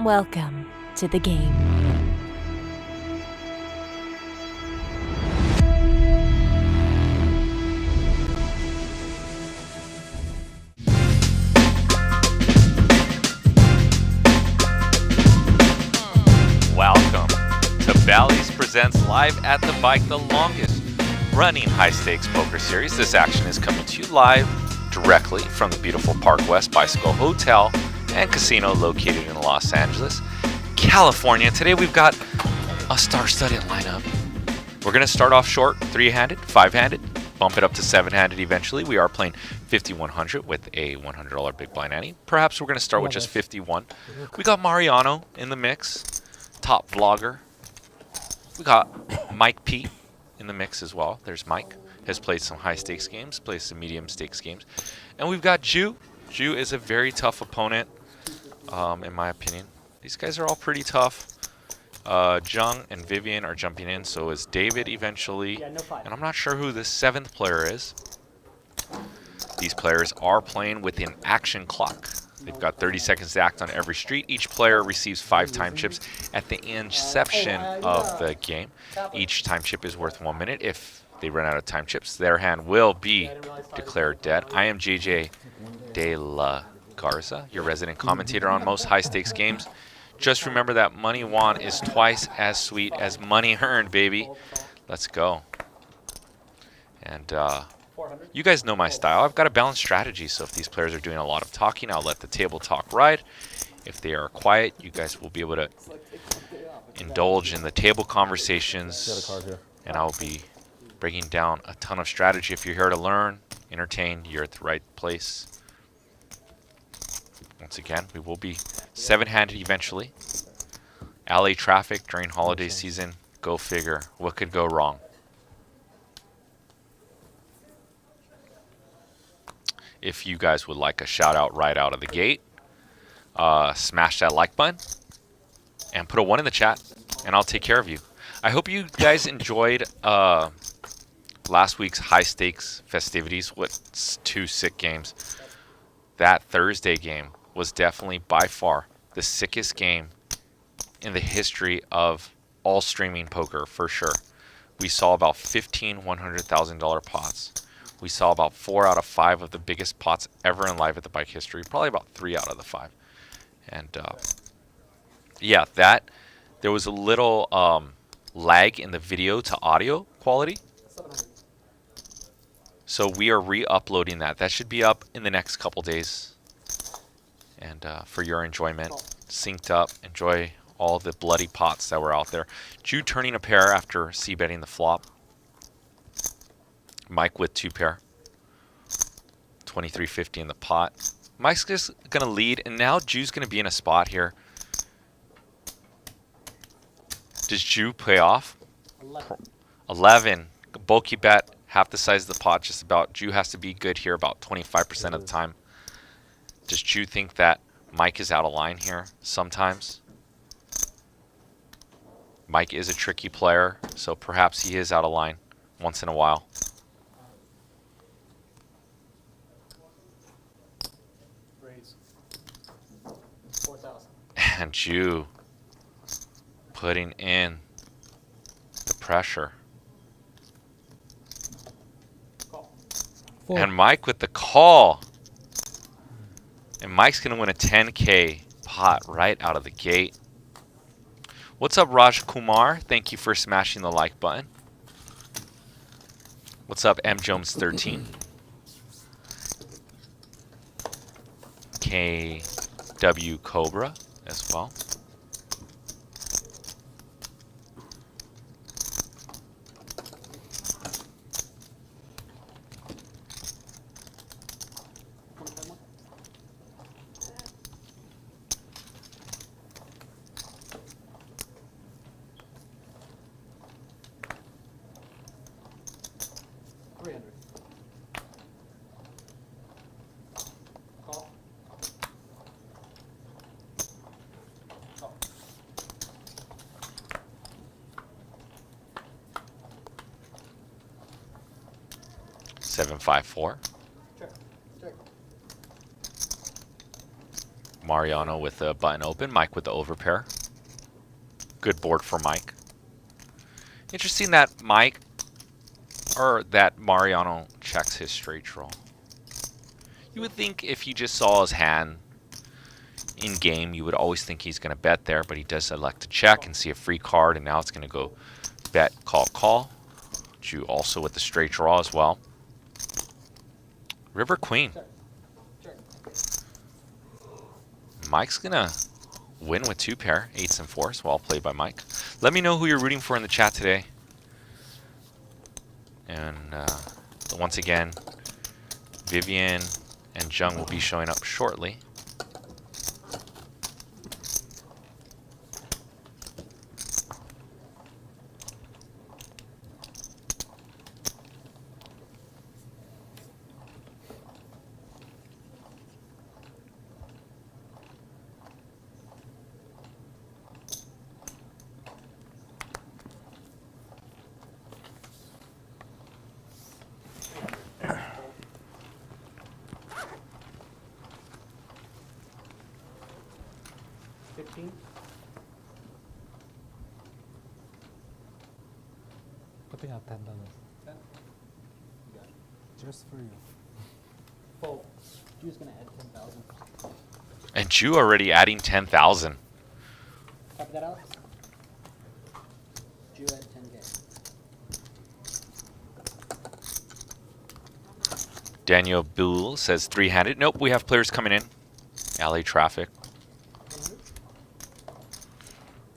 Welcome to the game. Welcome to Bally's Presents Live at the Bike, the longest running high-stakes poker series. This action is coming to you live directly from the beautiful Park West Bicycle Hotel and Casino located in Los Angeles, California. Today we've got a star-studded lineup. We're going to start off short, 3-handed, 5-handed, bump it up to 7-handed eventually. We are playing 5100 with a $100 big blind ante. Perhaps we're going to start with just 51. We got Mariano in the mix, top vlogger. We got Mike P in the mix as well. There's Mike. Has played some high-stakes games, plays some medium-stakes games. And we've got Jiang. Jiang is a very tough opponent, in my opinion. These guys are all pretty tough. Jiang and Vivian are jumping in, so is David eventually. And I'm not sure who the 7th player is. These players are playing with an action clock. They've got 30 seconds to act on every street. Each player receives 5 time chips at the inception of the game. Each time chip is worth 1 minute. If they run out of time chips, their hand will be declared dead. I am JJ De La Garza, your resident commentator on most high-stakes games. Just remember that money won is twice as sweet as money earned, baby. Let's go. And you guys know my style. I've got a balanced strategy, so if these players are doing a lot of talking, I'll let the table talk ride. If they are quiet, you guys will be able to indulge in the table conversations, and I'll be breaking down a ton of strategy. If you're here to learn, entertain, you're at the right place. Once again, we will be 7-handed eventually. LA traffic during holiday season. Go figure. What could go wrong? If you guys would like a shout out right out of the gate, smash that like button and put a 1 in the chat, and I'll take care of you. I hope you guys enjoyed last week's high stakes festivities with 2 sick games. That Thursday game was definitely by far the sickest game in the history of all streaming poker, for sure. We saw about 15 $100,000 pots. We saw about 4 out of 5 of the biggest pots ever in Live at the Bike history, probably about 3 out of the 5. And yeah, there was a little lag in the video to audio quality. So we are re-uploading that. That should be up in the next couple days. And for your enjoyment, synced up, enjoy all the bloody pots that were out there. Jiang turning a pair after c-betting the flop. Mike with 2 pair. 2350 in the pot. Mike's just going to lead, and now Jiang's going to be in a spot here. Does Jiang play off? 11. Bulky bet. Half the size of the pot, just about. Jiang has to be good here about 25% of the time. Does Jiang think that Mike is out of line here sometimes? Mike is a tricky player, so perhaps he is out of line once in a while. And Jiang putting in the pressure. And Mike with the call. And Mike's going to win a 10K pot right out of the gate. What's up, Raj Kumar? Thank you for smashing the like button. What's up, M Jones 13? KW Cobra as well. Call. 754. Check. Check. Mariano with the button open, Mike with the overpair. Good board for Mike. Interesting that that Mariano checks his straight draw. You would think if you just saw his hand in game, you would always think he's going to bet there, but he does elect to check and see a free card, and now it's going to go bet, call, call. Jew also with the straight draw as well. River Queen. Mike's going to win with 2 pair, 8s and 4s. Well played by Mike. Let me know who you're rooting for in the chat today. And once again, Vivian and Jiang will be showing up shortly. Putting out $10. Just for you. Well, Drew's gonna add 10,000. And Jew already adding 10,000. Copy that, Alex? Drew add 10K. Daniel Bull says 3-handed. Nope, we have players coming in. LA traffic.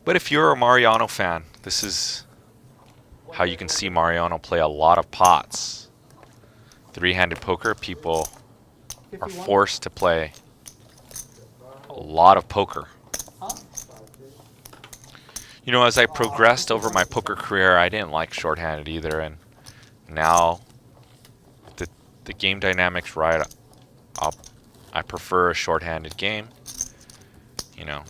But if you're a Mariano fan, this is how you can see Mariano play a lot of pots. 3-handed poker, people are forced to play a lot of poker. You know, as I progressed over my poker career, I didn't like shorthanded either, and now the game dynamics right up. I prefer a shorthanded game, you know,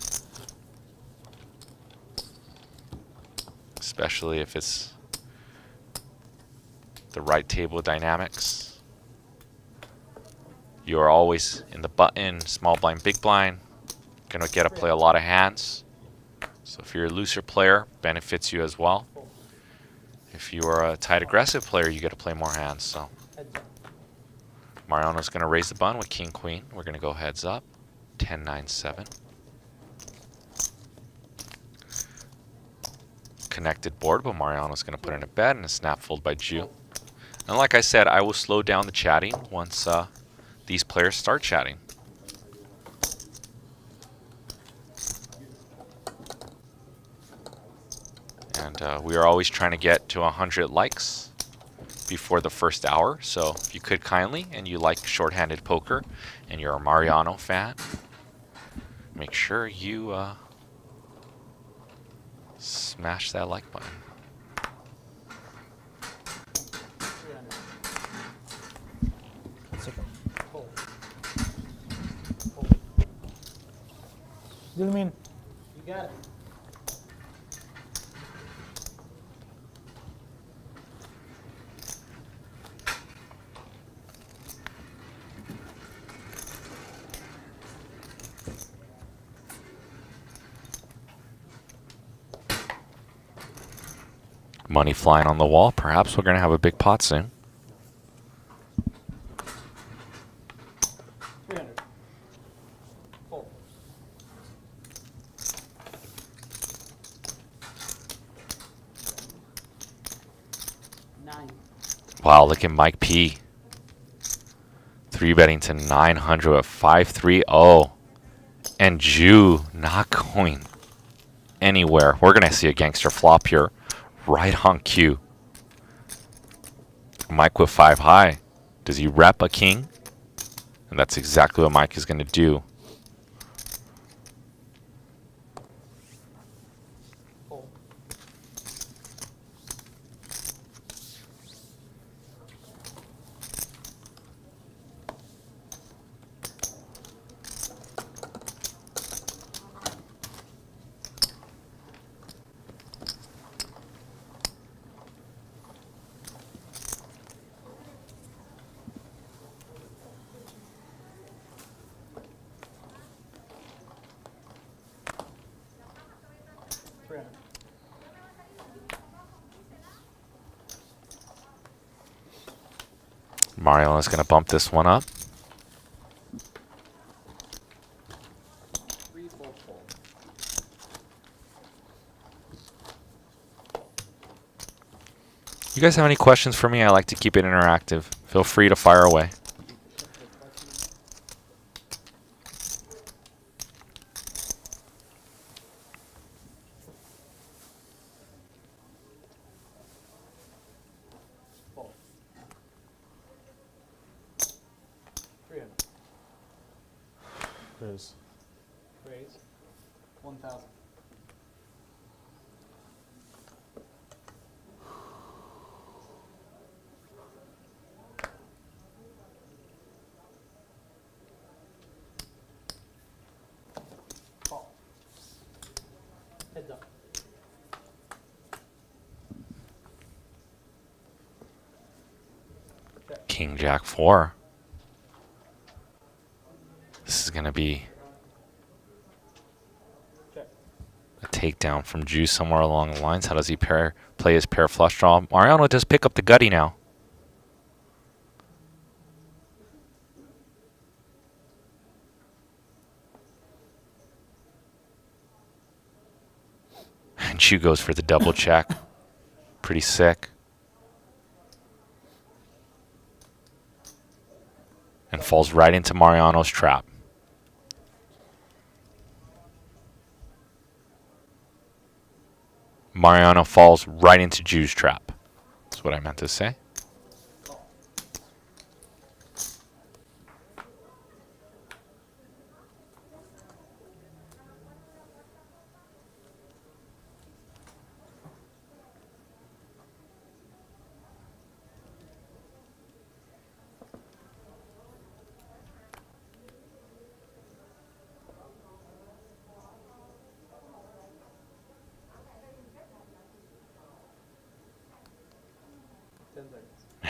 especially if it's the right table dynamics. You are always in the button, small blind, big blind. Gonna get to play a lot of hands. So if you're a looser player, benefits you as well. If you are a tight aggressive player, you get to play more hands. So Mariano's gonna raise the button with king queen. We're gonna go heads up, 10-9-7. Connected board, but Mariano's gonna put in a bet and a snap fold by Jew. And like I said, I will slow down the chatting once these players start chatting. And we are always trying to get to 100 likes before the first hour. So if you could kindly, and you like shorthanded poker, and you're a Mariano fan, make sure you smash that like button. You mean? You got it. Money flying on the wall. Perhaps we're going to have a big pot soon. 300. Fold. Nine. Wow, look at Mike P. 3-betting to 900 at 5-3-0. And Jew not going anywhere. We're going to see a gangster flop here. Right on cue. Mike with 5 high. Does he rep a king? And that's exactly what Mike is going to do. Fold. Mariano is going to bump this one up. 3 full fold. You guys have any questions for me? I like to keep it interactive. Feel free to fire away. Fold. 300. Raise. Raise. 1,000. Call. Heads up. Check. King Jack 4. This is going to be Check. a takedown from Juice somewhere along the lines. How does he play his pair flush draw? Mariano does pick up the gutty now. And Chu goes for the double check. Pretty sick. And falls right into Mariano's trap. Mariano falls right into Ju's trap. That's what I meant to say.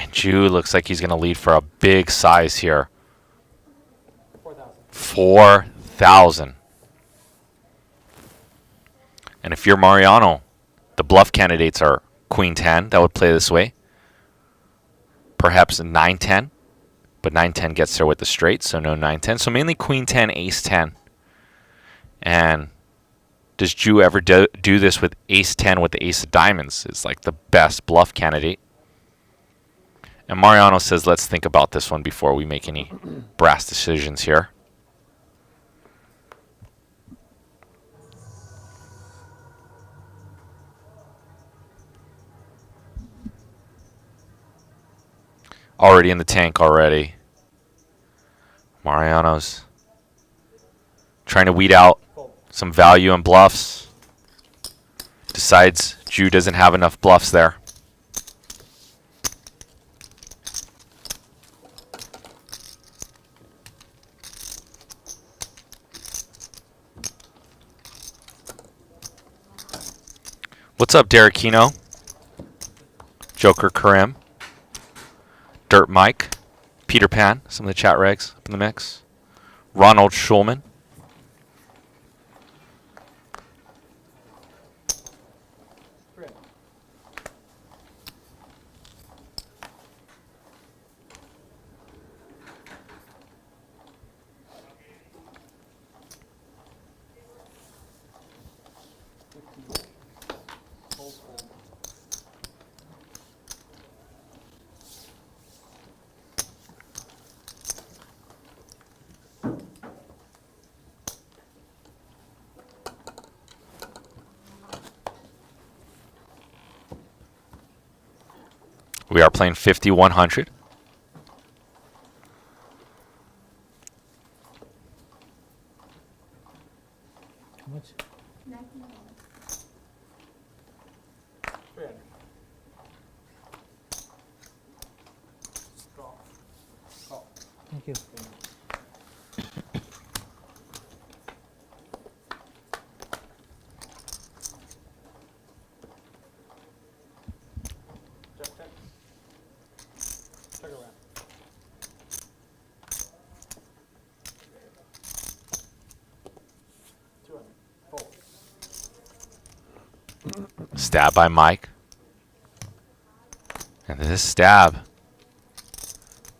And Ju looks like he's going to lead for a big size here. 4,000. 4,000. And if you're Mariano, the bluff candidates are Queen 10. That would play this way. Perhaps 9-10. But 9-10 gets there with the straight, so no 9-10. So mainly Queen 10, Ace 10. And does Ju ever do this with Ace 10 with the Ace of Diamonds? It's like the best bluff candidate. And Mariano says, let's think about this one before we make any brass decisions here. Already in the tank already. Mariano's trying to weed out some value and bluffs. Decides Ju doesn't have enough bluffs there. What's up, Derekino? Joker Karim. Dirt Mike. Peter Pan. Some of the chat regs up in the mix. Ronald Schulman. Correct. We are playing 50-100. How much? 300. Draw. Call. Thank you. Check, check. Check around. 200. Fold. Stab by Mike. And this stab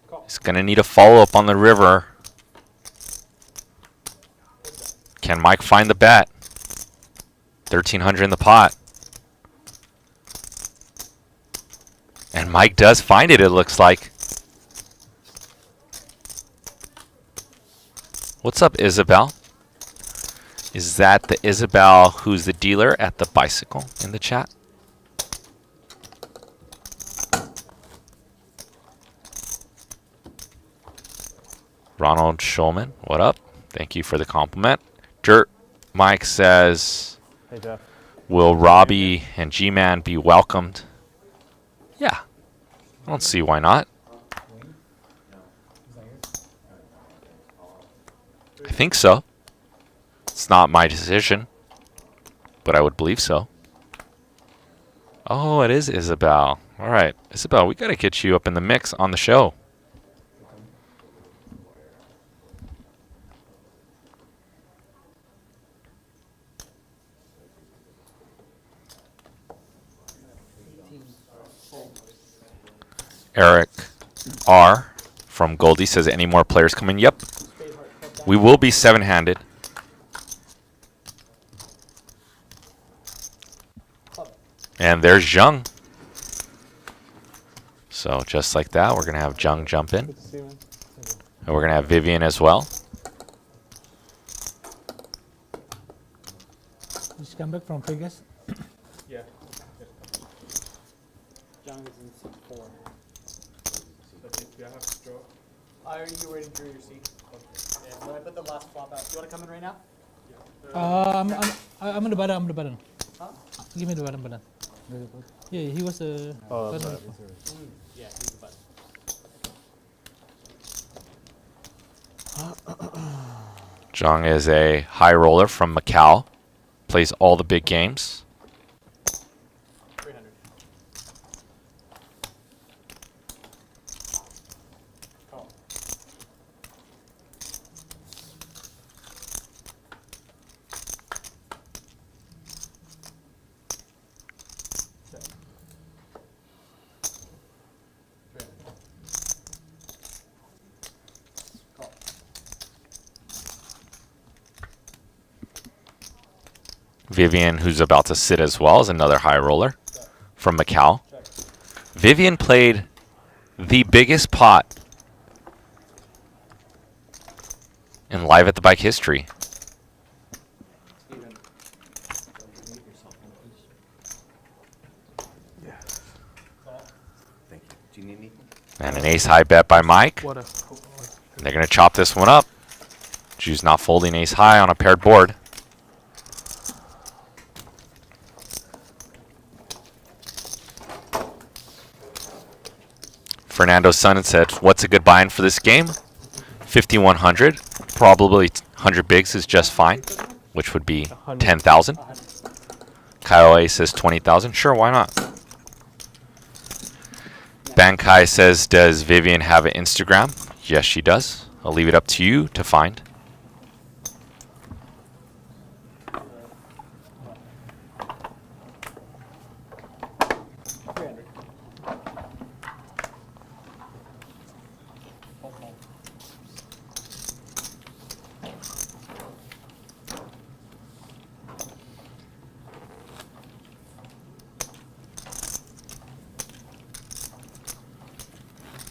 Call. Gonna need a follow-up on the river. Can Mike find the bet? 1,300 in the pot. And Mike does find it, it looks like. What's up, Isabel? Is that the Isabel who's the dealer at the bicycle in the chat? Ronald Schulman, what up? Thank you for the compliment. Dirt Mike says, Hey, Jeff. will Robbie and G-Man be welcomed? Yeah. I don't see why not. I think so. It's not my decision, but I would believe so. Oh, it is Isabel. All right, Isabel, we got to get you up in the mix on the show. Eric R. from Goldie says, any more players coming? Yep. We will be seven-handed. And there's Jiang. So just like that, we're going to have Jiang jump in. And we're going to have Vivian as well. Just come back from Vegas. Yeah. Jiang is in seat 4. Are you waiting for your seat? Okay. Yeah, when I put the last flop out, you want to come in right now? I'm on the button. I'm the button. Huh? Give me the button. Yeah, he was a. Yeah, he's the button. Jiang is a high roller from Macau. Plays all the big games. 300. Call. Call. Vivian, who's about to sit as well, is another high roller from Macau. Vivian played the biggest pot in Live at the Bike history. Steven. Thank you. Do you need anything? And an ace high bet by Mike. What a. And they're going to chop this one up. Choose not folding ace high on a paired board. Fernando Sun said, what's a good buy-in for this game? 5,100. Probably 100 bigs is just fine, which would be 10,000. Kyle A says 20,000. Sure, why not? Bankai says, does Vivian have an Instagram? Yes, she does. I'll leave it up to you to find.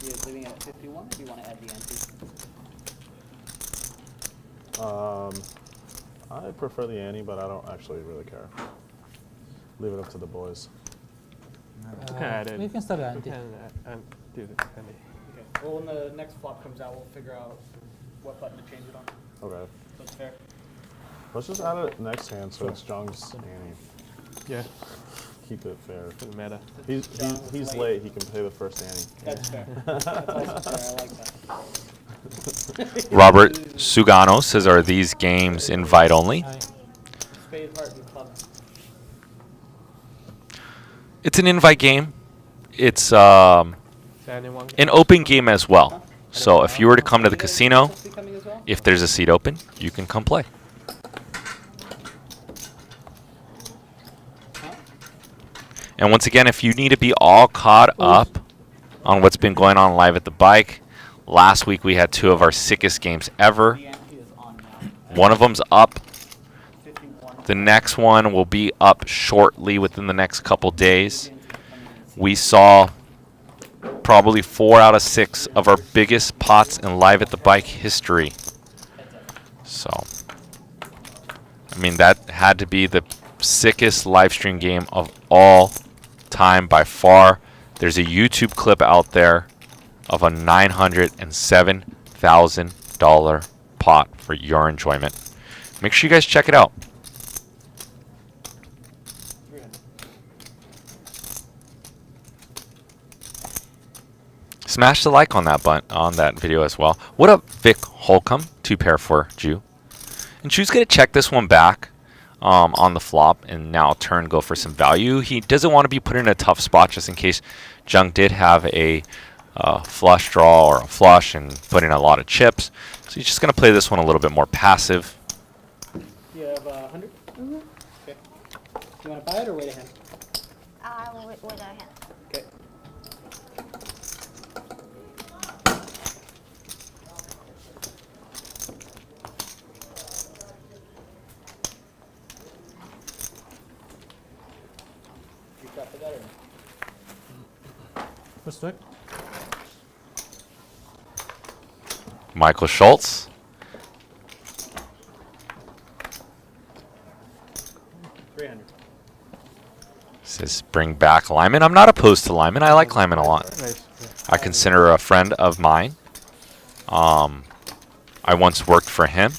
He is leaving at 51, or do you want to add the ante? I prefer the ante, but I don't actually really care. Leave it up to the boys. We can start the ante. Okay. Well, when the next flop comes out, we'll figure out what button to change it on. Okay. That's fair. Let's just add it next hand so it's Jiang's ante. Yeah, Keep it fair. doesn't matter. He's late. He can pay the first ante. That's fair. That's also fair. I like that. Robert Sugano says, are these games invite only? Hi. Spade, heart, and club. It's an invite game. It's Is anyone? an open game as well. So if you were to come to the You guys casino, supposed to be coming as well? if there's a seat open, you can come play. Huh? And once again, if you need to be all caught up on what's been going on live at the bike, Last week we had 2 of our sickest games ever. The ante is on now. One of them's up. 51. The next one will be up shortly within the next couple days. We saw probably 4 out of 6 of our biggest pots in Live at the Bike history. So, I mean, that had to be the sickest live stream game of all time by far. There's a YouTube clip out there of a $907,000 pot for your enjoyment. Make sure you guys check it out. Smash the like on that video as well. What up, Vic Holcomb? 2 pair for Jew. And Jew's gonna check this one back on the flop and now turn go for some value. He doesn't want to be put in a tough spot just in case Jiang did have a flush draw or a flush and put in a lot of chips. So he's just gonna play this one a little bit more passive. You have 100? Mm-hmm. Okay. You want to buy it or wait a hand? I will wait a hand. Okay. You got for that or no? What's that? Michael Schultz. 300. Says bring back Lyman. I'm not opposed to Lyman. I like Lyman a lot. Nice. Yeah. I consider a friend of mine. I once worked for him,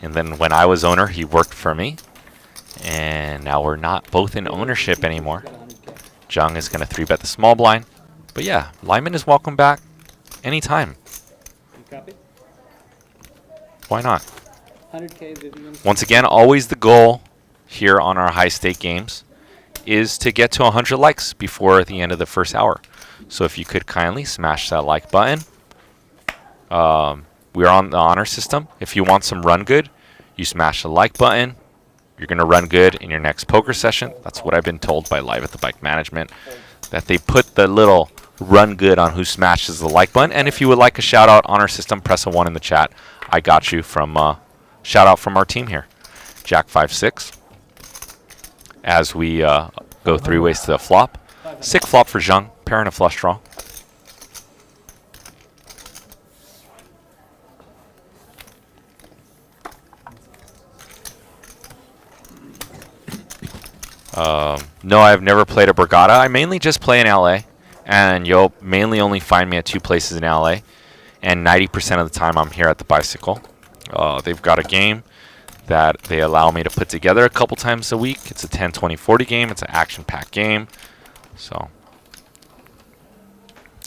and then when I was owner, he worked for me, and now we're not both in ownership anymore. Got 100K. Jiang is going to 3-bet the small blind, but yeah, Lyman is welcome back anytime. You copy? Why not? 100K Vivian. Once again, always the goal here on our high stake games is to get to 100 likes before the end of the first hour. So if you could kindly smash that like button. We're on the honor system. If you want some run good, you smash the like button. You're going to run good in your next poker session. That's what I've been told by Live at the Bike management, that they put the little run good on who smashes the like button. And if you would like a shout out on our system, press a 1 in the chat. I got you from shout out from our team here. Jack 5-6. As we go 3 ways to the flop. Sick flop for Jiang. Pair and a flush draw. No, I've never played a Borgata. I mainly just play in LA, and you'll mainly only find me at 2 places in LA, and 90% of the time I'm here at the Bicycle. They've got a game that they allow me to put together a couple times a week. It's a 10, 20, 40 game. It's an action-packed game, so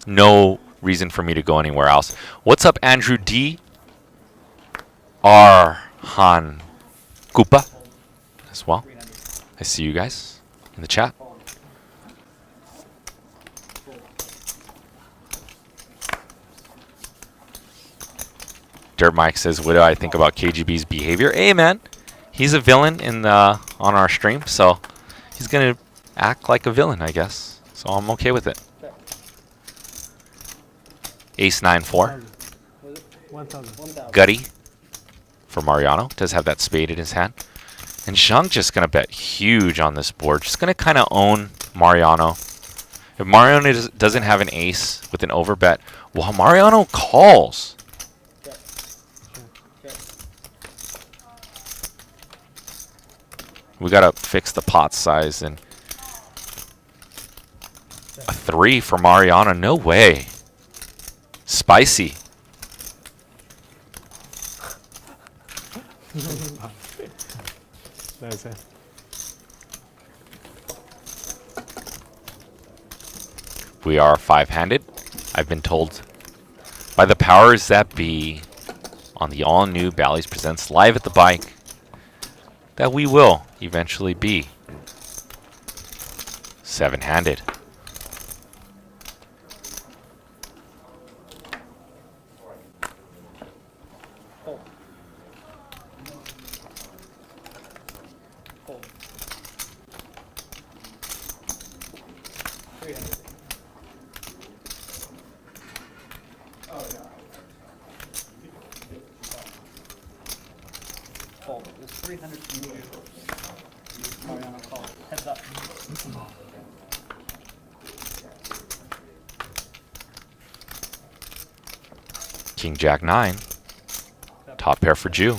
no reason for me to go anywhere else. What's up, Andrew D? Arhan Koopa as well. I see you guys in the chat. Dirt Mike says, what do I think about KGB's behavior? Hey, man, he's a villain in on our stream, so he's going to act like a villain, I guess. So I'm okay with it. Ace 9-4. 1,000. Gutty for Mariano. Does have that spade in his hand. And Jiang just going to bet huge on this board. Just going to kind of own Mariano. If Mariano doesn't have an ace with an overbet, well, Mariano calls. We got to fix the pot size. And a 3 for Mariano. No way. Spicy. Nice. We are 5-handed. I've been told by the powers that be on the all-new Bally's Presents Live at the Bike that we will eventually be 7-handed. Fold. It was 300 to you. Mariano call. Heads up. King Jack 9. Top pair for Jew.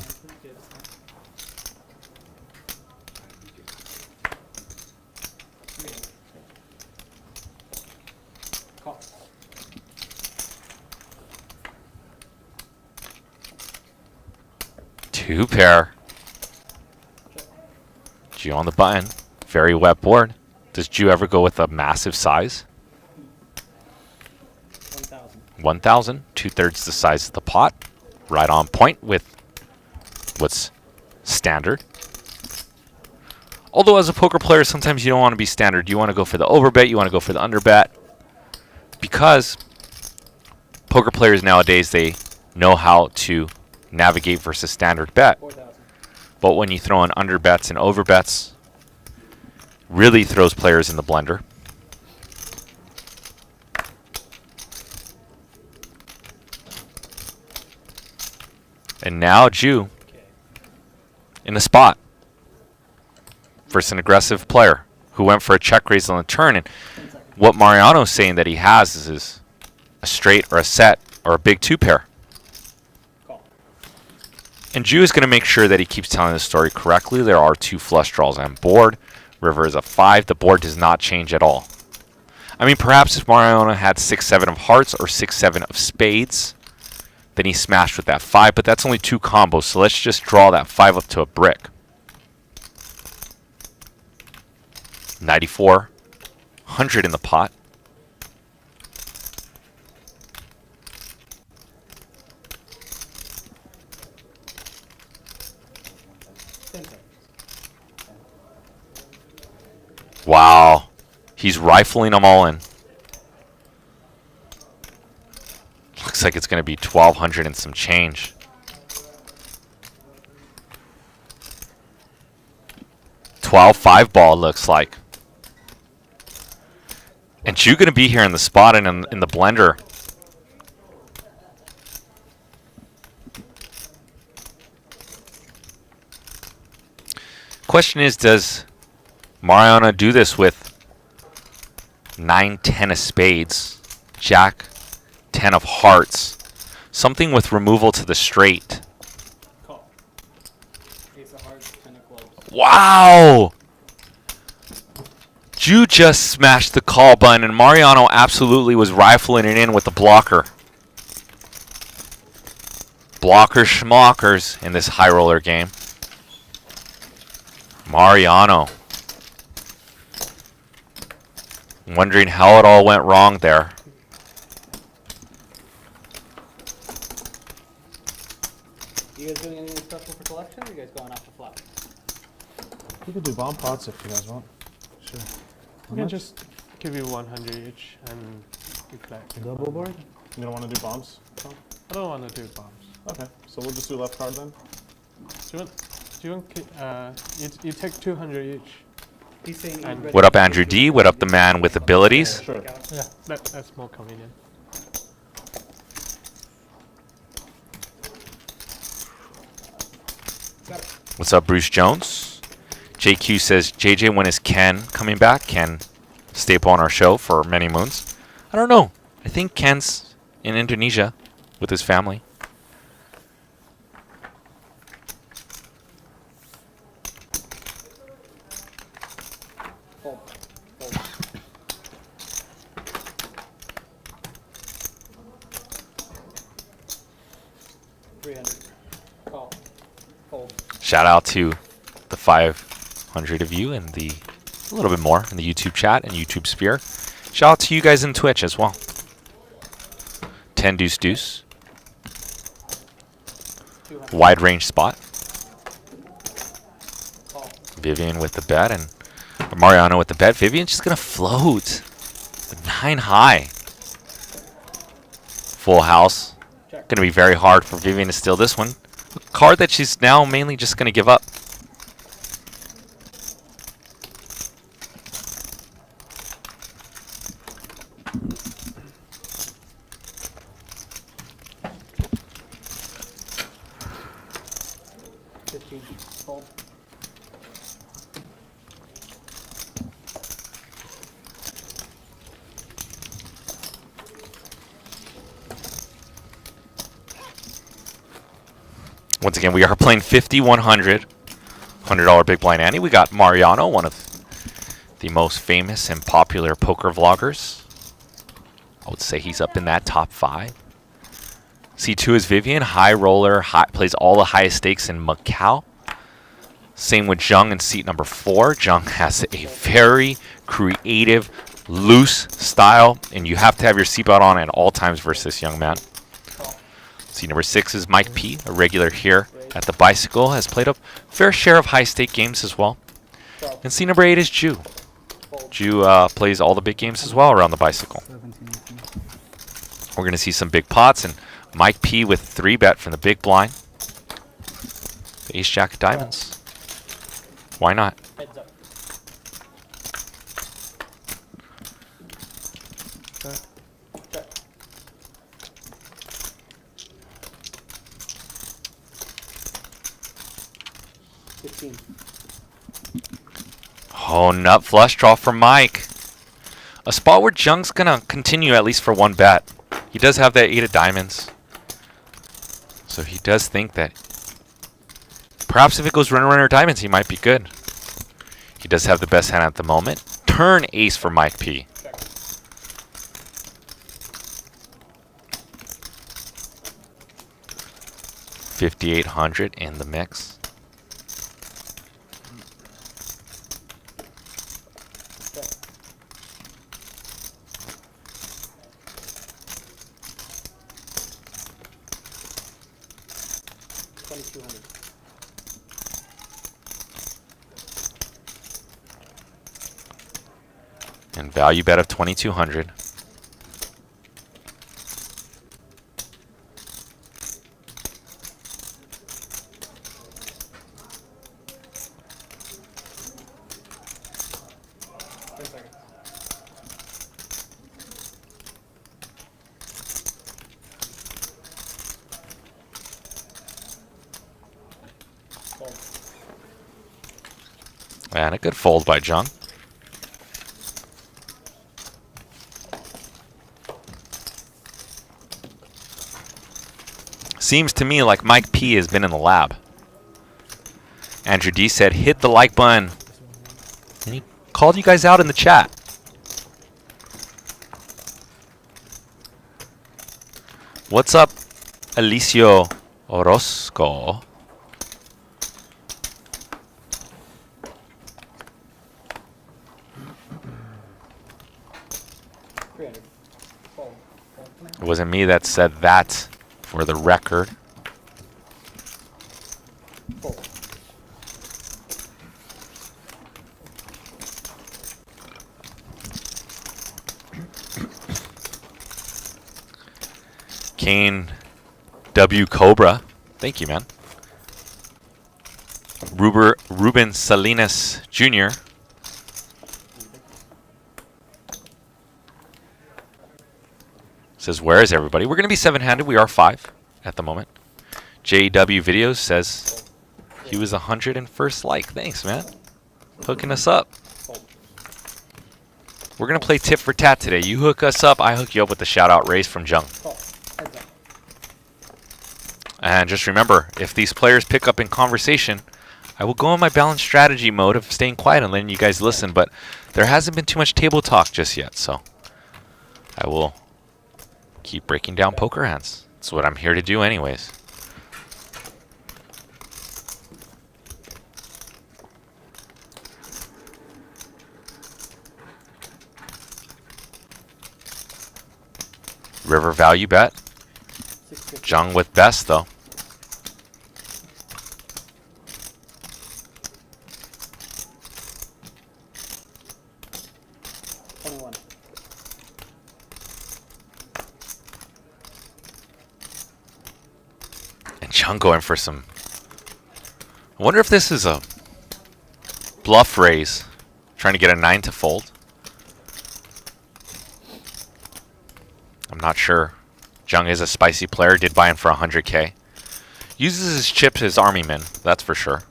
Call. Two pair. Jew on the button. Very wet board. Does Jew ever go with a massive size? 1,000. 1,000. 2/3 the size of the pot. Right on point with what's standard. Although as a poker player, sometimes you don't want to be standard. You want to go for the overbet. You want to go for the underbet. Because poker players nowadays, they know how to navigate versus standard bet. 4,000. But when you throw in underbets and overbets, really throws players in the blender. And now Jew in the spot versus an aggressive player who went for a check raise on the turn. And what Mariano's saying that he has is a straight or a set or a big two pair. Call. And Jew is going to make sure that he keeps telling the story correctly. There are 2 flush draws on board. River is a 5. The board does not change at all. I mean, perhaps if Mariano had 6-7 of hearts or 6-7 of spades, then he smashed with that 5. But that's only 2 combos, so let's just draw that 5 up to a brick. 9,400 in the pot. Wow. He's rifling them all in. Looks like it's going to be 1,200 and some change. $12-5 ball looks like. And Jew going to be here in the spot and in the blender. Question is, does Mariano do this with 9-10 of spades, Jack 10 of hearts, something with removal to the straight? Call. Ace of hearts, 10 of clubs. Wow! Jew just smashed the call button, and Mariano absolutely was rifling it in with the blocker. Blockers schmockers in this high roller game. Mariano. Wondering how it all went wrong there. You guys doing anything special for collection, or you guys going off the flop? You could do bomb pots if you guys want. Sure. We can just give you 100 each and you collect. Double board? You don't want to do bombs? Tom? I don't want to do bombs. Okay, so we'll just do left card then. Do you want you take 200 each. He's saying And What up, Andrew D? What up, the man with abilities? Sure. Yeah. That's more convenient. What's up, Bruce Jones? JQ says, JJ, when is Ken coming back? Ken, staple on our show for many moons. I don't know. I think Ken's in Indonesia with his family. Fold. Fold. $300. Call. Fold. Shout out to the 500 of you and the a little bit more in the YouTube chat and YouTube sphere. Shout out to you guys in Twitch as well. 10 deuce deuce. 200. Wide range spot. Call. Vivian with the bet and Mariano with the bet. Vivian's just going to float. The 9 high. Full house. Check. Going to be very hard for Vivian to steal this one. A card that she's now mainly just going to give up. 15. Fold. Once again, we are playing 50, 100, $100 big blind ante. We got Mariano, one of the most famous and popular poker vloggers. I would say he's up in that top 5. C2 is Vivian, high roller, plays all the highest stakes in Macau. Same with Jiang in seat number 4. Jiang has a very creative, loose style, and you have to have your seatbelt on at all times versus this young man. Seat number 6 is Mike P, a regular here at the Bicycle, has played a fair share of high-stake games as well. And seat number 8 is Ju. Ju plays all the big games as well around the Bicycle. We're going to see some big pots, and Mike P with 3-bet from the big blind. The Ace-Jack of diamonds. Why not? Heads up. Check. Oh, nut flush draw for Mike. A spot where Jiang's going to continue at least for 1 bet. He does have that 8 of diamonds. So he does think that perhaps if it goes runner diamonds, he might be good. He does have the best hand at the moment. Turn ace for Mike P. Check. $5,800 in the mix. And value bet of 2,200. And a good fold by Jiang. Seems to me like Mike P has been in the lab. Andrew D said, hit the like button. And he called you guys out in the chat. What's up, Alicio Orozco? It wasn't me that said that, for the record. Kane W. Cobra. Thank you, man. Ruben Salinas Jr. Says, where is everybody? We're going to be 7-handed. We are 5 at the moment. JW Videos says he was 101st like. Thanks, man. Hooking us up. We're going to play tit for tat today. You hook us up, I hook you up with the shout-out raise from Jiang. And just remember, if these players pick up in conversation, I will go in my balanced strategy mode of staying quiet and letting you guys listen. But there hasn't been too much table talk just yet, so I will keep breaking down poker hands. That's what I'm here to do anyways. River value bet. Jiang with best though. Jiang going for some. I wonder if this is a bluff raise, trying to get a 9 to fold. I'm not sure. Jiang is a spicy player. Did buy in for 100K. Uses his chips as army men, that's for sure.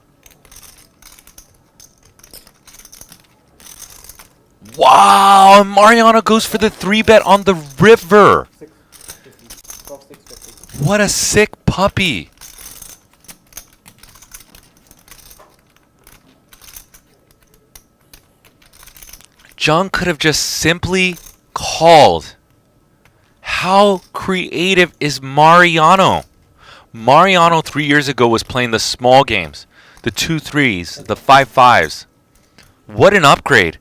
Wow, Mariano goes for the 3-bet on the river. 650. 12, 650. What a sick puppy. Jiang could have just simply called. How creative is Mariano? Mariano 3 years ago was playing the small games, the 2-3s, the 5-5s. What an upgrade.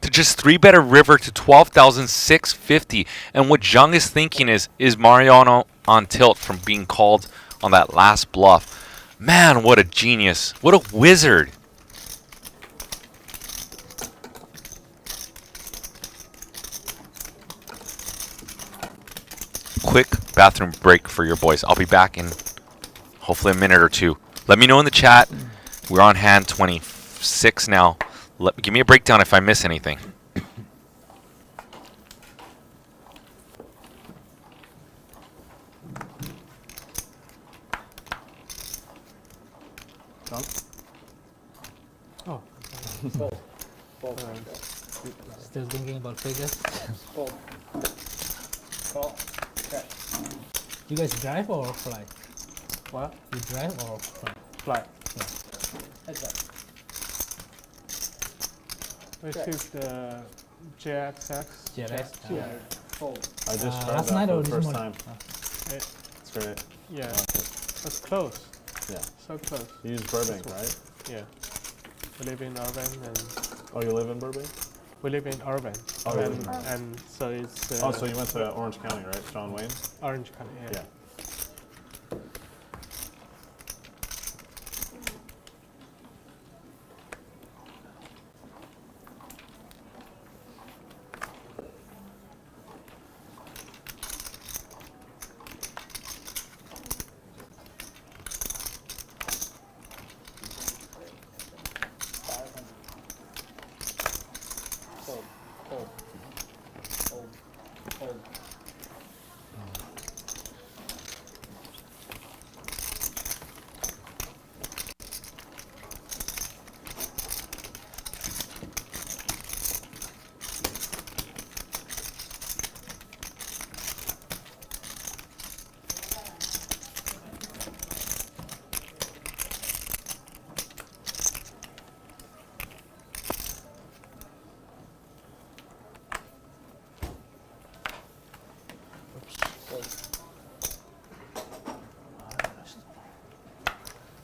To just 3-bet a river to 12,650. And what Jiang is thinking is Mariano on tilt from being called on that last bluff. Man, what a genius. What a wizard. Quick bathroom break for your boys. I'll be back in hopefully a minute or two. Let me know in the chat. We're on hand 26 now. Give me a breakdown if I miss anything. John? Oh, Fold. Fold. Still thinking about figures. Fold. Call. Check. You guys drive or fly? what? You drive or fly? Fly. Heads up. I Check. took the JXX. JX. Yeah. Fold. I just tried last that night for or the this first morning? time. It, It's great. yeah, I like it. that's close. Yeah. So close. You use Burbank, right? Yeah. We live in Irvine and Oh, you live in Burbank? we live in Irvine. Oh, you live in and so it's Oh, so you went to Orange County, right? John Wayne? Orange County. Yeah. Yeah. Fold. Fold. Fold. Fold.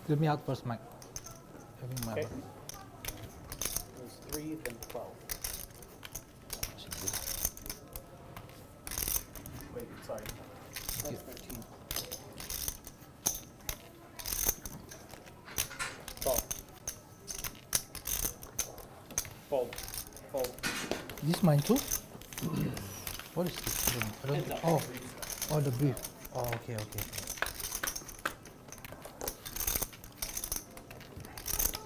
Give me out first, Mike. Having my Okay. It was 3, then 12. Wait, sorry. That's 13. 12. Fold. Fold. This mine too? What is this? I don't, Heads up. oh, oh, the brief. Oh, okay, okay.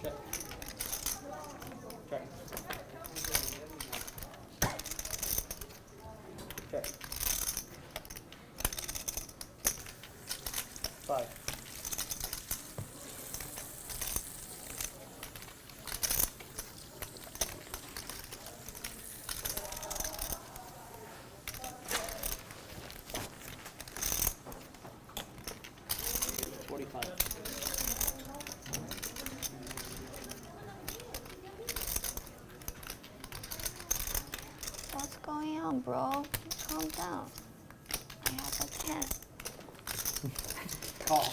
Check. Check. Check. 5. What's going on, bro? Calm down. I have a 10. Call.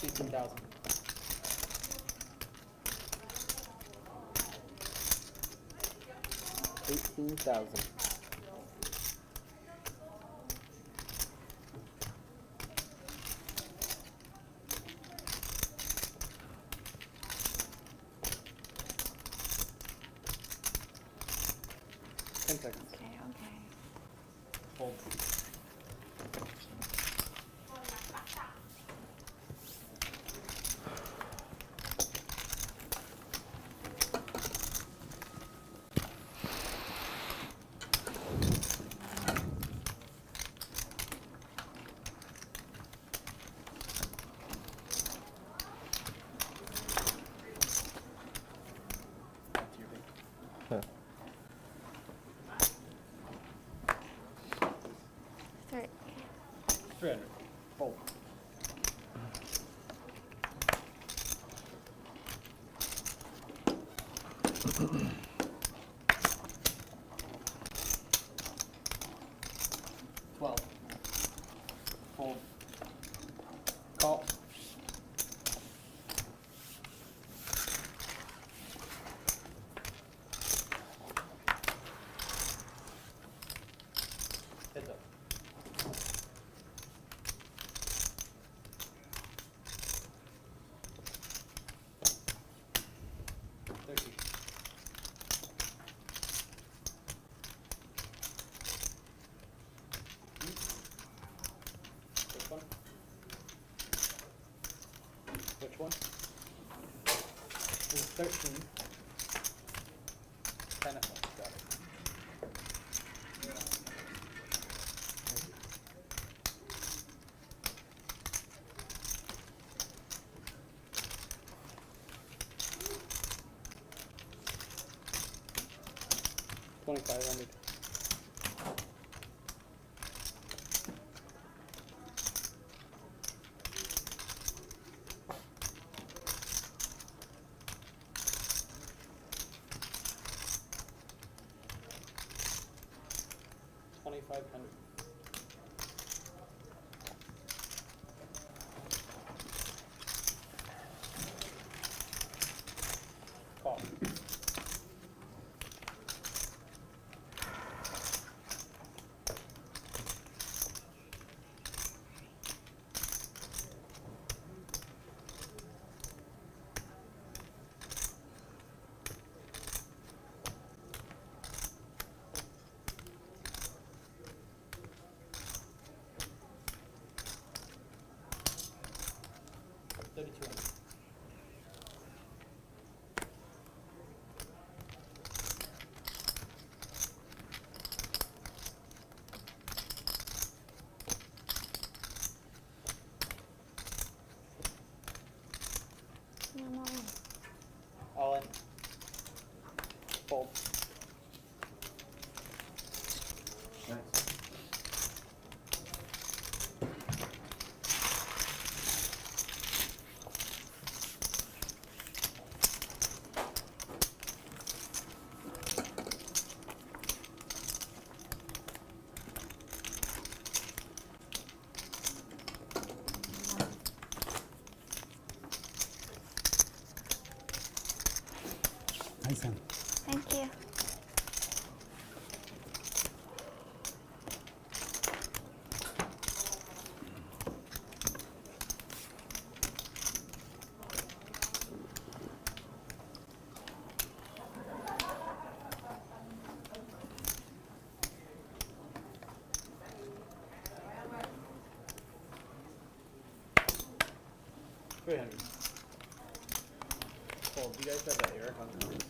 $18,000. $18,000. 10 seconds. Okay, okay. Hold. Yeah. 300. Hold. $12. Hold. Call. Heads up. $30. Which one? Which one? This is 13. 10 at once. Got it. $2,500. $2,500. Call. $3,200. No more. All in. Fold. Thank you. $300. Fold. Do you guys have that Eric on cards?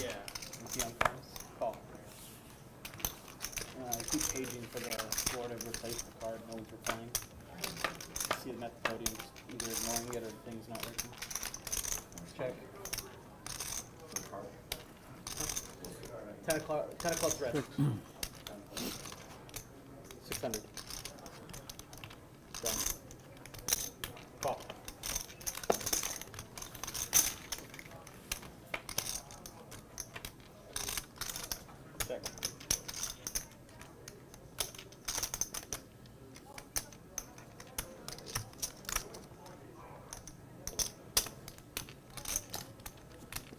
Yeah. Is he on cards? Call. Keep paging for the floor to replace the card. No one's replying. See them at the podium, either ignoring it or the thing's not working. Check. 10 o'clock red. 600. Done. Call. Check.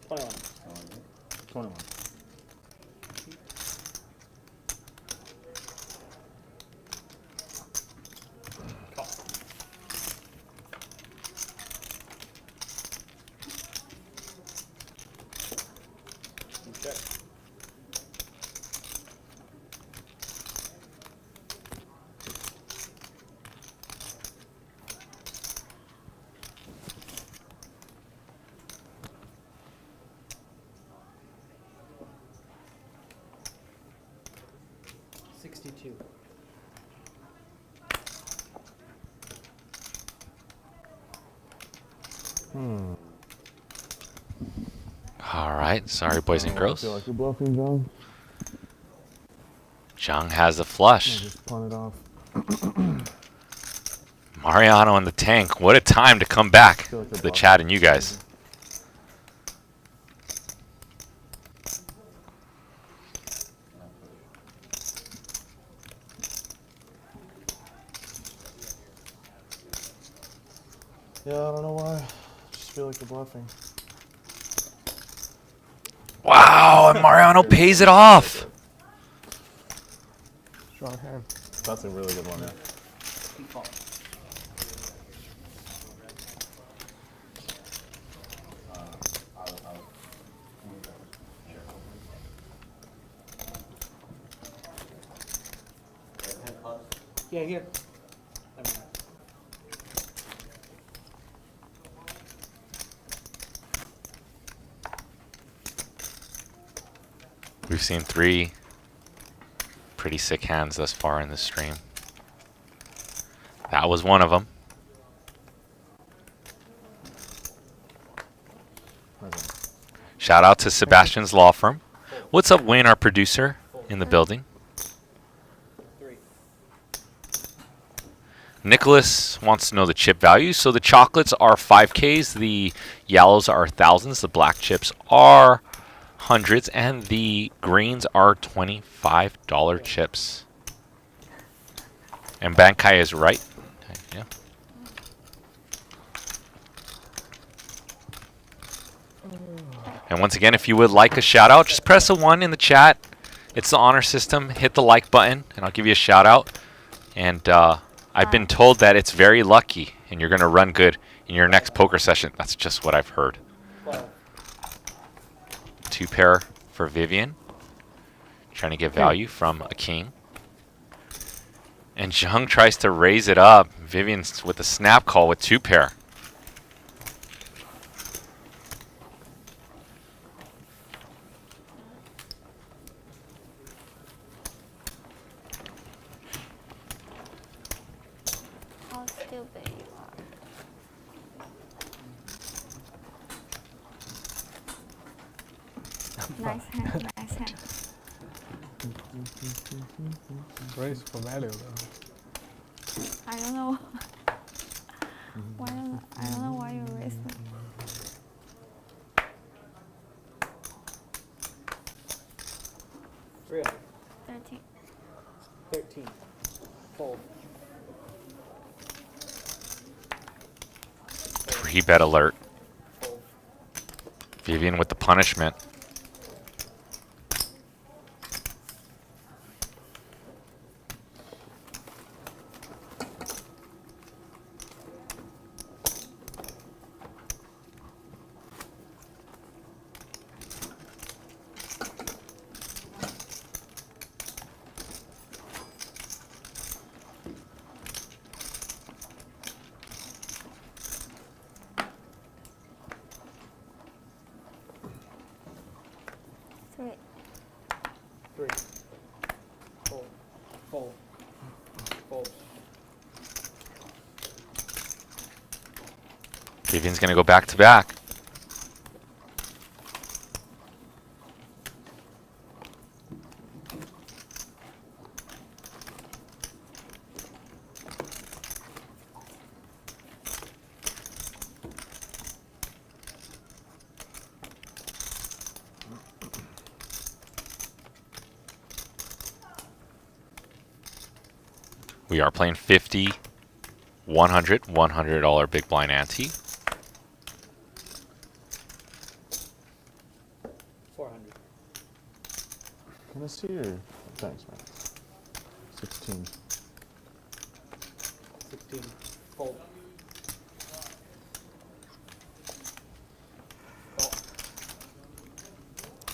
$21. 21. Call. Check. 62. All right. Sorry, boys and I girls. feel like you're bluffing, John. Jiang has a I'll flush. just punt it off. Mariano in the tank. What a time to come back Feel like to they're the bluffing. chat and you guys. Yeah, I don't know why. I just feel like they're bluffing. Wow, and Mariano pays it off. Strong hand. That's a really good one. Yeah. Default. Yeah, here. Never mind. We've seen 3 pretty sick hands thus far in this stream. That was one of them. Shout out to Sebastian's Law Firm. What's up, Wayne, our producer in the building? 3. Nicholas wants to know the chip value. So the chocolates are 5Ks, the yellows are thousands, the black chips are hundreds, and the greens are $25 chips. And Bankai is right. Okay, yeah. And once again, if you would like a shout out, just press a 1 in the chat. It's the honor system. Hit the like button, and I'll give you a shout out. And I've been told that it's very lucky, and you're going to run good in your next poker session. That's just what I've heard. 12. 2 pair for Vivian. Trying to get value from a king. And Jiang tries to raise it up. Vivian's with a snap call with 2 pair. How stupid you are. Nice hand, nice hand. Raise for value though. I don't know. I don't know why you raised me. Real. 13. 13. Fold. 3-bet alert. Fold. Vivian with the punishment. Three. 3. Fold. Fold. Fold. Vivian's going to go back to back. We are playing 50, 100, $100 big blind ante. 400. Can I see your... Thanks, man. 16. 16. Fold. Fold.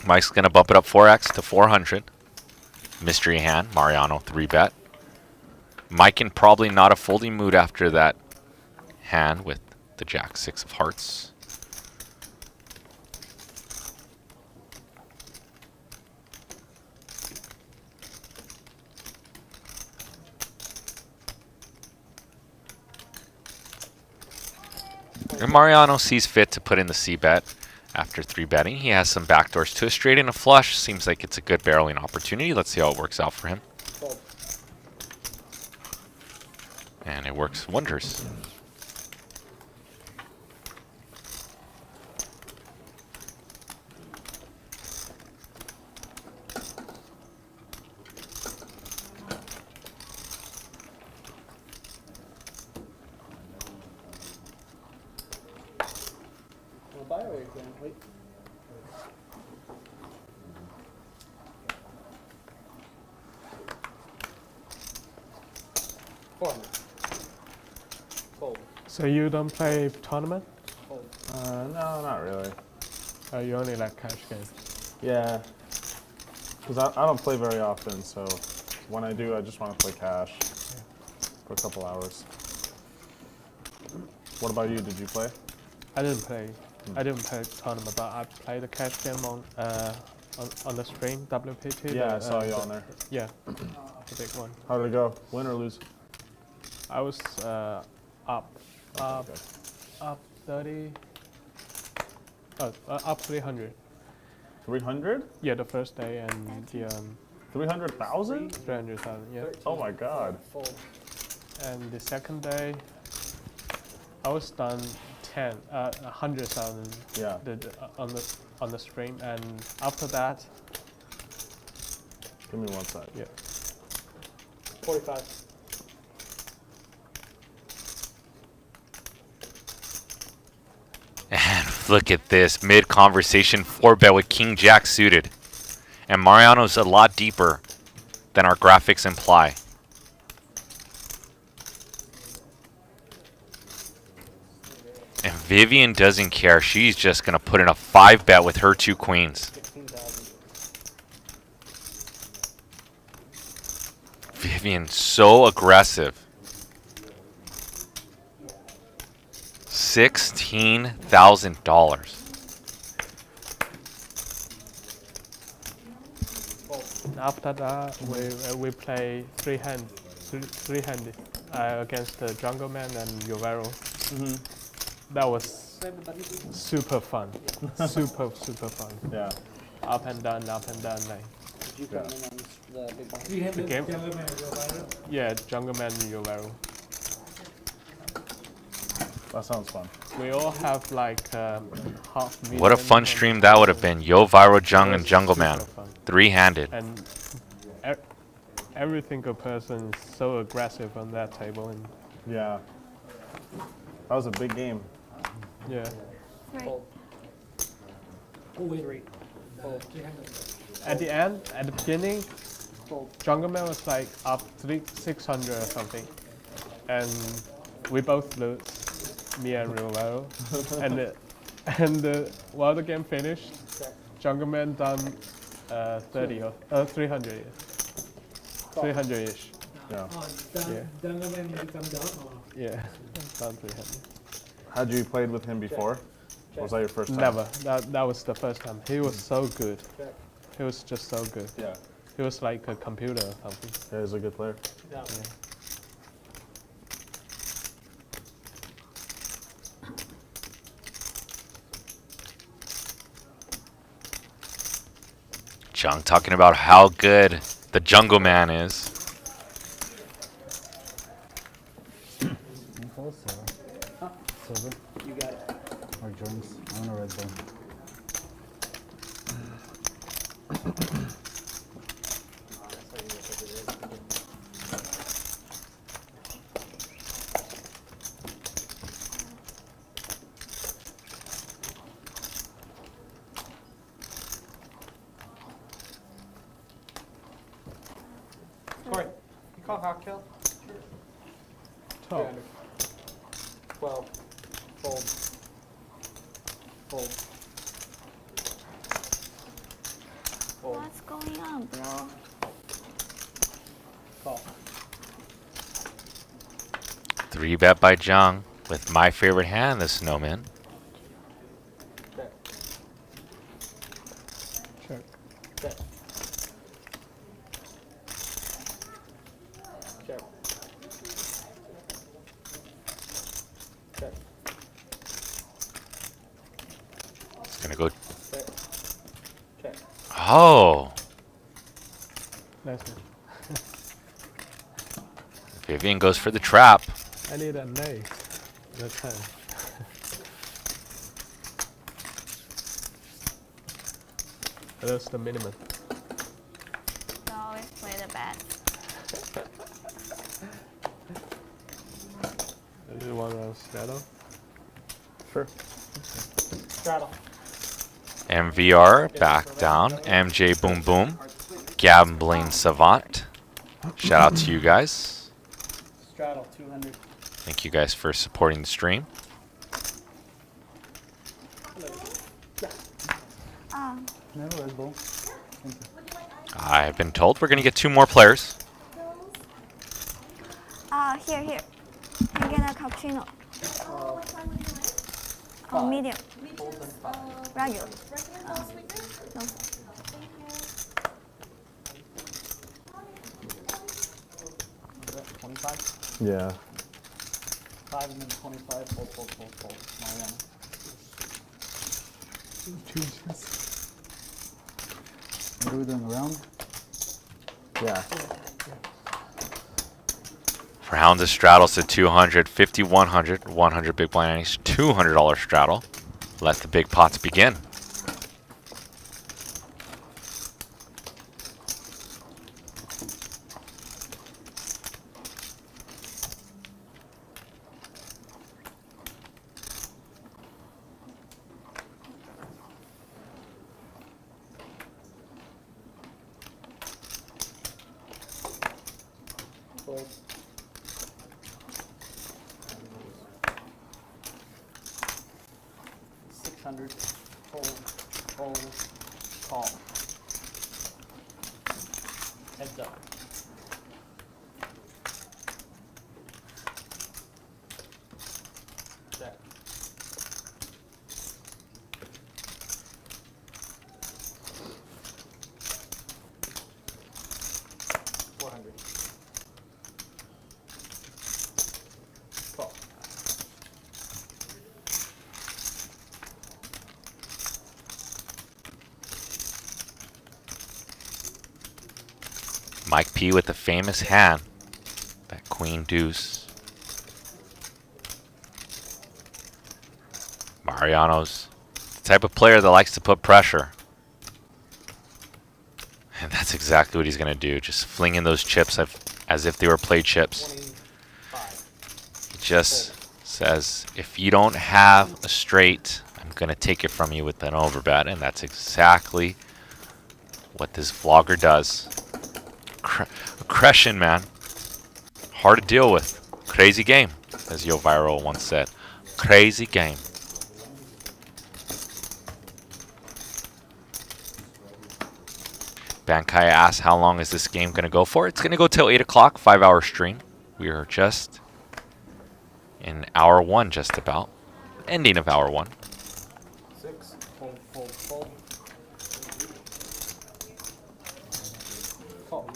Mike's going to bump it up 4x to 400. Mystery hand, Mariano 3-bet. Mike in probably not a folding mood after that hand with the Jack 6 of hearts. And Mariano sees fit to put in the C bet after 3-betting. He has some backdoors to a straight and a flush. Seems like it's a good barreling opportunity. Let's see how it works out for him. Fold. And it works wonders. Wanna buy or wait? Wait. $400. Fold. So you don't play tournament? Fold. No, not really. You only like cash games. Yeah. Because I don't play very often, so when I do, I just want to play cash for a couple hours. What about you? Did you play? I didn't play. I didn't play tournament, but I played the cash game on the stream, WPT. Yeah, I saw you on there. Yeah, the big one. How did it go? Win or lose? I was up 30. Up 300. 300? Yeah, the first day and the 300,000? 300,000. Yeah, Oh my god. Fold. and the second day I was done 100,000. Yeah. On the stream, and after that, Give me one sec. yeah. 45. And look at this mid-conversation 4-bet with King Jack suited. And Mariano's a lot deeper than our graphics imply. And Vivian doesn't care. She's just going to put in a 5-bet with her 2 queens. 16,000. Vivian so aggressive. $16,000. After that, we play three-handed against the Jungle Man and Yovero. That was super fun, super fun. Yeah. Up and down, like. Did you come in on the big one? The game? Yeah, Jungle Man and Yovero. That sounds fun. We all have like half million. What a fun stream that would have been. Yo, Viral Jung and Jungle Man. Super fun. 3-handed. And every single person is so aggressive on that table, and Yeah. That was a big game. yeah. Right. Fold. Three. Fold. At the end, at the beginning, Fold. Jungle Man was like up 600 or something, and we both lose, me and Rio. and while the game finished, Check. Jungle Man done 30 or 300, 300-ish. Yeah. Yeah. Yeah, done 300. Had you played with him before? Or was that your first time? Never. That was the first time. He was so good. Check. He was just so good. Yeah. He was like a computer or something. Yeah, he's a good player. Down. Jung talking about how good the Jungle Man is. Silver You got it. or drinks? I want a Red Bull. Corey, you call cocktail? 12. 12. Fold. Fold. Fold. What's going on, bro? Call. 3-bet by Jiang with my favorite hand, the Snowman. Check. Check. Check. Check. Check. Oh, Nice one. Vivian goes for the trap. I need an ace. That's 10. That's the minimum. So always play the best. Do you want a shadow? Sure. Straddle. MVR back down. MJ Boom Boom. Gambling Savant. Shout out to you guys. Straddle 200. Thank you guys for supporting the stream. Oh, Never Red Bull. I've been told we're going to get 2 more players. here. I get a cappuccino. Medium. Regular. No. Is that 25? Yeah. 5 and then 25. Fold. Mariano. What are we doing around? Yeah. For Hounds of Straddles to 200, 50, 100, 100 big blind annies, $200 straddle. Let the big pots begin. Fold. $600. Fold. Call. Heads up. Check. $400. Call. Mike P with the famous hand. That Queen Deuce. Mariano's the type of player that likes to put pressure. And that's exactly what he's going to do. Just fling in those chips as if they were play chips. 25. He just says, if you don't have a straight, I'm going to take it from you with an overbet. And that's exactly what this vlogger does. Aggression, man. Hard to deal with. Crazy game, as Yo Viral once said. Crazy game. Bankai asks, how long is this game going to go for? It's going to go till 8 o'clock, 5-hour stream. We are just in hour 1, just about. Ending of hour 1. 6. Fold. Call.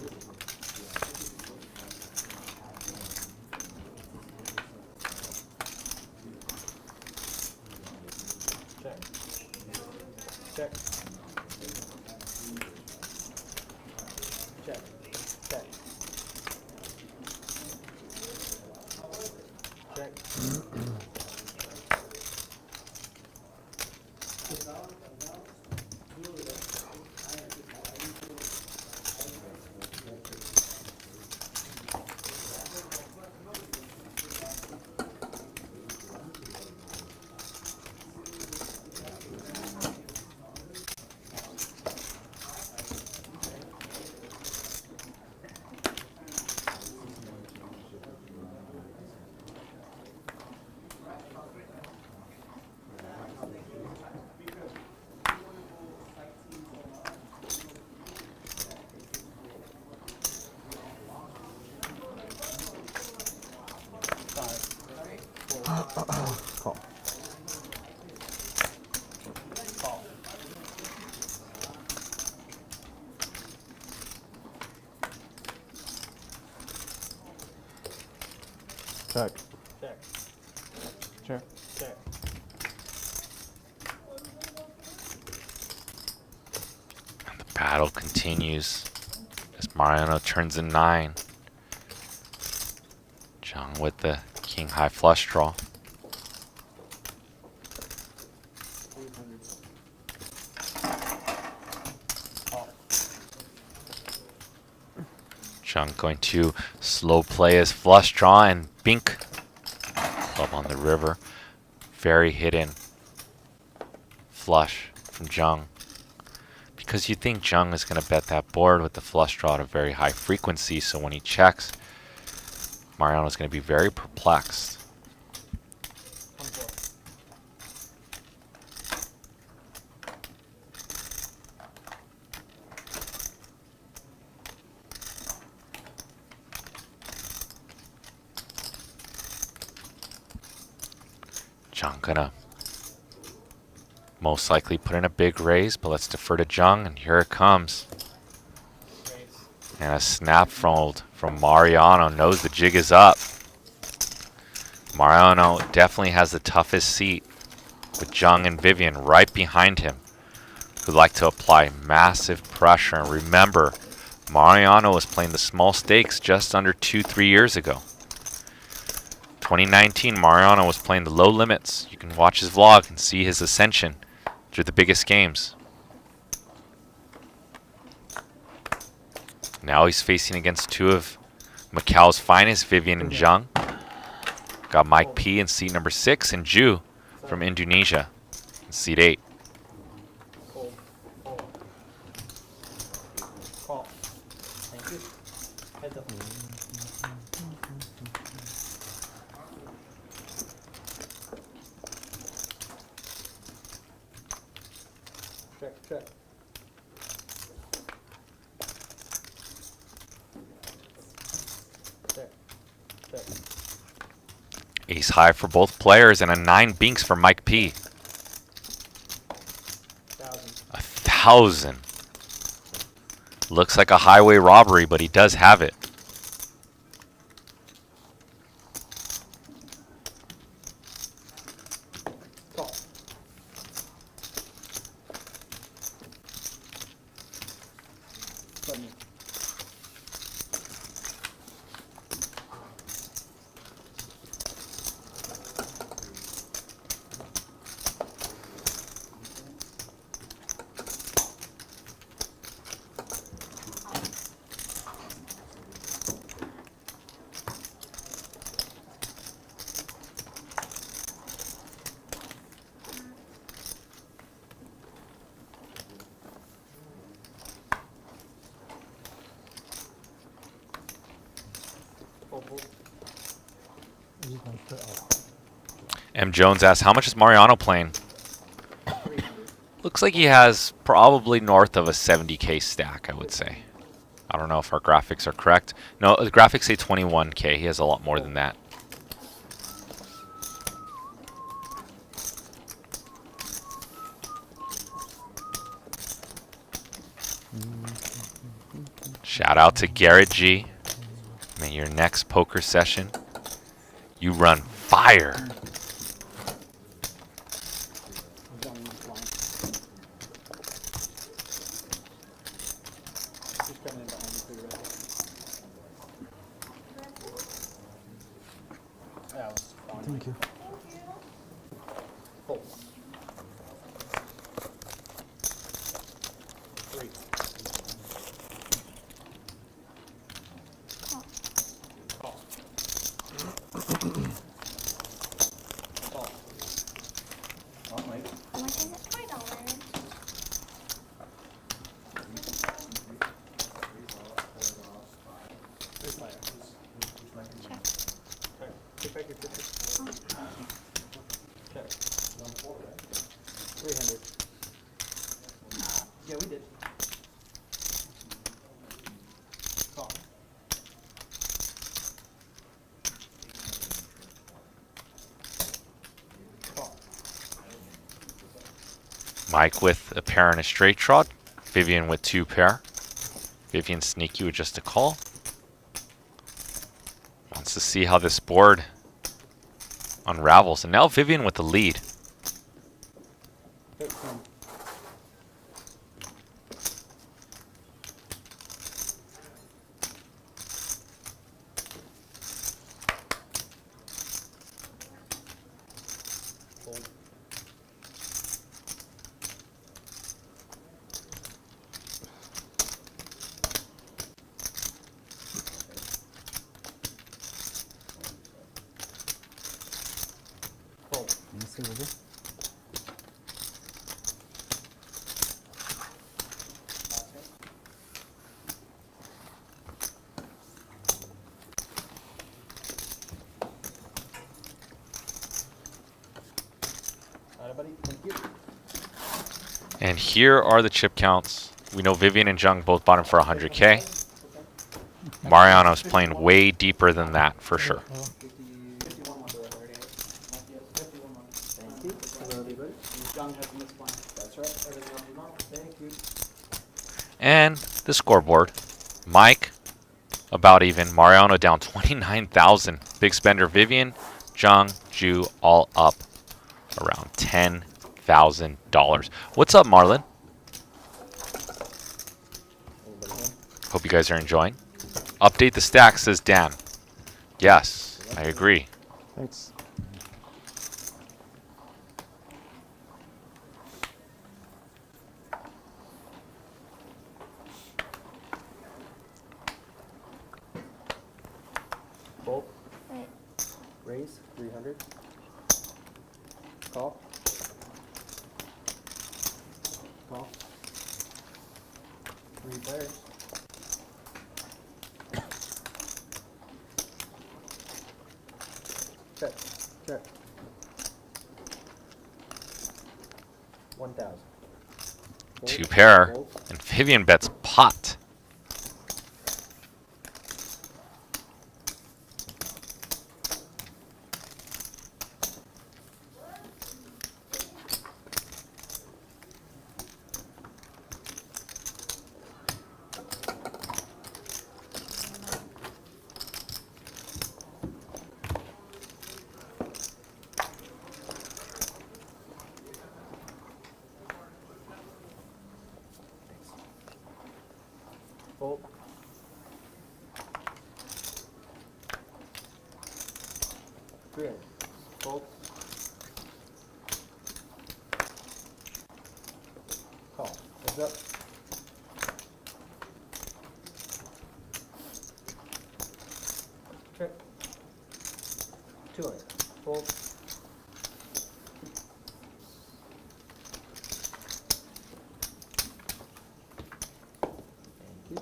Check. Call. Call. Check. Check. Sure. Check. Battle continues as Mariano turns in 9. Jiang with the king high flush draw. 300. Jiang going to slow play his flush draw and bink. Club on the river. Very hidden flush from Jiang. Because you think Jiang is going to bet that board with the flush draw at a very high frequency, so when he checks, Mariano is going to be very perplexed. Jiang gonna most likely put in a big raise, but let's defer to Jiang, and here it comes. And a snap fold from Mariano. Knows the jig is up. Mariano definitely has the toughest seat with Jiang and Vivian right behind him, who like to apply massive pressure. And remember, Mariano was playing the small stakes just under 2-3 years ago. 2019, Mariano was playing the low limits. You can watch his vlog and see his ascension through the biggest games. Now he's facing against two of Macau's finest, Vivian and Jiang. Got Mike P in seat number 6 and Ju from Indonesia in seat 8. Fold. Fold. Call. Thank you. Heads up. Check, check. Check. Check. Ace high for both players and a 9 binks for Mike P. 1,000. Looks like a highway robbery, but he does have it. Call. Button. M. Jones asks, how much is Mariano playing? Looks like he has probably north of a 70k stack, I would say. I don't know if our graphics are correct. No, the graphics say 21k. He has a lot more than that. Shout out to Garrett G. May your next poker session, you run fire. I'm going this line. Just coming in behind you for your ready. Yeah, let's fine. Thank you. Fold. 3. Call. Call. Oh, Mike. How much is it? $5. Here's my Check. check. Get back your 50. Check. 300. Yeah, we did. Call. Call. Mike with a pair and a straight trot. Vivian with 2 pair. Vivian sneaky with just a call. Wants to see how this board unravels. And now Vivian with the lead. 13. And here are the chip counts. We know Vivian and Jiang both bought him for 100K. Mariano's playing way deeper than that for sure. And the scoreboard. Mike, about even. Mariano down 29,000. Big spender Vivian, Jiang, Ju, all up around $10,000. What's up, Marlon? Hope you guys are enjoying. Update the stack, says Dan. Yes, I agree. Thanks. Fold. Wait. Raise 300. Call. Call. 3 players. Check. Check. 1,000. Fold. Two pair. Fold. And Vivian bets pot. Fold. Three. Fold. Call. Heads up. Check. 200. Fold. Thank you.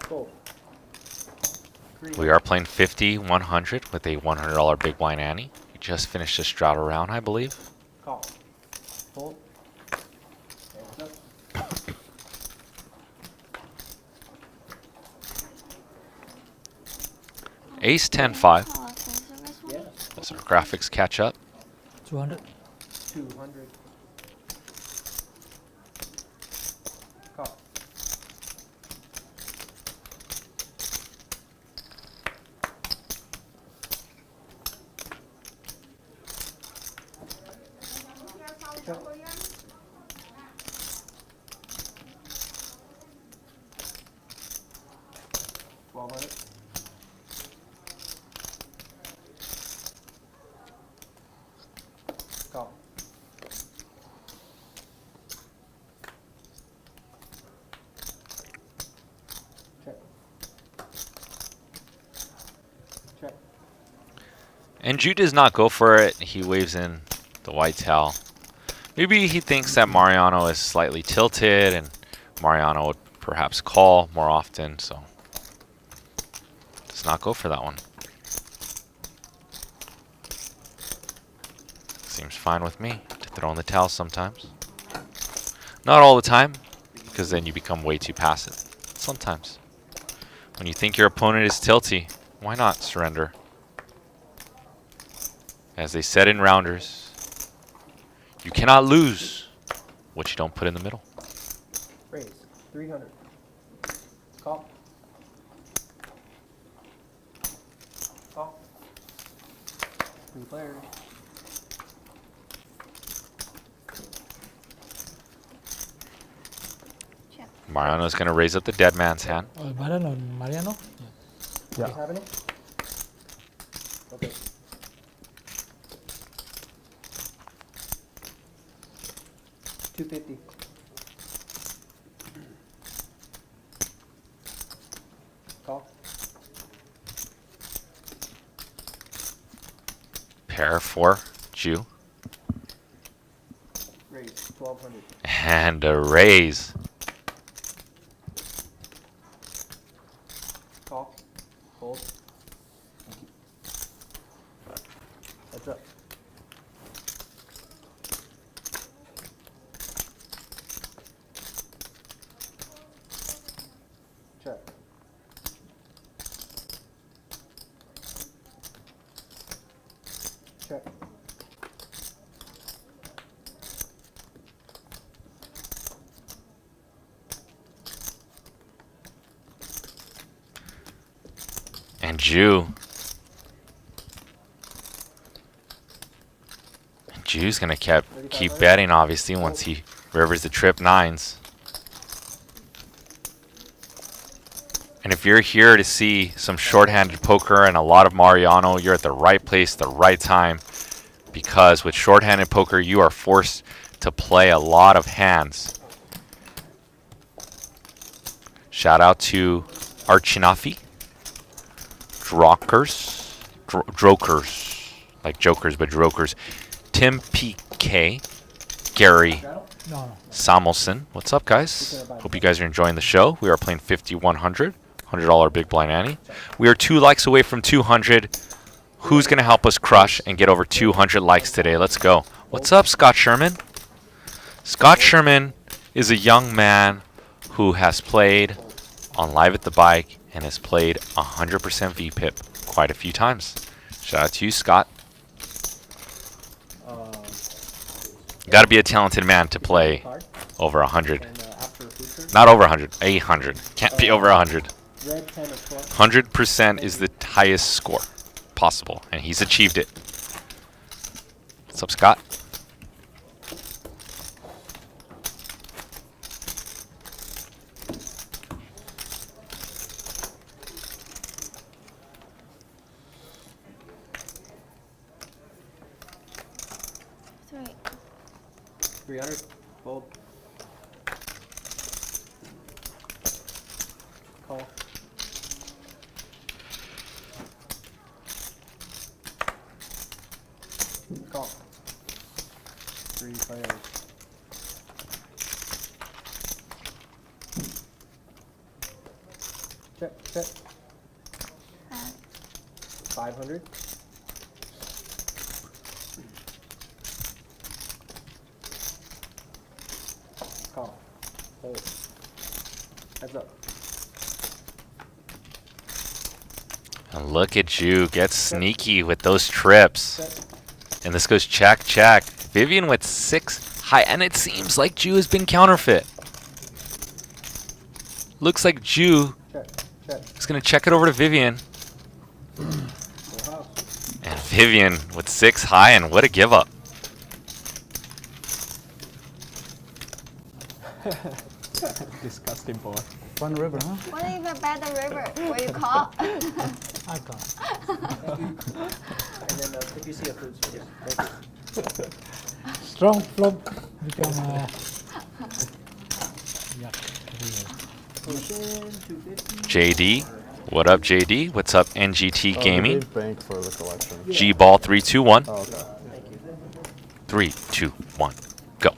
Fold. We are playing 50, 100 with a $100 big blind ante. We just finished a Strata round, I believe. Call. Fold. Heads up. Ace 10 5 Oh, okay, so this one? Yeah. as our graphics catch up. 200. 200. Call. Check. 1,200. Call. Check. Check. And Ju does not go for it. He waves in the white tail. Maybe he thinks that Mariano is slightly tilted and Mariano would perhaps call more often, so does not go for that one. Seems fine with me to throw in the towel sometimes. Not all the time, because then you become way too passive. Sometimes. When you think your opponent is tilty, why not surrender? As they said in Rounders, you cannot lose what you don't put in the middle. Raise 300. Call. Call. 3 players. Check. Mariano's going to raise up the dead man's hand. Mariano. Mariano? Yeah. What's happening? Okay. $250. Call. Pair for Jew. Raise 1200. And a raise. Call. Hold. Heads up. Check. Check. And Jew. Jew's gonna keep betting, obviously, once he rivers the trip nines. And if you're here to see some shorthanded poker and a lot of Mariano, you're at the right place, the right time. Because with shorthanded poker, you are forced to play a lot of hands. Shout out to Archinafi. Drokers. Like jokers, but drokers. Tim PK. Gary No. Samuelson. What's up, guys? Hope you guys are enjoying the show. We are playing 5100. $100 Big Blind Ante. We are 2 likes away from 200. Who's going to help us crush and get over 200 likes today? Let's go. What's up, Scott Sherman? Scott Sherman is a young man who has played on Live at the Bike and has played 100% VPIP quite a few times. Shout out to you, Scott. Got to be a talented man to play over 100. And after a feature, Not over 100, 800. Can't be over 100. red 10 or 12. 100% is the highest score possible, and he's achieved it. What's up, Scott? Three. 300. Fold. Call. Call. 3 players. Check. 500. Call. Hold. Heads up. And look at you, get sneaky with those trips. Check. And this goes check. Vivian with 6 high, and it seems like Jew has been counterfeit. Looks like Jew Check. is going to check it over to Vivian. Full house. And Vivian with 6 high, and what a give up. Disgusting boy. Fun river, huh? What even better river? What you call? I got. And then if you see a food source, thank you. Strong flop become yuck. Potion, 250. JD, what up, JD? What's up, NGT Oh, Gaming? they gave bank for the collection. G-Ball 321. Oh, okay. Thank you. 3, 2, 1, go.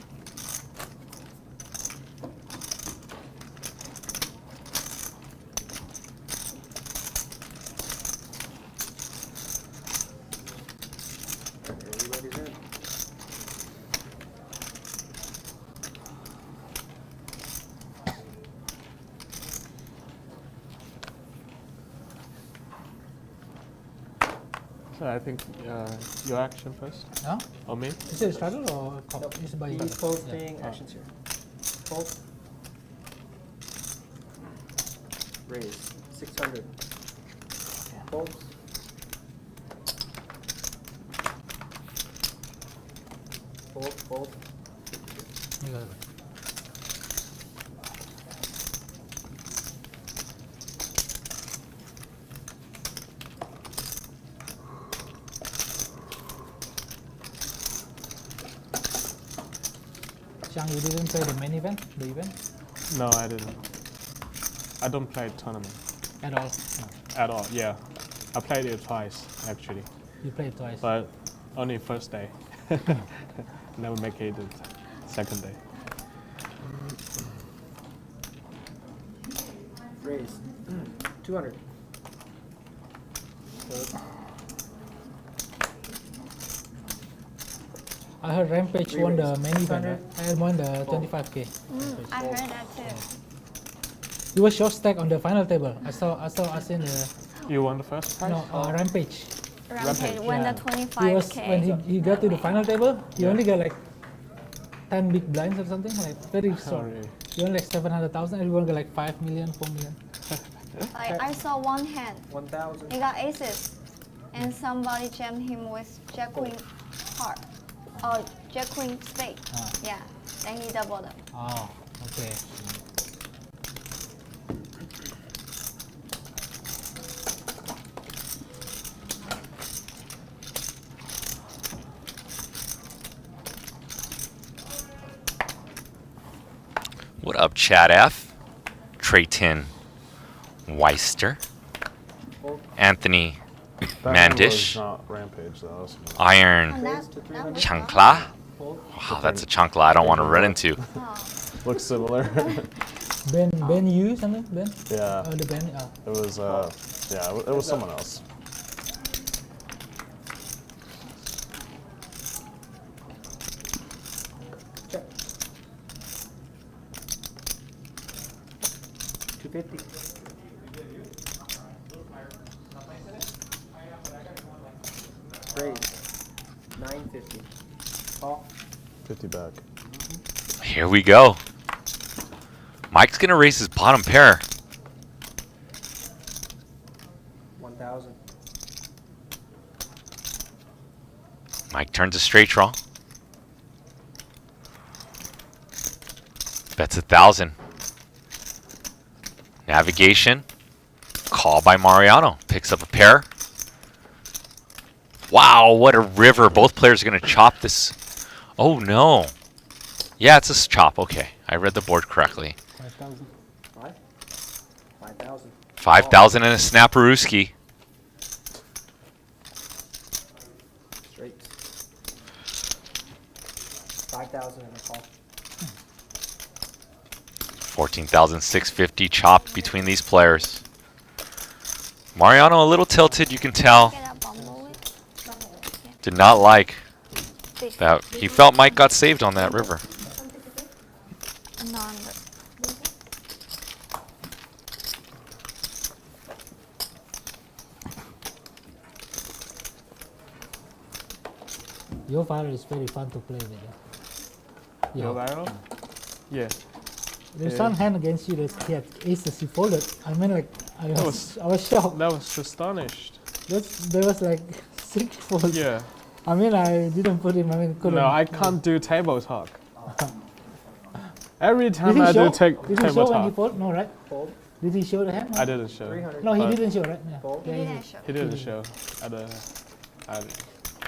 Everybody's in. So I think your action first, Huh? or me? Is it straddle or cop? Nope. It's by He's yeah. posting actions here. Fold. Raise. 600. Folds. Fold. You got it. Jiang, you didn't play the main event, the event No, I didn't. I don't play tournament at all. No. at all. Yeah, I played it twice actually, You played twice. but only first day. Never make it the second day. Raise. 200. I heard Rampage won the main event. 600. I won the 25k. I heard that too. He was short stack on the final table. I saw us in the You won the first prize? Rampage. Rampage won Yeah. the He was 25k. when he got to the final table. He only got like 10 big blinds or something, like very short. Sorry. He won like 700,000. Everyone got like 5 million, 4 million. I saw one hand. 1,000. He got aces, and somebody jammed him with Jack Queen heart. Oh, Jack Queen spade. Yeah, then he doubled it. Oh, okay. What up, Chad F? Trayton Weister. Anthony That hand was Mandish. not Rampage, though. Iron And that was Chancla. Wow, that's a chancla I don't want to run into. Looks similar. Ben Yu something? Ben? Yeah. Oh, the Ben. It was, yeah, it was someone else. Check. 250. Raise. 950. Call. 50 back. Here we go. Mike's going to raise his bottom pair. 1,000. Mike turns a straight draw. Bets 1,000. Navigation. Call by Mariano. Picks up a pair. Wow, what a river. Both players are going to chop this. Oh, no. Yeah, it's a chop. Okay, I read the board correctly. 5,000. 5? 5,000. 5,000 and a snapperooski. Straight. 5,000 and a call. 14,650 chop between these players. Mariano a little tilted, you can tell. Get a bumble with Did not like big that. He felt Mike got saved on that river. non. Your father is very fun to play with. Your Yeah. viral? Yeah. There's Yeah. some hand against you that he had aces, he folded. I mean, like, I was- was shocked. That was astonished. There was like 6 folds. Yeah. I mean, I didn't put him, I mean, couldn't. No, I can't do table talk. Every Did time he I show? do take Did he table show when he talk, fold? No, right? Fold. Did he show the hand? I didn't show. 300. No, he but didn't show, right? Yeah. Fold. He Yeah, didn't show. He didn't show.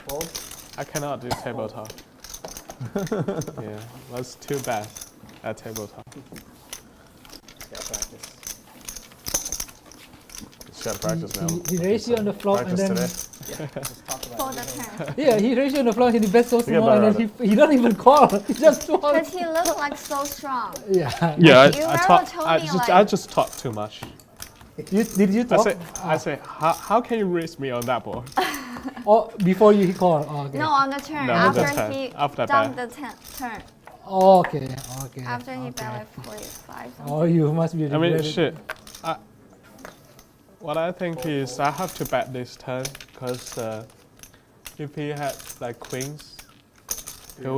Fold. I cannot do table talk. Yeah, that's too bad at table talk. Yeah, practice. Just gotta practice now. He raised you on the floor and Practice then today. Just talk about For it. the turn. yeah, he raised you on the floor and he bet so get small better and then at he don't even call. He just called. Because he looked like so strong. Yeah. Yeah, You I never talk. told I me, just like- just talk too much. Did you talk? I say, how can you raise me on that board? Oh, before you he called. Oh, okay. No, on the turn. No, on the after turn. he After dumped bet. the turn. Oh, okay. Okay. After he okay. bet like 45 something. Oh, you must be. I mean, regretting. shit. What I think is I have to bet this turn because if he had like queens, he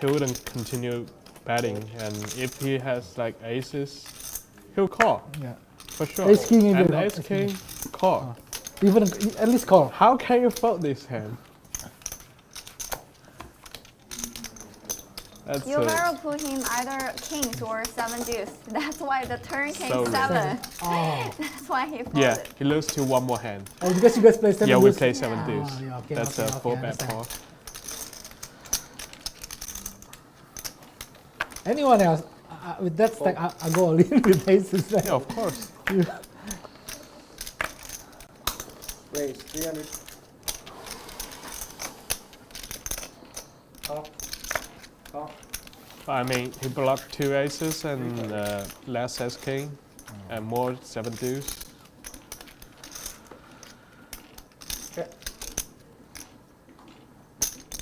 wouldn't continue betting, and if he has like aces, he'll call Yeah. for sure. Ace king if and you- ace king call. Even at least call. How can you fold this hand? That's You better put him either kings or 7 deuce. That's why the turn came So 7. Oh. That's why he folded. yeah. He loses to one more hand. Oh, because you guys play 7 Yeah, we deuce? play 7 Ah, deuce. yeah, okay, That's okay, a okay, 4 I bet understand. call. Anyone else? With that stack, I go all in with aces. Yeah, of course. Raise. 300. Call. I mean, he blocked 2 aces and less ace king, and more 7 deuce. Check.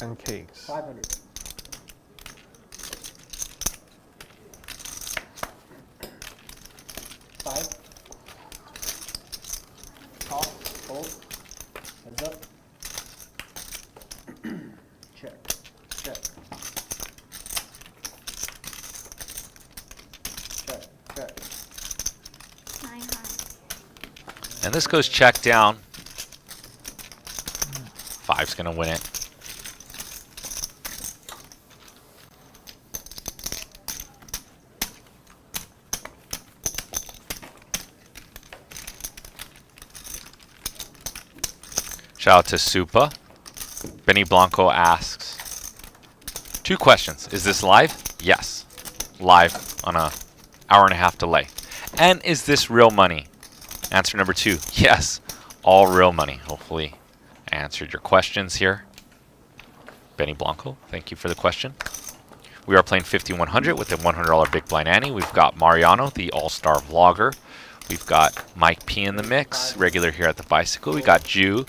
And kings. 500. Five. Call. Fold. Heads up. Check. Check. Check. Check. 9 high. And this goes check down. 5's gonna win it. Shout out to Supa. Benny Blanco asks, 2 questions. Is this live? Yes. Live on a hour-and-a-half delay. And is this real money? Answer number 2, yes. All real money. Hopefully I answered your questions here. Benny Blanco, thank you for the question. We are playing 5100 with a $100 big blind ante. We've got Mariano, the all-star vlogger. We've got Mike P in the mix, regular here at the Bicycle. We got Ju,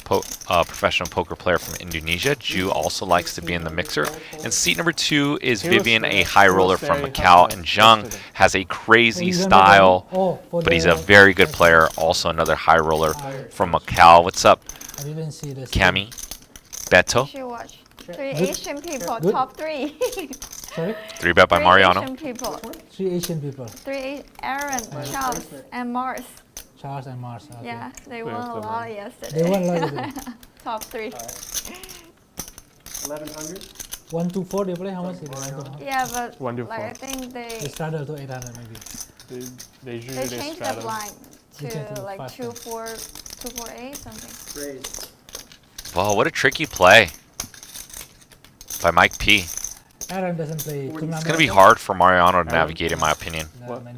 professional poker player from Indonesia. Ju also likes to be in the mixer. And seat number 2 is Vivian, a high roller from Macau. And Jiang has a crazy style, but he's a very good player. Also another high roller from Macau. What's up, I didn't see this. Cami? Beto? You should watch 3 Good. Asian people, Good. top 3. Sorry? 3-bet by 3 Mariano. Asian people. 3 Asian people. 3 Aaron, Charles, and Mars. Charles and Mars. Okay. Yeah, they Where's won a the lot money? yesterday. They won a lot yesterday. Top 3. 1100. 1 to 4 they play. How much is it? 1 to 4? Yeah, but 1 to like I 4. think They they started to 800 maybe. They usually they changed the straddle. blind You can to do like 5 248 something. Raise. Wow, what a tricky play by Mike P. Aaron doesn't play tournament. It's going to be hard for Mariano to navigate, in my opinion,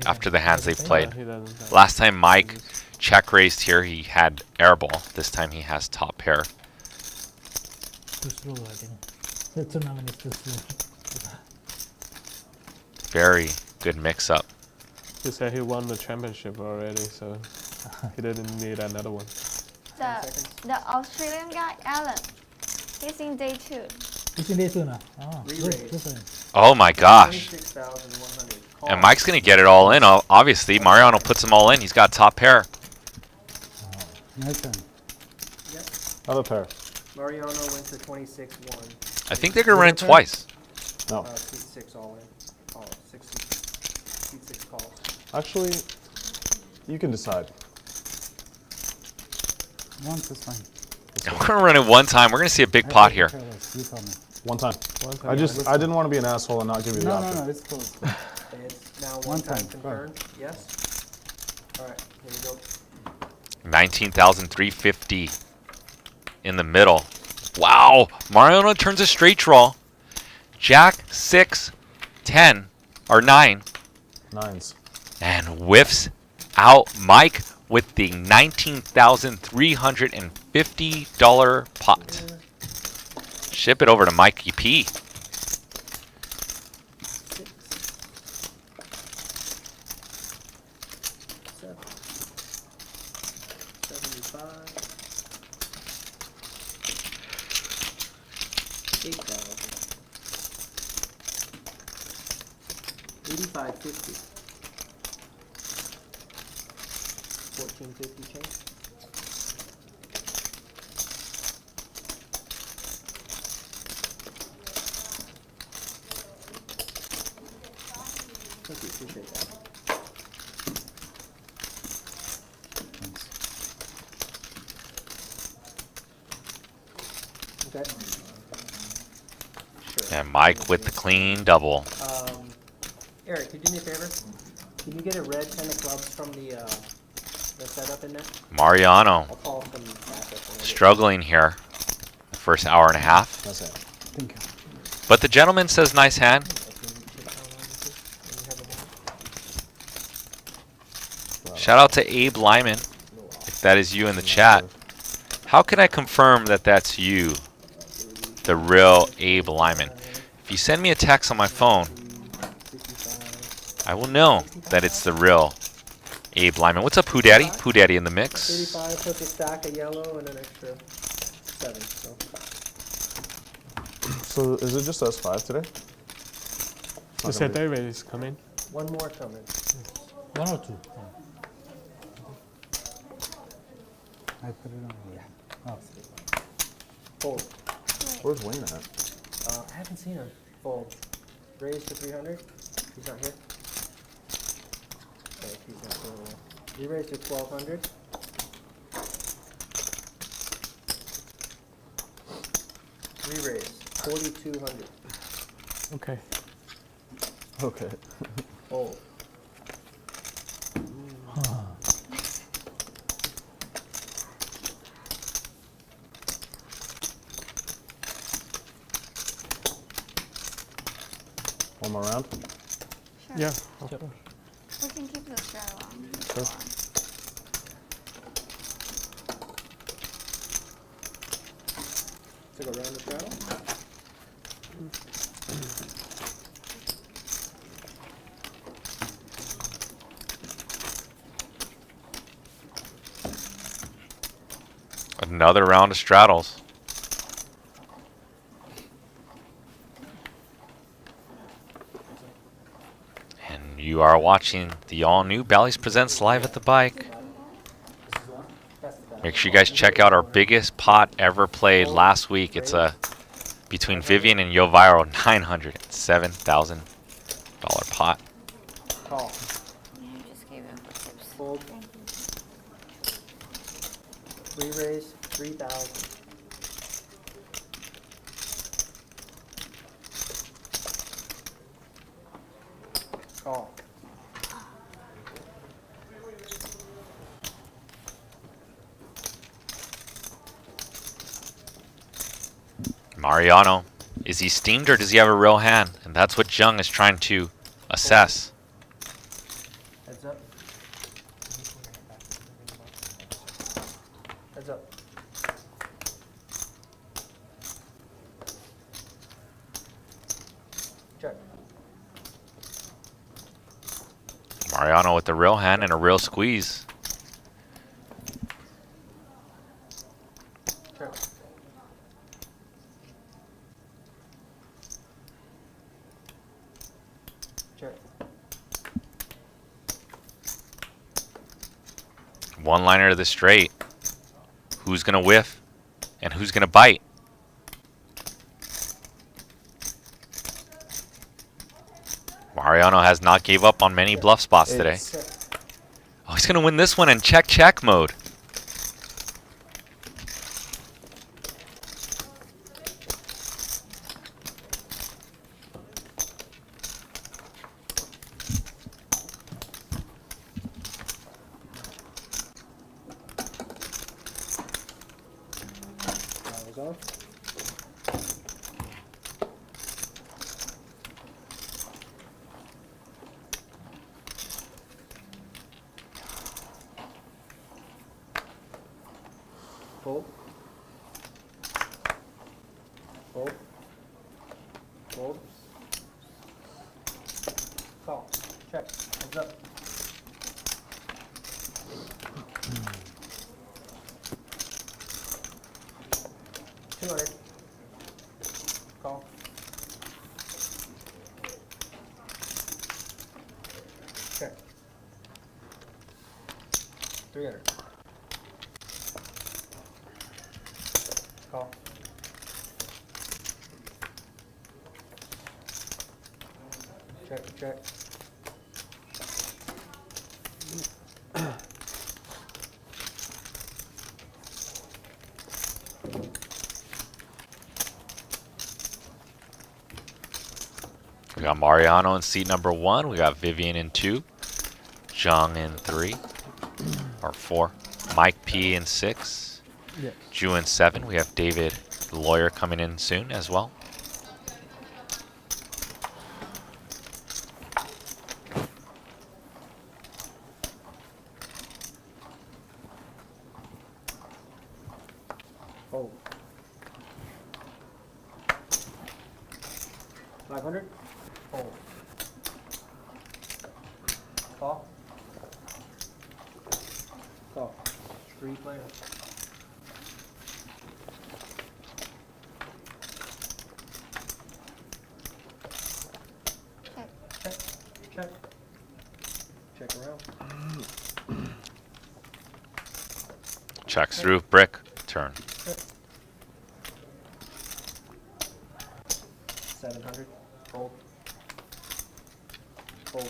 after the hands they've played. He doesn't have- Last time Mike check raised here, he had airball. This time he has top pair. Too slow, I think. The tournament is too slow. Very good mix-up. He said he won the championship already, so he didn't need another one. The Australian guy, Alan, he's in day 2. It's in day 2 now. Oh, Re-raise. good for him. Oh my gosh. 26,100. Call. And Mike's going to get it all in, obviously. Mariano puts them all in. He's got top pair. Nice turn. Yep. Other pair. Mariano went to 26-1. I think they're going to run it twice. No. Seat 6 all in. Oh, 6 seat 6 calls. Actually, you can decide. Once is fine. We're going to run it one time. We're going to see a big pot here. You tell me. One time. One time. I didn't want to be an asshole and not give you the No, option. no, it's close. It's now One one time time, go ahead. confirmed. Yes. All right. Here we go. 19,350 in the middle. Wow. Mariano turns a straight draw. Jack 6, 10, or 9. Nines. And whiffs out Mike with the $19,350 pot. Ship it over to Mikey P. 6. 7. 75. 8,000. 85.50. 14.50 change. Thank you, appreciate that. Okay. Sure. And Mike with the clean double. Eric, could you do me a favor? Can you get a red 10 of clubs from the setup in there? Mariano I'll call some backup. struggling here. The first hour and a half. That's it. Thank you. But the gentleman says nice hand. Shout out to Abe Lyman, if that is you in the chat. How can I confirm that that's you, the real Abe Lyman? If you send me a text on my phone, 65, I will know that it's the real Abe Lyman. What's up, Pooh Daddy? Pooh Daddy in the mix. 85 plus a stack of yellow and an extra 7. So is it just us 5 today? You said David is coming. One more coming. 1 or 2? I put it on. Yeah. Oh. Fold. Where's Wayne at? I haven't seen him. Fold. Raise to 300. He's not here. Okay, he's not for a while. We raised to 1200. Re-raise 4200. Okay. Okay. Fold. One more round? Sure. Yeah. Yep. We can keep the straddle on. Sure. So go around the straddle. Another round of straddles. And you are watching the all-new Bally's Presents Live at the Bike. Make sure you guys check out our biggest pot ever played last week. It's between Vivian and Yo Viral, $907,000 pot. Call. Yeah, just gave him for tips. Fold. Re-raise 3000. Call. Mariano, is he steamed or does he have a real hand? And that's what Jiang is trying to assess. Heads up. Heads up. Check. Mariano with the real hand and a real squeeze. Check. Check. One liner to the straight. Who's gonna whiff and who's gonna bite? Mariano has not gave up on many bluff spots today. Check. Oh, he's gonna win this one in check mode. That was off. Fold. Fold. Fold. Call. Check. Heads up. $200. Call. Check. 300. Call. Check. We got Mariano in seat number 1. We got Vivian in 2. Jiang in 3. Or 4. Mike P in 6. Yeah. Ju in 7. We have David, the lawyer, coming in soon as well. Fold. 500. Fold. Call. Call. 3 players. Check. Check. Check around. Checks through. Brick. Turn. 700. Fold. Fold.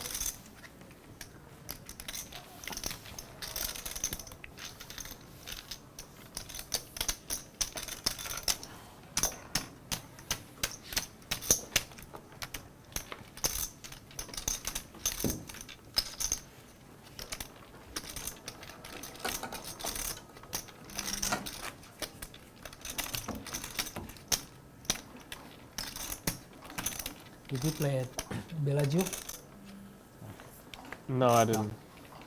Did you play at Bellagio? No, I didn't.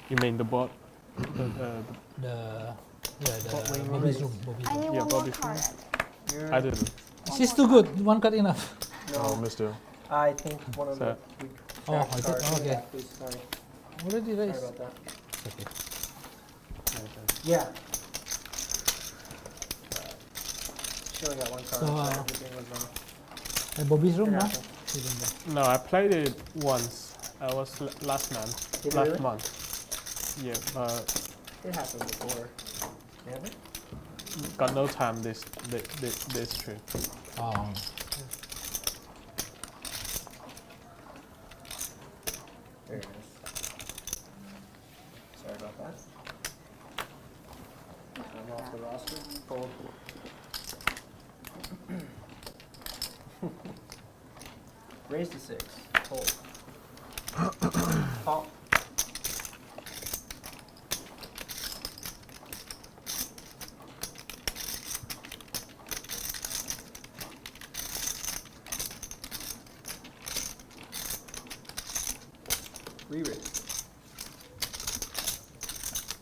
You mean the bot? The What way Bobby's raise? room. Bobby's I room. need Yeah, one more Bobby card. You're, I didn't. She's too good. One cut enough. Oh, no, missed you. I think one of the. So- Oh, I thought- cards. okay. Yeah, please, sorry. Already Sorry raised. about that. Okay. Yeah. She only got one card. So, so everything was wrong. At Bobby's room, It no? happened. She didn't go. No, I played it once. I was last month. Did you Last really? month. Yeah, but It happened before. Never? got no time this trip. Oh. There it is. Sorry about that. I'm off the roster. Fold. Raise to 6. Hold. Call. Re-raise.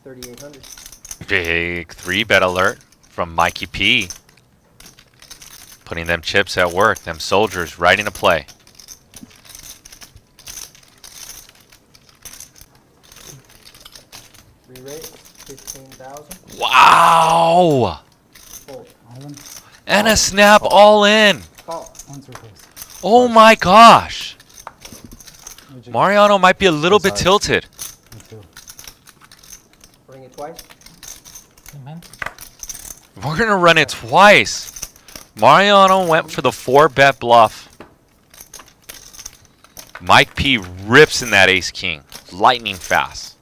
3,800. Big 3-bet alert from Mikey P. Putting them chips at work. Them soldiers right into play. Re-raise. 15,000. Wow! Fold. Island, And a snap all in. Call. once or twice. Oh my gosh. Magic. Mariano might be a little bit Size. tilted. Me too. Bring it twice. Hey, man. We're going to run it twice. Mariano went for the 4-bet bluff. Mike P rips in that ace king. Lightning fast.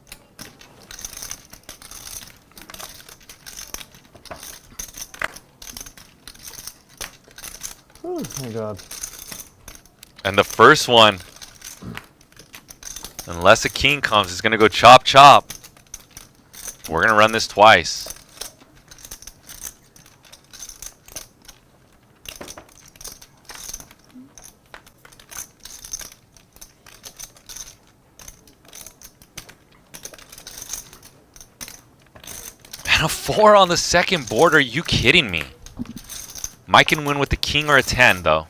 Oh my god. And the first one, unless a king comes, is going to go chop chop. We're going to run this twice. And a 4 on the second board. Are you kidding me? Mike can win with the king or a 10, though.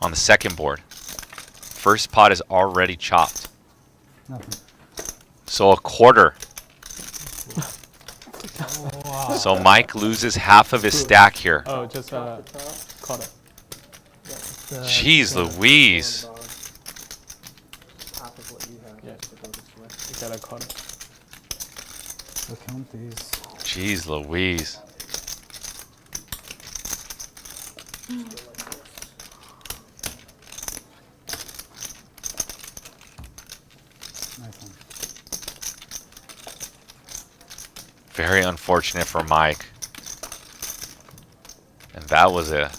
On the second board. First pot is already chopped. Nothing. So a quarter. Wow. So Mike loses half of his stack here. Oh, just Top to top. caught it. Jeez Louise. Bottom. Half of what you have. Yeah. has to go this way. You gotta caught it. So count these. Jeez Louise. Nice one. Very unfortunate for Mike. And that was a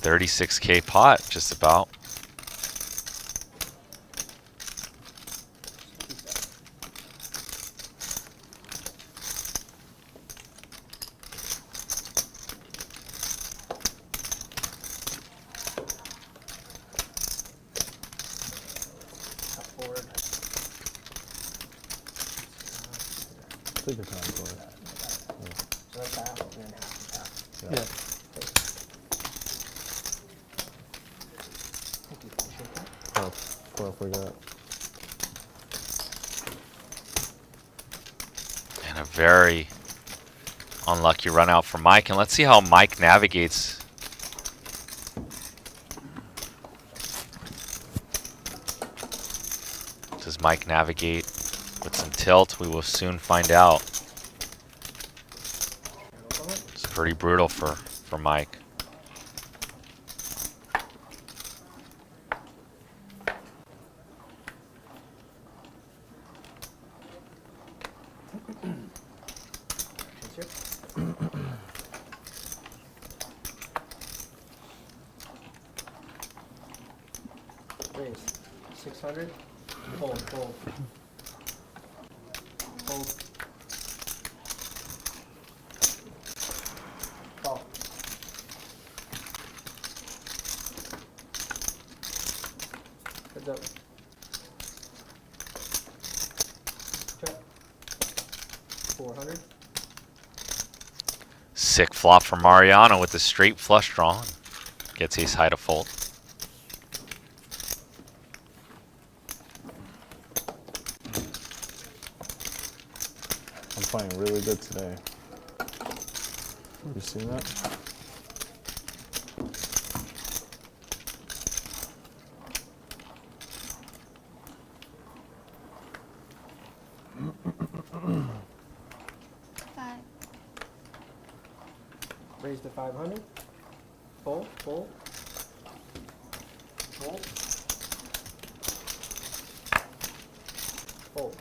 36K pot, just about. Top forward. Take your time, Corey. So that's half, and then half and half. Yeah. What if we got? And a very unlucky run out for Mike. And let's see how Mike navigates. Does Mike navigate with some tilt? We will soon find out. It's pretty brutal for Mike. Raise. 600. Fold, fold. Fold. Call. Heads up. Check. 400. Sick flop from Mariano with the straight flush draw. Gets ace high to fold. I'm playing really good today. You seen that? Five. Raise to 500. Fold, fold. Fold. Fold.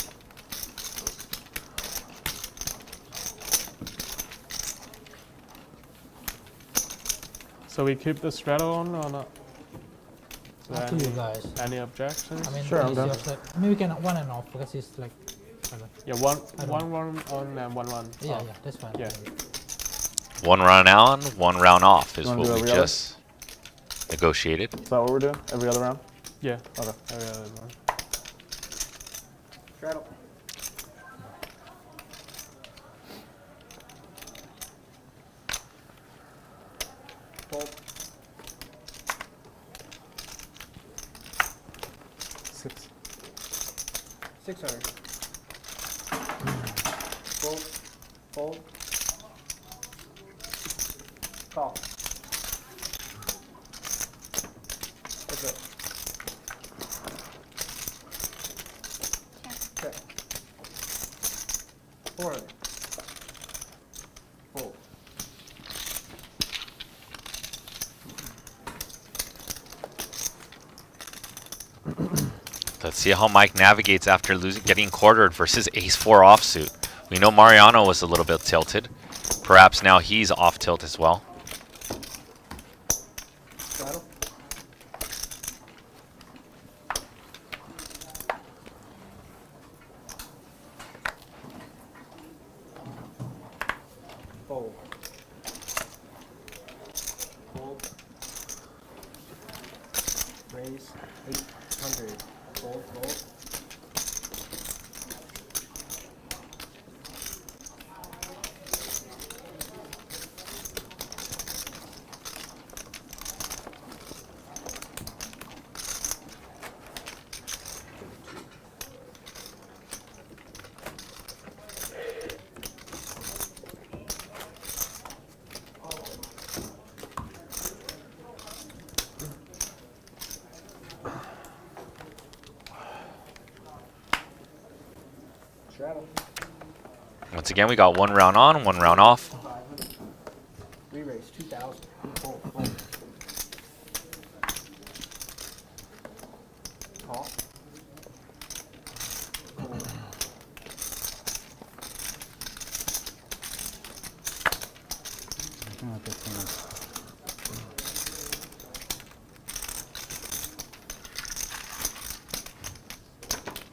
So we keep the straddle on or not? Is there Up to you guys. any objections? I mean, Sure, I'm it's done. your side. I mean, we can one and off because it's like. Yeah, I don't- one on and one Yeah, off. yeah, that's fine. Yeah. One round on, one round off is You wanna what do we every other? just negotiated. Is that what we're doing? Every other round? Yeah. Okay. Every other one. Straddle. Fold. 6. 600. Fold. Fold. Call. Heads up. Check. Check. 400. Fold. Let's see how Mike navigates after losing, getting quartered versus ace-4 offsuit. We know Mariano was a little bit tilted. Perhaps now he's off tilt as well. Straddle. Fold. Fold. Raise. 800. Fold, fold. Straddle. Once again, we got one round on, one round off. 500. Re-raise. 2,000. Fold, fold. Call. Fold. I think this one.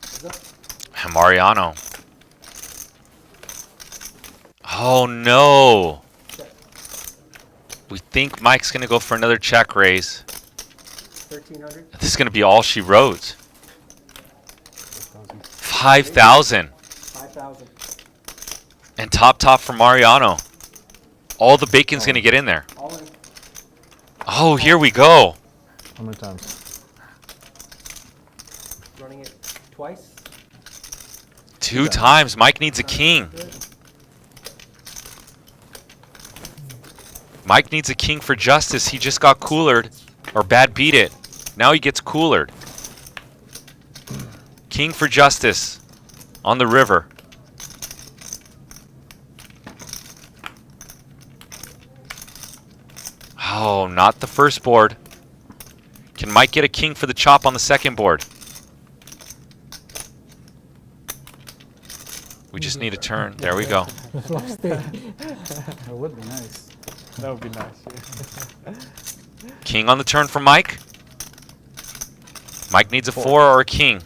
Heads up. And Mariano. Oh no! Check. We think Mike's gonna go for another check raise. 1,300. This is gonna be all she wrote. 6,000. 5,000. 5,000. And top for Mariano. All the bacon's gonna get in there. All in. Oh, here we go. How many times? running it twice. 2 times. Mike needs a king. Mike needs a king for justice. He just got coolered. Or bad beat it. Now he gets coolered. King for justice. On the river. Oh, not the first board. Can Mike get a king for the chop on the second board? We just need a turn. There we go. Lost it. That would be nice. That would be nice. Yeah. King on the turn for Mike. Mike needs a 4 or a king.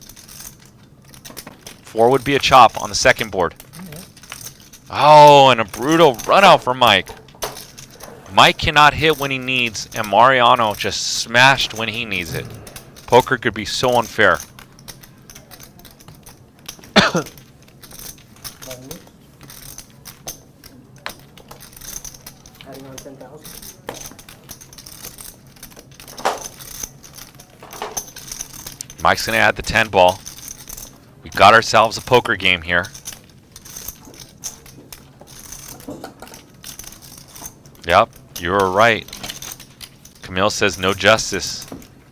4 would be a chop on the second board. Oh, and a brutal run out for Mike. Mike cannot hit when he needs, and Mariano just smashed when he needs it. Poker could be so unfair. Adding on 10,000. Mike's going to add the 10 ball. We got ourselves a poker game here. Yep, you were right. Camille says no justice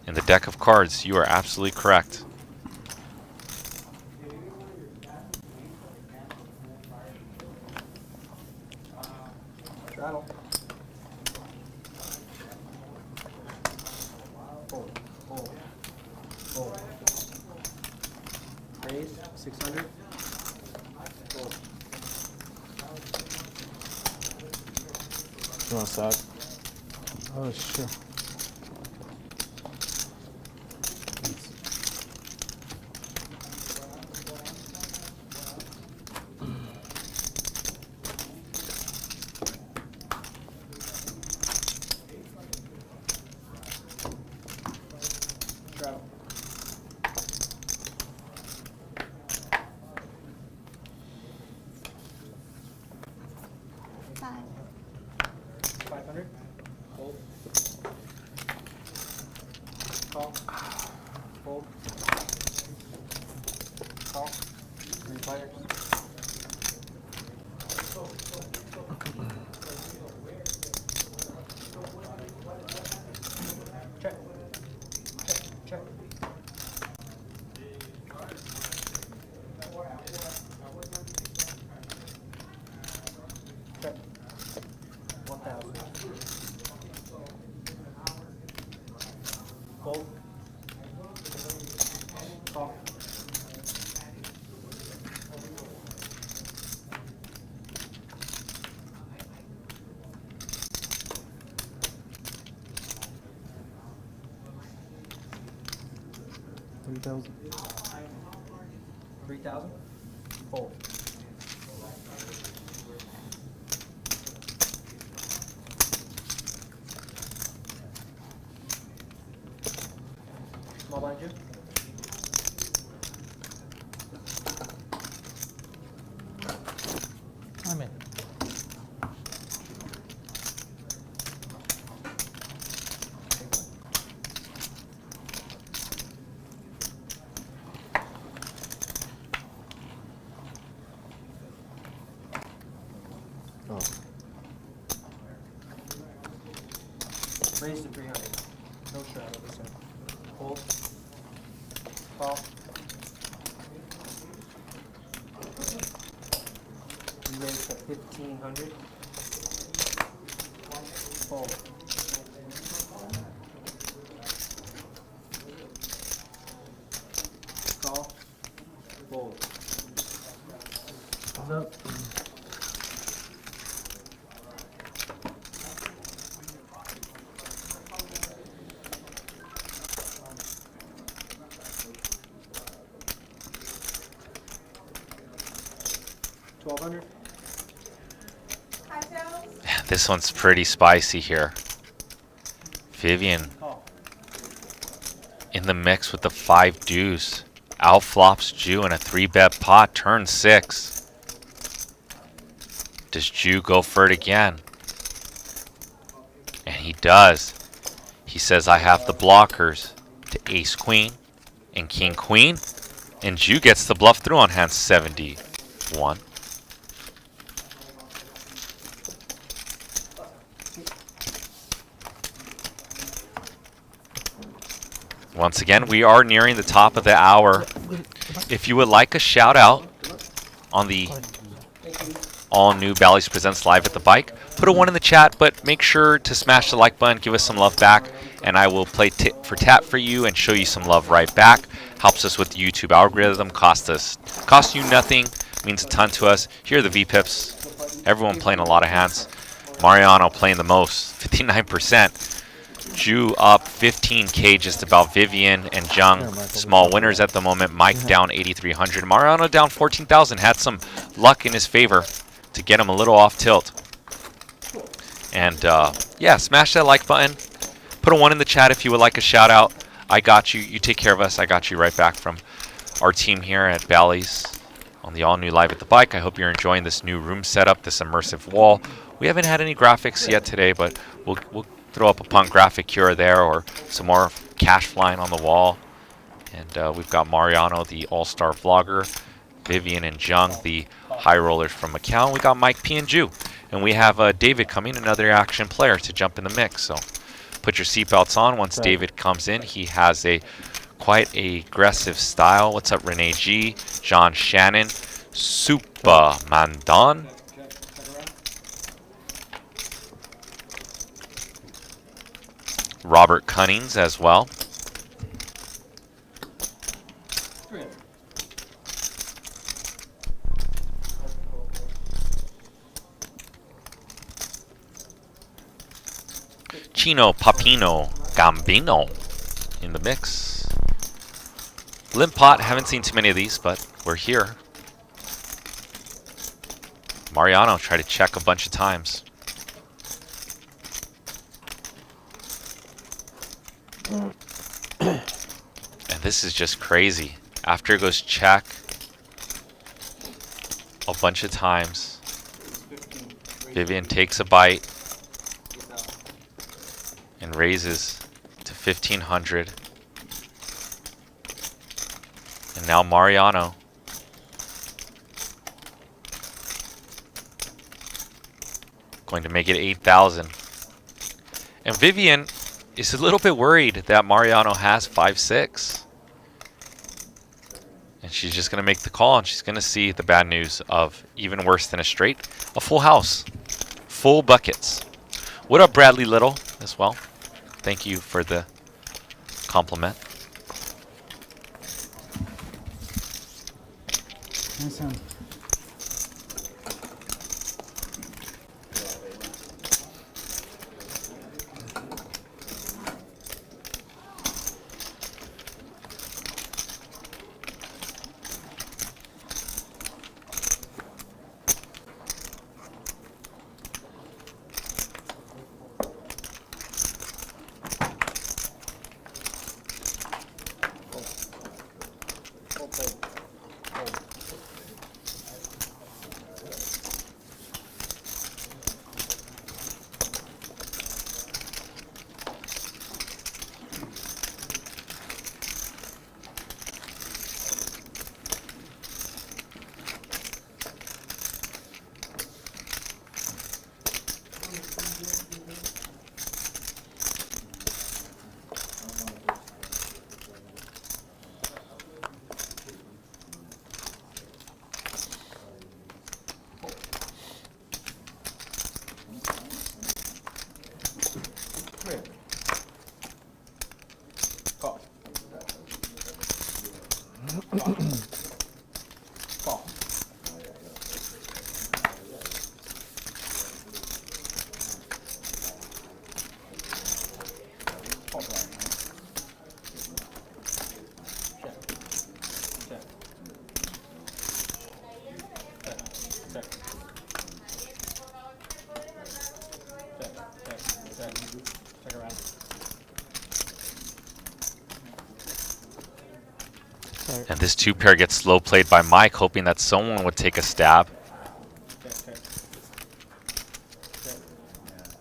in the deck of cards. You are absolutely correct. Straddle. Fold. Fold. Fold. Raise. 600. Fold. You want to sack? Oh, sure. Straddle. Five. 500. Fold. Call. Fold. Call. 3 players. Check. Check. Check. Check. 1,000. Fold. Call. $3,000. 3,000. Fold. Small blind you. I'm in. Oh. Raise to 300. No straddle this one. Hold. Call. You raise to 1,500. Fold. Call. Fold. What's up? $1,200. This one's pretty spicy here. Vivian Call. in the mix with the 5 deuce. Out flops Jew in a 3-bet pot, turn 6. Does Jew go for it again? And he does. He says, I have the blockers to ace queen, and king queen. And Ju gets the bluff through on hand 71. Once again, we are nearing the top of the hour. If you would like a shout out on the all new Bally's Presents Live at the Bike, put a 1 in the chat, but make sure to smash the like button, give us some love back, and I will play tit for tat for you and show you some love right back. Helps us with the YouTube algorithm, costs you nothing, means a ton to us. Here are the VPIPs. Everyone playing a lot of hands. Mariano playing the most, 59%. Ju up 15k just about. Vivian and Jiang small winners at the moment. Mike down 8,300. Mariano down 14,000. Had some luck in his favor to get him a little off tilt. And yeah, smash that like button. Put a 1 in the chat if you would like a shout out. I got you. You take care of us. I got you right back from our team here at Bally's on the all new Live at the Bike. I hope you're enjoying this new room setup, this immersive wall. We haven't had any graphics yet today, but we'll throw up a punk graphic here or there, or some more cash flying on the wall. And we've got Mariano, the all-star vlogger, Vivian and Jiang, the high rollers from Macau. And we got Mike P and Ju. And we have David coming, another action player, to jump in the mix. So put your seatbelts on. Once David comes in, he has quite a aggressive style. What's up, Renee G, John Shannon, Super Mandan, Robert Cunnings as well. Chino Papino Gambino in the mix. Limp Pot, haven't seen too many of these, but we're here. Mariano tried to check a bunch of times. And this is just crazy. After it goes check a bunch of times, Vivian takes a bite and raises to 1,500. And now Mariano going to make it 8,000. And Vivian is a little bit worried that Mariano has 5-6. And she's just going to make the call, and she's going to see the bad news of even worse than a straight, a full house, full buckets. What up, Bradley Little, as well? Thank you for the compliment. Nice hand. And this two pair gets slow played by Mike, hoping that someone would take a stab.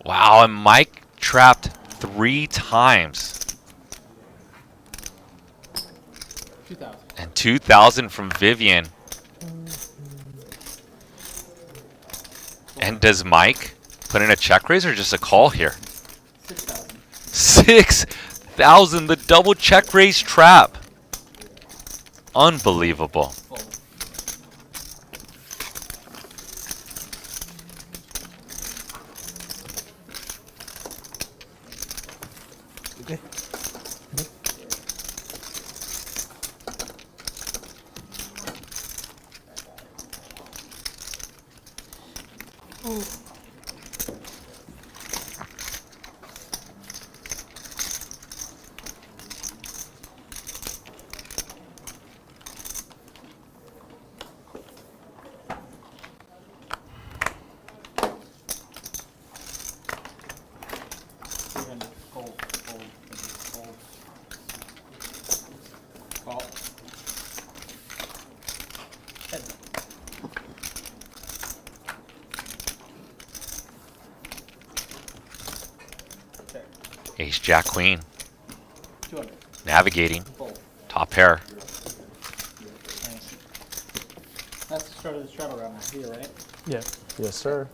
Wow, and Mike trapped 3 times. 2,000. And 2,000 from Vivian. And does Mike put in a check raise or just a call here? 6,000. 6,000, the double check raise trap. Unbelievable. Fold. Okay. Fold. Call. Head. Check. Ace, Jack, Queen. 200. Navigating. Fold. Top pair. Nice. That's the start of the straddle round here, right? Yeah. Yes, sir.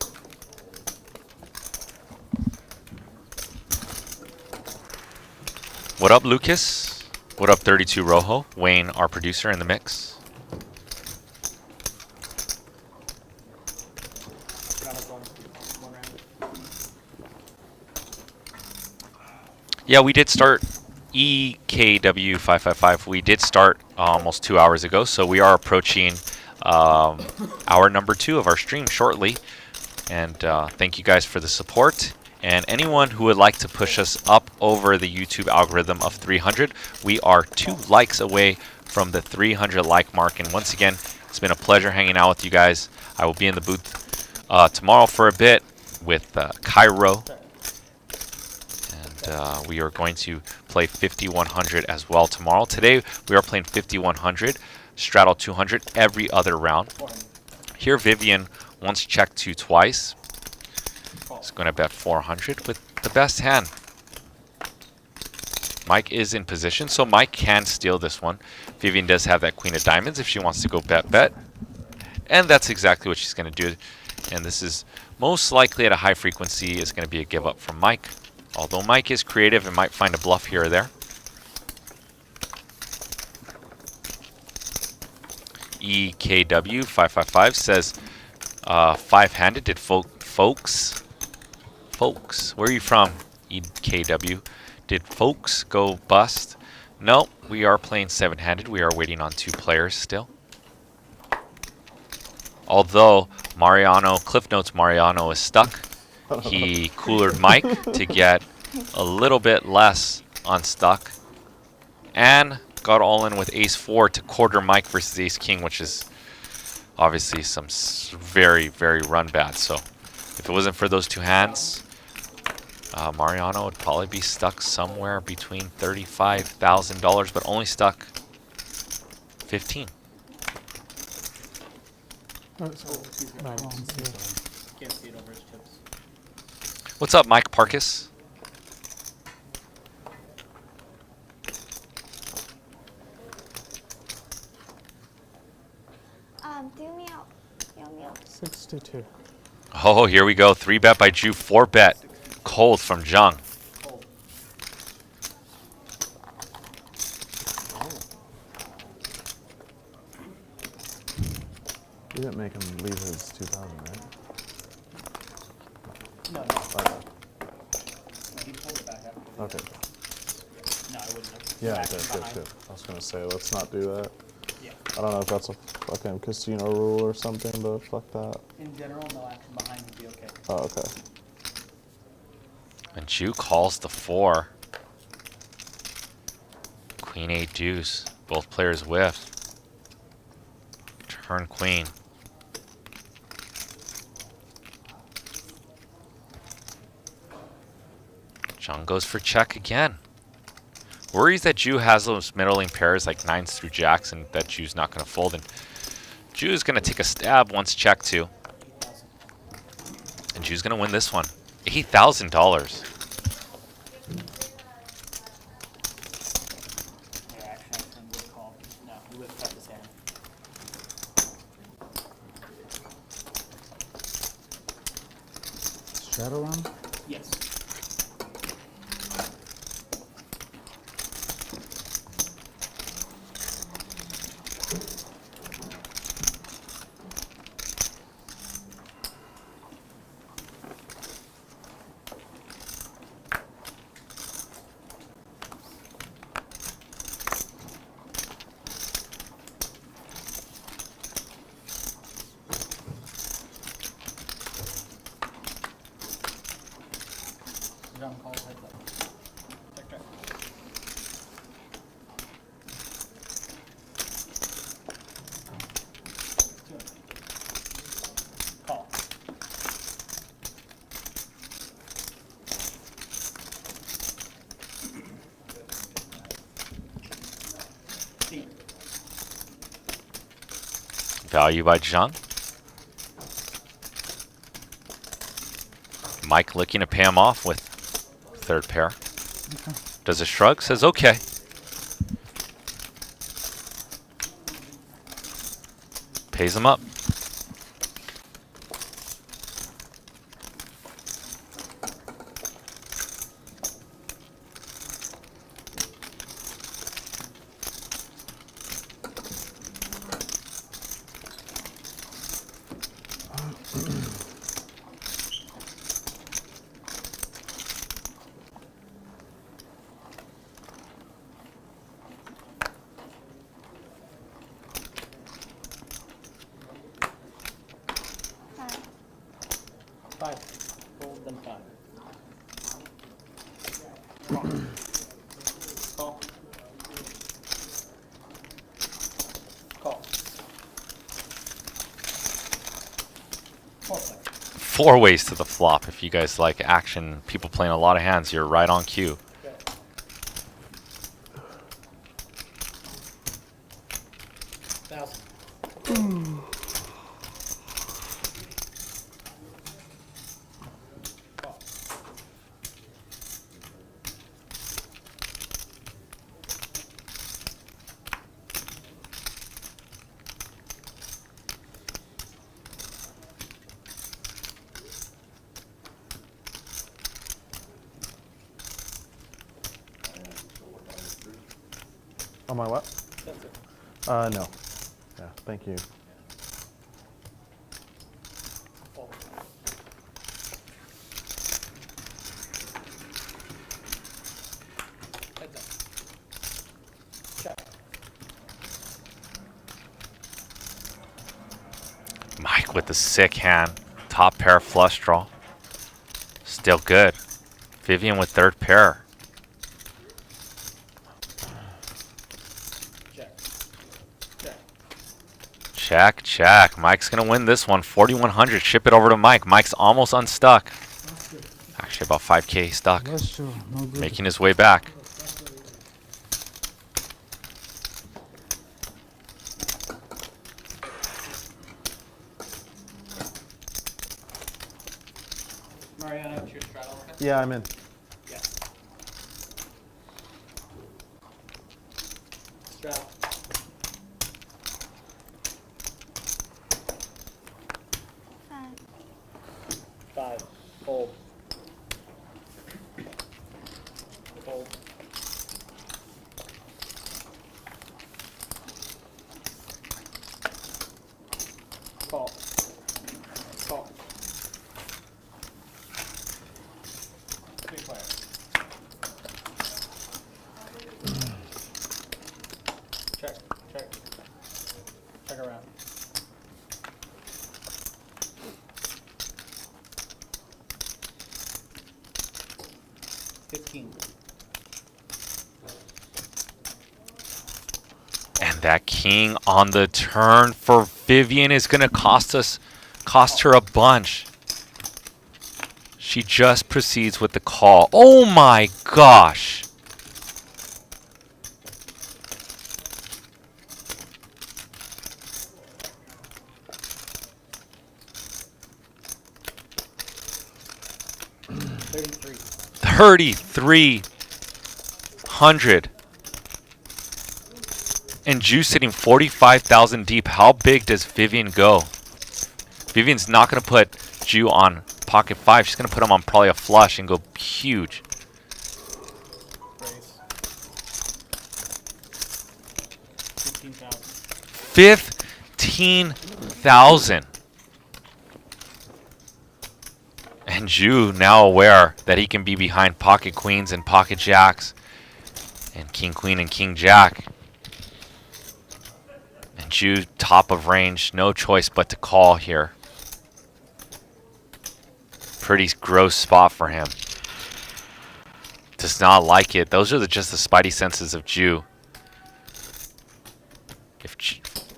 What up, Lucas? What up, 32 Rojo? Wayne, our producer, in the mix. Straddle going one round. Yeah, we did start EKW555. We did start almost 2 hours ago, so we are approaching hour number 2 of our stream shortly. And thank you guys for the support. And anyone who would like to push us up over the YouTube algorithm of 300, we are 2 likes away from the 300 like mark. And once again, it's been a pleasure hanging out with you guys. I will be in the booth tomorrow for a bit with Cairo. And we are going to play 5100 as well tomorrow. Today, we are playing 5100, straddle 200 every other round. Here, Vivian once checked 2 twice. He's going to bet 400 with the best hand. Mike is in position, so Mike can steal this one. Vivian does have that queen of diamonds if she wants to go bet. And that's exactly what she's going to do. And this is most likely at a high frequency is going to be a give up from Mike. Although Mike is creative and might find a bluff here or there. EKW555 says 5-handed. Did folks, where are you from, EKW? Did folks go bust? No, we are playing 7-handed. We are waiting on 2 players still. Although Mariano, Cliff Notes Mariano is stuck. He coolered Mike to get a little bit less unstuck. And got all in with Ace-4 to quarter Mike versus Ace-King, which is obviously some very, very run bad. So if it wasn't for those 2 hands, Mariano would probably be stuck somewhere between $35,000, but only stuck 15. Can't see it over his chips. What's up, Mike Parkis? Do me out. Yo, me out. 62. Oh, here we go. 3-bet by Ju, 4-bet. Cold from Jiang. Fold. You didn't make him leave his 2,000, right? No. Okay. No, he pulled it back after. Okay. No, I wouldn't have. Yeah, Back good. behind. I was gonna say, let's not do that. Yeah. I don't know if that's a fucking casino rule or something, but fuck that. In general, no action behind would be okay. Oh, okay. And Ju calls the 4. Queen 8 deuce. Both players whiff. Turn queen. Jiang goes for check again. Worries that Ju has those middling pairs like 9s through jacks and that Ju's not going to fold. And Ju is going to take a stab once check 2. And Ju's going to win this one. $8,000. Yeah, action would call. No, shadow round? Yes. Jiang calls heads up. Check, check. Call. See. Value by Jiang. Mike looking to pay him off with third pair. Does a shrug, says okay. Pays him up. Five. 5. Fold, then 5. Call. Call. Call. 4 ways to the flop. If you guys like action, people playing a lot of hands, you're right on cue. Okay. $1,000. Call. On my what? That's it. No. Yeah, thank you. Fold. Heads up. Check. Mike with the sick hand. Top pair flush draw. Still good. Vivian with third pair. Check. Check. Check, check. Mike's gonna win this one. 4,100. Ship it over to Mike. Mike's almost unstuck. Actually, about 5K stuck. That's true. No good. Making his way back. Mariano, it's your straddle, okay? Yeah, I'm in. Yeah. Straddle. 5. Fold. Fold. Call. Call. Big player. Check. Check. Check around. And that king on the turn for Vivian is gonna cost her a bunch. She just proceeds with the call. Oh my gosh. $3,300. And Juice sitting 45,000 deep. How big does Vivian go? Vivian's not going to put Ju on pocket 5. She's going to put him on probably a flush and go huge. Raise. 15,000. 15,000. And Ju now aware that he can be behind pocket queens and pocket jacks and king queen and king jack. And Ju top of range, no choice but to call here. Pretty gross spot for him. Does not like it. Those are just the spidey senses of Ju.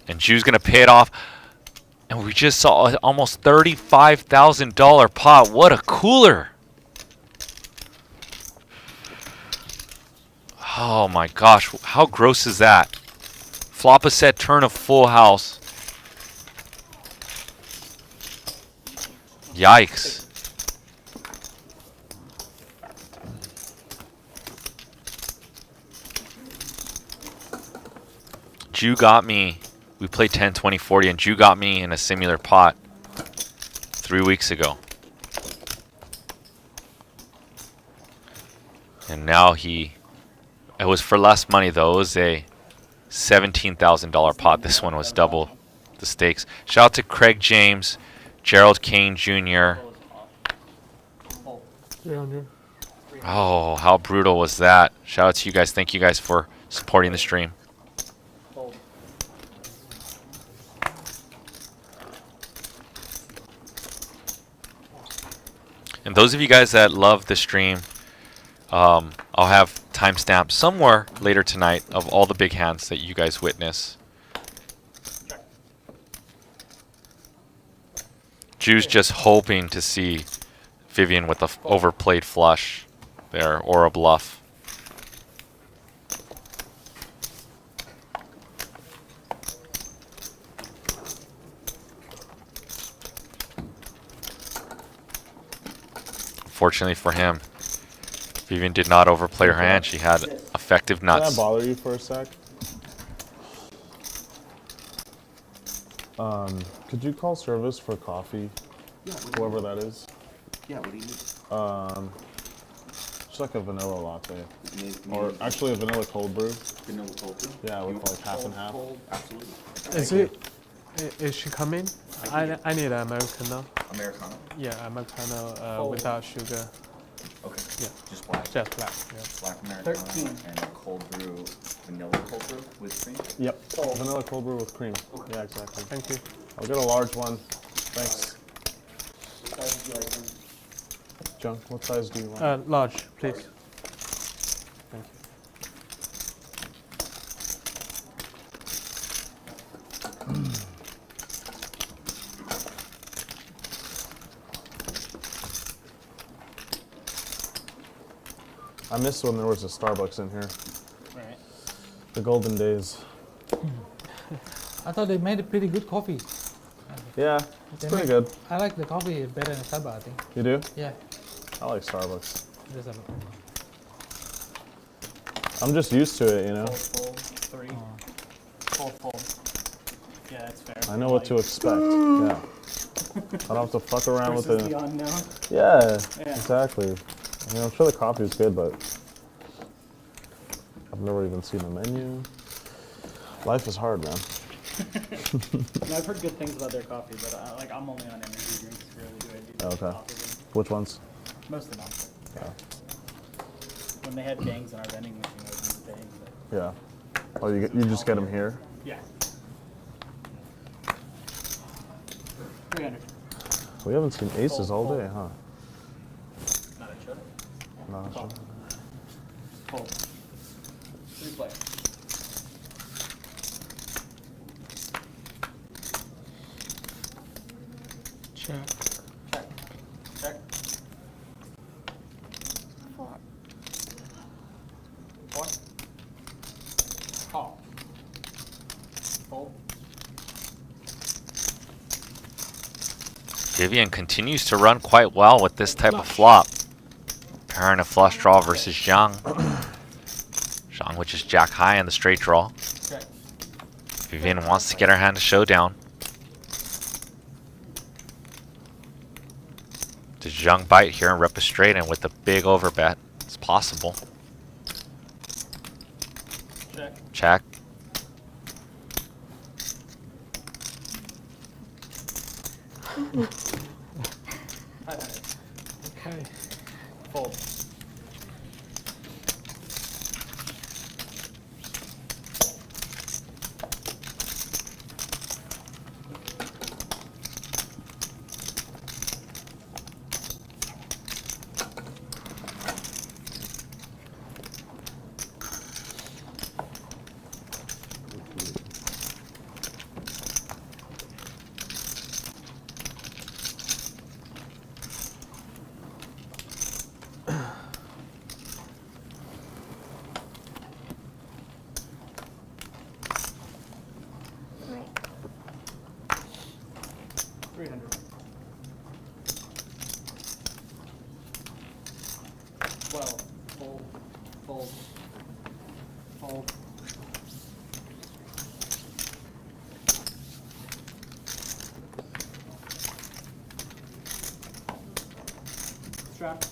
And Ju's gonna pay it off. And we just saw an almost $35,000 pot. What a cooler. Oh my gosh, how gross is that? Flop a set, turn a full house. Yikes. Ju got me. We played 10, 20, 40, and Ju got me in a similar pot 3 weeks ago. And now it was for less money though. It was a $17,000 pot. This one was double the stakes. Shout out to Craig James, Gerald Kane Jr. Oh, how brutal was that? Shout out to you guys. Thank you guys for supporting the stream. And those of you guys that love the stream, I'll have timestamps somewhere later tonight of all the big hands that you guys witness. Ju's just hoping to see Vivian with the overplayed flush there, or a bluff. Fortunately for him, Vivian did not overplay her hand. She had effective nuts. Can I bother you for a sec? Could you call service for coffee? Yeah, Whoever that is. Yeah, what do you need? Just like a vanilla latte. Or Maybe actually a vanilla cold brew. vanilla cold brew? Yeah, with like half and half. Cold, absolutely. Is she coming? I need an Americano. Americano? Yeah, Americano without sugar. Okay. Yeah. Just black. Just black. Yeah. Black Americano 13. and a cold brew, vanilla cold brew with cream? Yep. Vanilla cold brew with cream. Yeah, exactly. Thank you. I'll get a large one. Thanks. What size would you like them? Junk, what size do you want? Large, please. Thank you. I miss when there was a Starbucks in here. Right. The golden days. I thought they made a pretty good coffee. Yeah, it's They pretty make- good. I like the coffee better than Starbucks, I think. You do? Yeah. I like Starbucks. There's a, I'm just used to it, you know? Full, 3. Full. Yeah, that's fair. I know what to expect. Yeah. I don't have to fuck around with Versus it. the unknown. Yeah, Yeah. exactly. I mean, I'm sure the coffee is good, but I've never even seen the menu. Life is hard, man. No, I've heard good things about their coffee, but I'm only on energy drinks. Really, do I do the Okay. coffee thing. Which ones? Most of them. Yeah. When they had bangs in our vending machine, I was using bangs. But Yeah. Oh, you just get them here? yeah. 300. We haven't seen aces all day, huh? Not a chip. No, Call. Fold. 3 player. Check. Check. Check. 4. 4. Call. Fold. Vivian continues to run quite well with this type of flop. Pairing a flush draw versus Jiang. Jiang, which is jack high on the straight draw. Check. Vivian wants to get her hand to showdown. Does Jiang bite here and rep a straight, and with the big overbet, it's possible. Check. Okay. Fold. Right. 300. 12. Fold. Fold. Fold. Strap.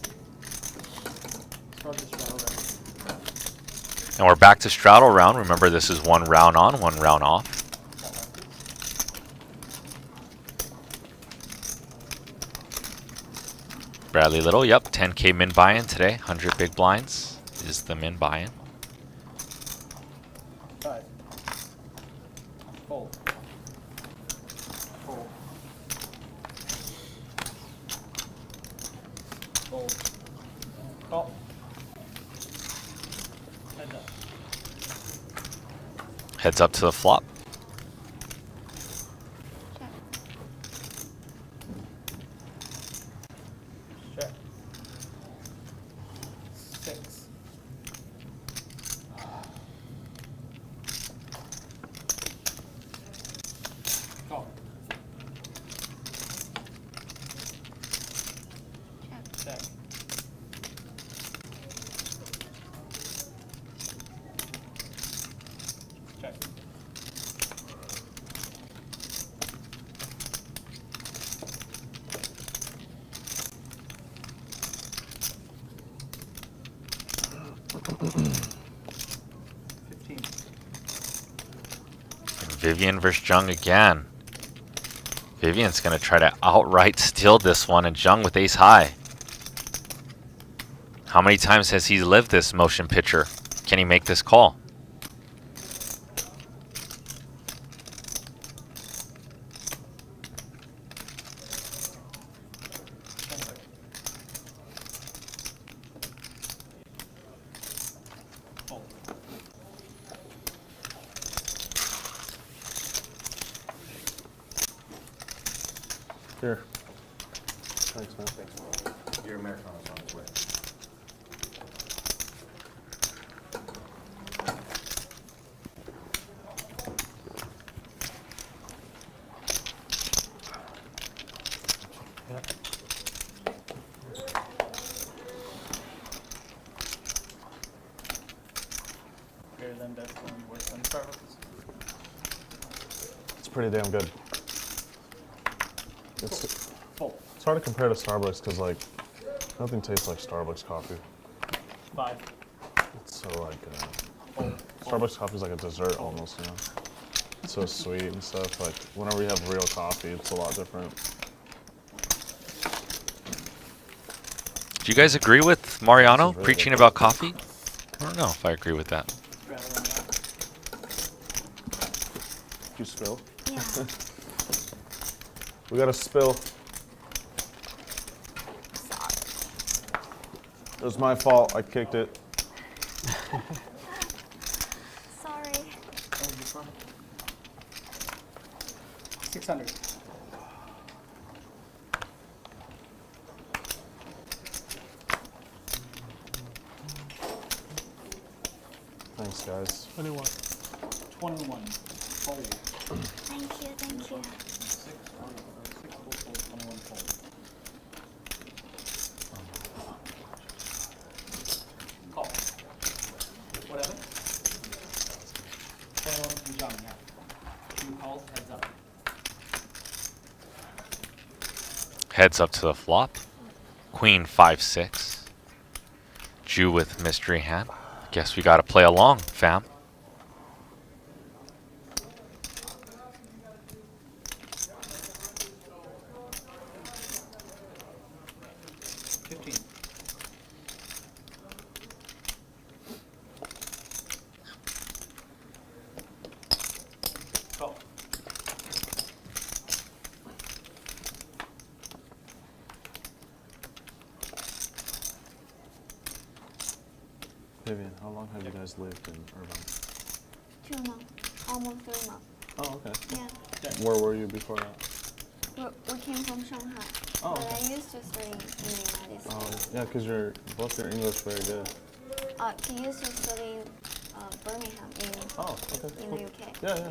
Start the straddle round. And we're back to straddle round. Remember, this is 1 round on, 1 round off. Bradley Little, yep, 10K min buy-in today. 100 big blinds is the min buy-in. 5. Fold. Fold. Fold. Call. Heads up. Heads up to the flop. Check. 6. Call. Check. Check. And Vivian versus Jiang again. Vivian's going to try to outright steal this one, and Jiang with ace high. How many times has he lived this motion picture? Can he make this call? Fold. Here. Thanks, man. Your Americano's on its way. Greater than, better than, worse than Starbucks. It's pretty damn good. It's Fold. hard to compare to Starbucks because like nothing tastes like Starbucks coffee. 5. It's so like Fold. Starbucks coffee is like a dessert almost, you know. It's so sweet and stuff. Like whenever you have real coffee, it's a lot different. Do you guys agree with Mariano This is really preaching good. about coffee? I don't know if I agree with that. Straddle on that. You spill. Yeah. We got a spill. Sorry. It was my fault. I kicked it. Sorry. Fold this one. 600. Thanks, guys. 21. 21. Fold. Thank you, thank you. 6 fold. 6 fold, fold. 21 fold. Call. Whatever. 21 from Jiang, yeah. 2 calls, heads up. Heads up to the flop. Queen 5-6. Jew with mystery hand. Guess we gotta play along, fam. Vivian, how long have you guys lived in Irvine? 2 months, almost 3 months. Oh, okay. Yeah. Where were you before that? We came from Shanghai. Oh, But okay. I used to study in the United Oh, States. yeah, because both your English very good. He used to study in Birmingham Oh, okay. in Cool. the UK. Yeah, yeah.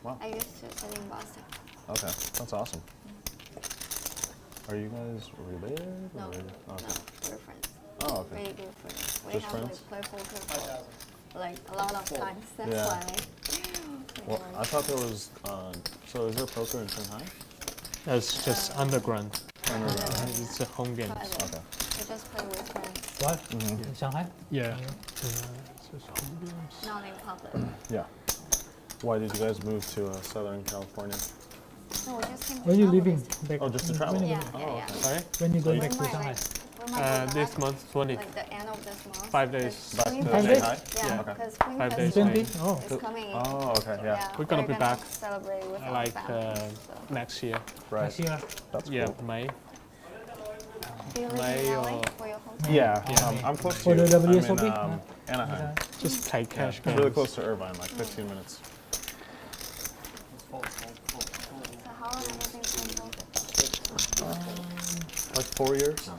Wow. I used to study in Boston. Okay, that's awesome. Are you guys related? No, or- no, Okay. we're friends. Oh, okay. Really good friends. We Just have friends? like played poker for like a lot of times. That's Yeah. why. Well, I thought there was. So is there poker in Shanghai? That's just underground. Underground. It's a home game. Private. Okay. We just play with friends, What? In Shanghai? Yeah. It's just home games. not in public. Yeah. Why did you guys move to Southern California? No, we just came to Where you travel living? this time. Back, Oh, just to when travel? you- Yeah, Oh, yeah, yeah. okay. Sorry? When you going We back to might Shanghai? we might go This back, month, 20. like the end of this month. 5 days. Back to 'cause Five days? Shanghai? Yeah, Okay. because Queen 5 days Festival 20? later. Oh. is coming in. Oh, okay, yeah. We're gonna be back, celebrate with our like family. next year. Right. Next year. That's Yeah, cool. May. Do you live May in LA or- for your hometown? Yeah, Yeah. I'm close to For you. the I'm in WSOP? Anaheim. Just take Yeah, cash it's games. really close to Irvine, like 15 minutes. So how long have you been playing poker? Like 4 years?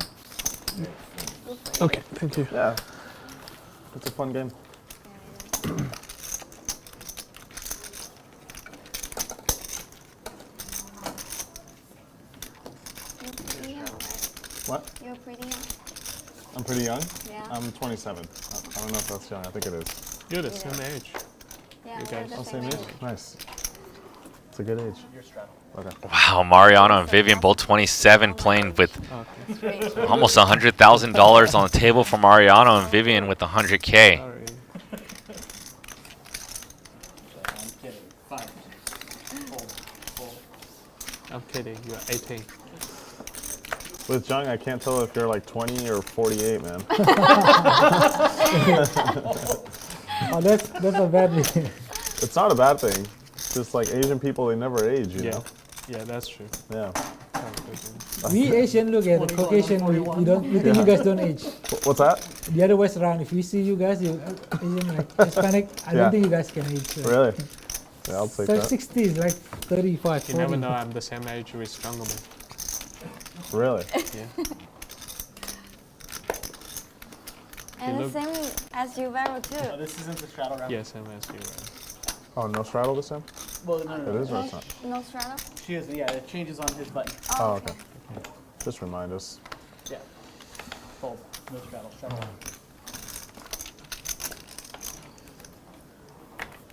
Okay, thank you. Yeah. It's a fun game. You're pretty young, right? What? You're pretty young. I'm pretty young? Yeah. I'm 27. I don't know if that's young. I think it is. You're the same age. Yeah, You we're guys the Oh, same same age? age. Nice. It's a good age. Okay. Wow, Mariano and Vivian, both 27, playing with Okay. Great. almost $100,000 on the table for Mariano and Vivian with 100K. Sorry. I'm kidding. 5. Fold. Fold. I'm kidding. You're 18. With Jiang, I can't tell if you're like 20 or 48, man. Oh, that's a bad thing. It's not a bad thing. It's just like Asian people, they never age, you Yeah. know? Yeah, that's true. Yeah. We Asian look at the Caucasian, we don't, we think you guys don't age. What's that? The other way around, if we see you guys, you Asian like Hispanic, I Yeah. don't think you guys can age. Really? Yeah, I'll take So that. 60 is like 35, You 40. never know. I'm the same age with Strongman. Really? Yeah. And the look- same as you, Vero, Oh, too. this isn't the straddle round. Yeah, same as you. Right? Oh, no straddle this time? Well, no, no, It no. is or it's not? No straddle? She is, yeah, it changes on his button. Oh, okay. Just remind us. Yeah. Fold. No straddle. Straddle round.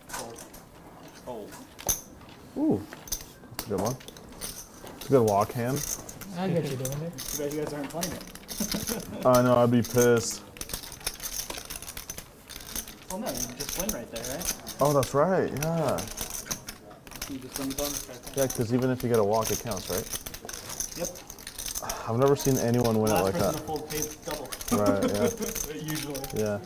Fold. Fold. Ooh, that's a good one. It's a good walk hand. I get you doing it. Too bad you guys aren't playing it. I know, I'd be pissed. Well, no, you just win right there, right? Oh, that's right, yeah. You just win the bonus right there. Yeah, because even if you get a walk, it counts, right? Yep. I've never seen anyone win it Last like person that. to fold pays double. Right, yeah, Usually. yeah.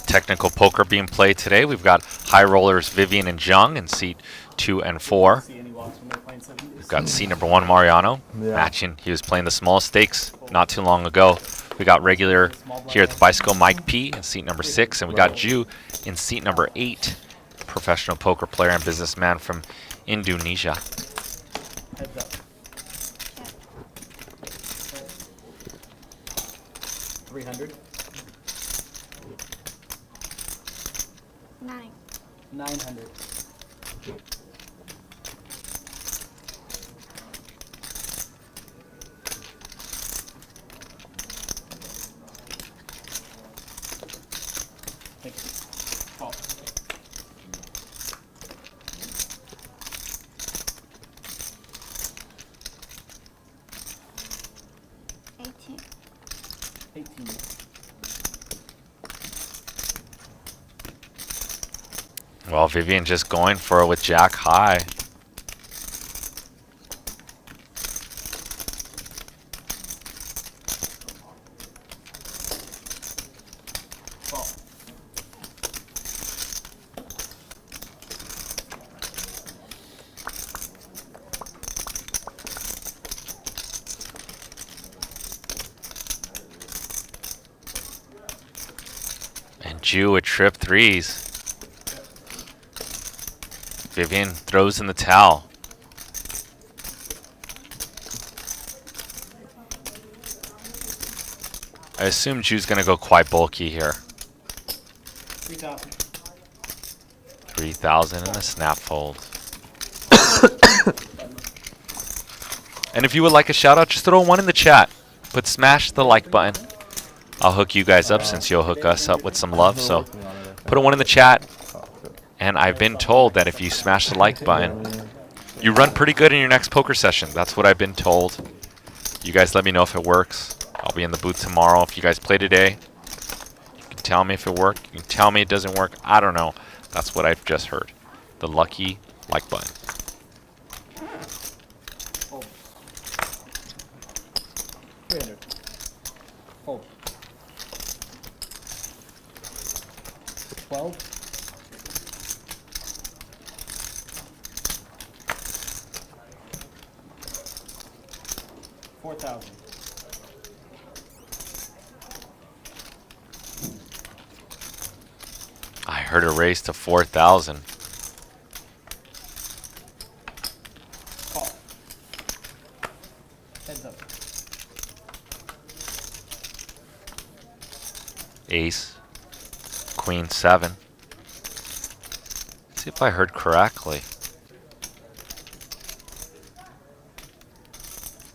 Technical poker being played today. We've got high rollers Vivian and Jiang in seat 2 and 4. See any walks when they're playing 70s. We've got seat number 1 Mariano Yeah. matching. He was playing the small stakes not too long ago. We got regular here at the bicycle Mike P in seat number 6, and we got Jew in seat number 8, professional poker player and businessman from Indonesia. Heads up. 300. 9. 900. Thank you. Fall. Well, Vivian just going for it with Jack high. Call. And Jew with trip threes. Vivian throws in the towel. I assume Jew's gonna go quite bulky here. 3,000. 3,000 in a snap fold. And if you would like a shout out, just throw one in the chat. But smash the like button. I'll hook you guys up since you'll hook us up with some love. So put a one in the chat. And I've been told that if you smash the like button, you run pretty good in your next poker session. That's what I've been told. You guys let me know if it works. I'll be in the booth tomorrow. If you guys play today, you can tell me if it worked. You can tell me it doesn't work. I don't know. That's what I've just heard. The lucky like button. Fold. 300. Fold. 12. $4,000. I heard a raise to 4,000. Call. Heads up. Ace. Queen 7. See if I heard correctly.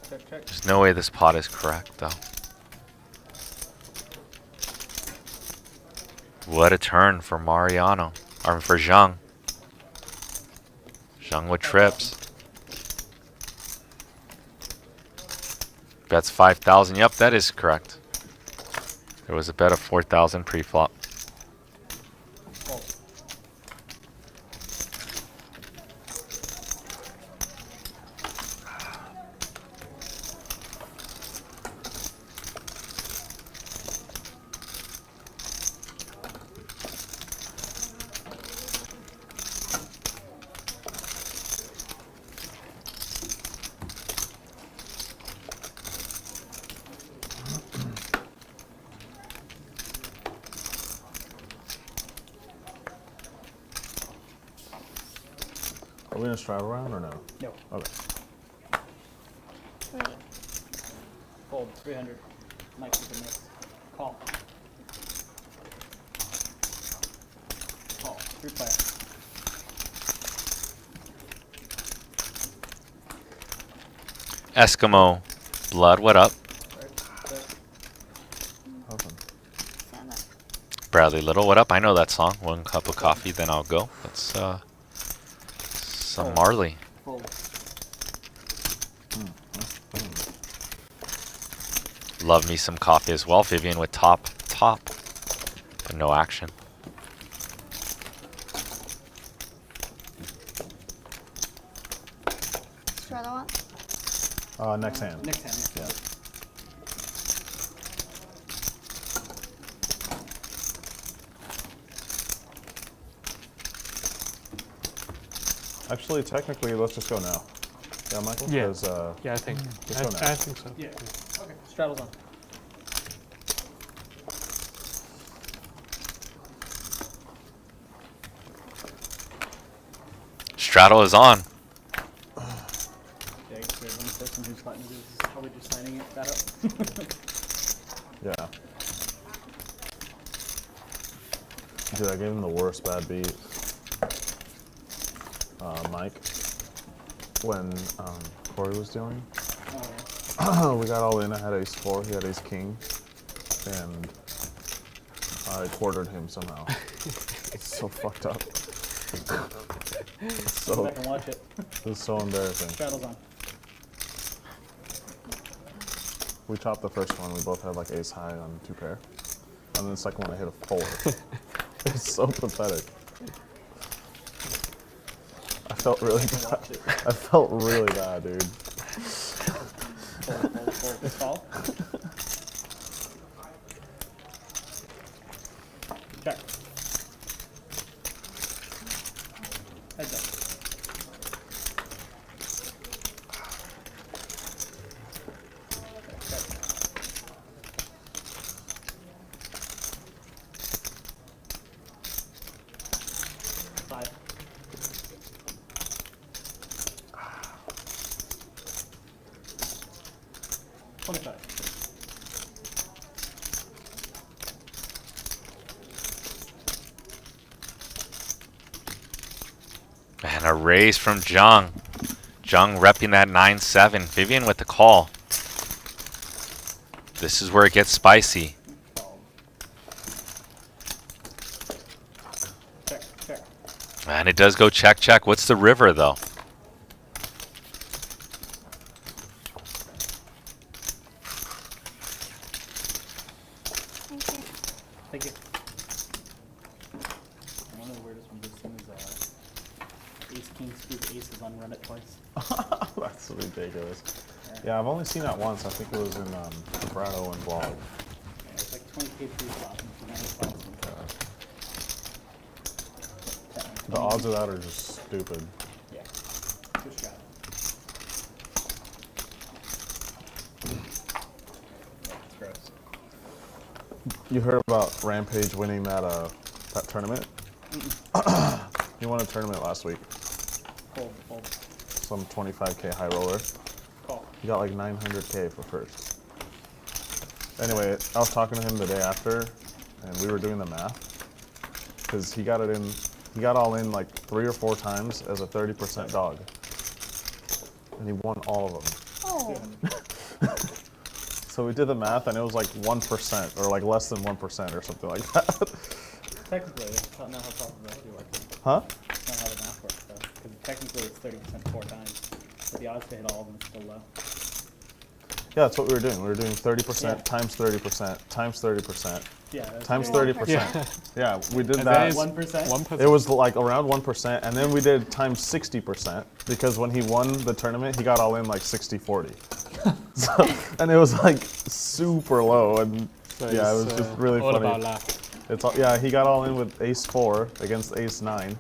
Check, check. There's no way this pot is correct, though. What a turn for Mariano. Or for Jiang. Jiang with trips. Bets 5,000. Yep, that is correct. There was a bet of 4,000 pre-flop. Fold. Are we gonna straddle around or no? No. Okay. Wait. Fold. 300. Might keep a mix. Call. Call. 3 player. Eskimo Blood, what up? Awesome. 7. Bradley Little, what up? I know that song. One cup of coffee, then I'll go. That's some Marley. Fold. Love me some coffee as well. Vivian with top, but no action. Straddle one. Next hand. Next hand. Yeah. Actually, technically, let's just go now. Yeah, Michael? Yeah. 'Cause, Yeah, I think. Let's go now. I think so. Yeah. Okay. Straddle's on. Straddle is on. Yeah, I guess the one person who's letting it is probably just signing that up. Yeah. Dude, I gave him the worst bad beat. Mike, when Corey was dealing. We got all in. I had ace 4, he had ace king, and I quartered him somehow. It's so fucked up. It's Go so, back and watch it. it's so embarrassing. Straddle's on. We chopped the first one. We both had like ace high on 2 pair, and then the second one I hit a 4. It's so pathetic. felt really bad. I felt really bad, dude. Fold. This call. Check. Heads up. Check. 5. And a raise from Jiang. Jiang repping that 9-7. Vivian with the call. This is where it gets spicy. Check. And it does go check, check. What's the river, though? Thank you. One of the weirdest ones I've seen is Ace King screws aces on run it twice. That's ridiculous. Yeah, I've only seen that once. I think it was in Brado and Vlog. Yeah, it's like 20k free flop and 290 spots. The odds of that are just stupid. Yeah. Good shot. It's gross. You heard about Rampage winning that tournament? He won a tournament last week. Fold. Some 25k high roller. Call. He got like 900k for first. Anyway, I was talking to him the day after, and we were doing the math. Because he got all in like 3 or 4 times as a 30% dog. And he won all of them. Oh. So we did the math, and it was like 1%, or like less than 1% or something like that. Technically, that's not how probability works. Huh? That's not how the math works, though. Because technically it's 30% 4 times. But the odds to hit all of them is still low. Yeah, that's what we were doing. We were doing 30% Yeah. times 30% times 30% Yeah. That's times very- 30%. Yeah, we did And that. then it's 1%? 1%. It was like around 1%, and then we did times 60% because when he won the tournament, he got all in like 60-40. So, and it was like super low, and So yeah, it was it's, just really all funny. about luck. It's all, yeah, he got all in with ace 4 against ace 9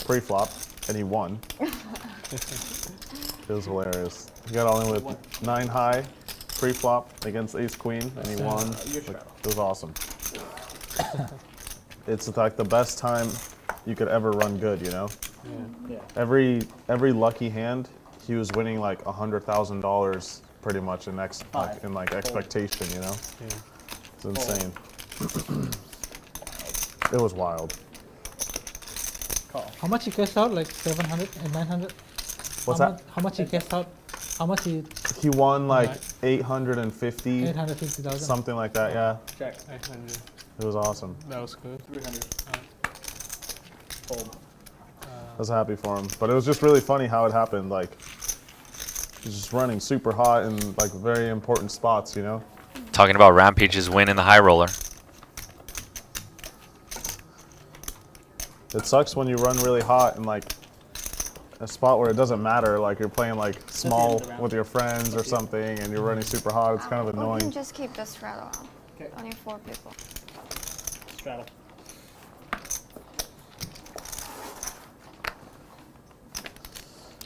pre-flop, and he won. It was hilarious. He got all in with 9 high pre-flop against ace queen, and he won. Like, it was awesome. It's like the best time you could ever run good, you know? Yeah. Every lucky hand, he was winning like $100,000 pretty much in expectation, you know? Yeah. It's insane. It was wild. Call. How much he cashed out? Like 700 and 900? What's that? How much he cashed out? How much he? He won like Right. 850, 850,000. something like that, yeah. Check. 800. It was awesome. That was good. 300. Fold. I was happy for him. But it was just really funny how it happened. Like, he's just running super hot in like very important spots, you know? Talking about Rampage's win in the high roller. It sucks when you run really hot in like a spot where it doesn't matter, like you're playing like small of the round. with your friends or something and you're running super hot. It's kind of We can annoying. just keep the straddle on. Okay. Only 4 people. Straddle.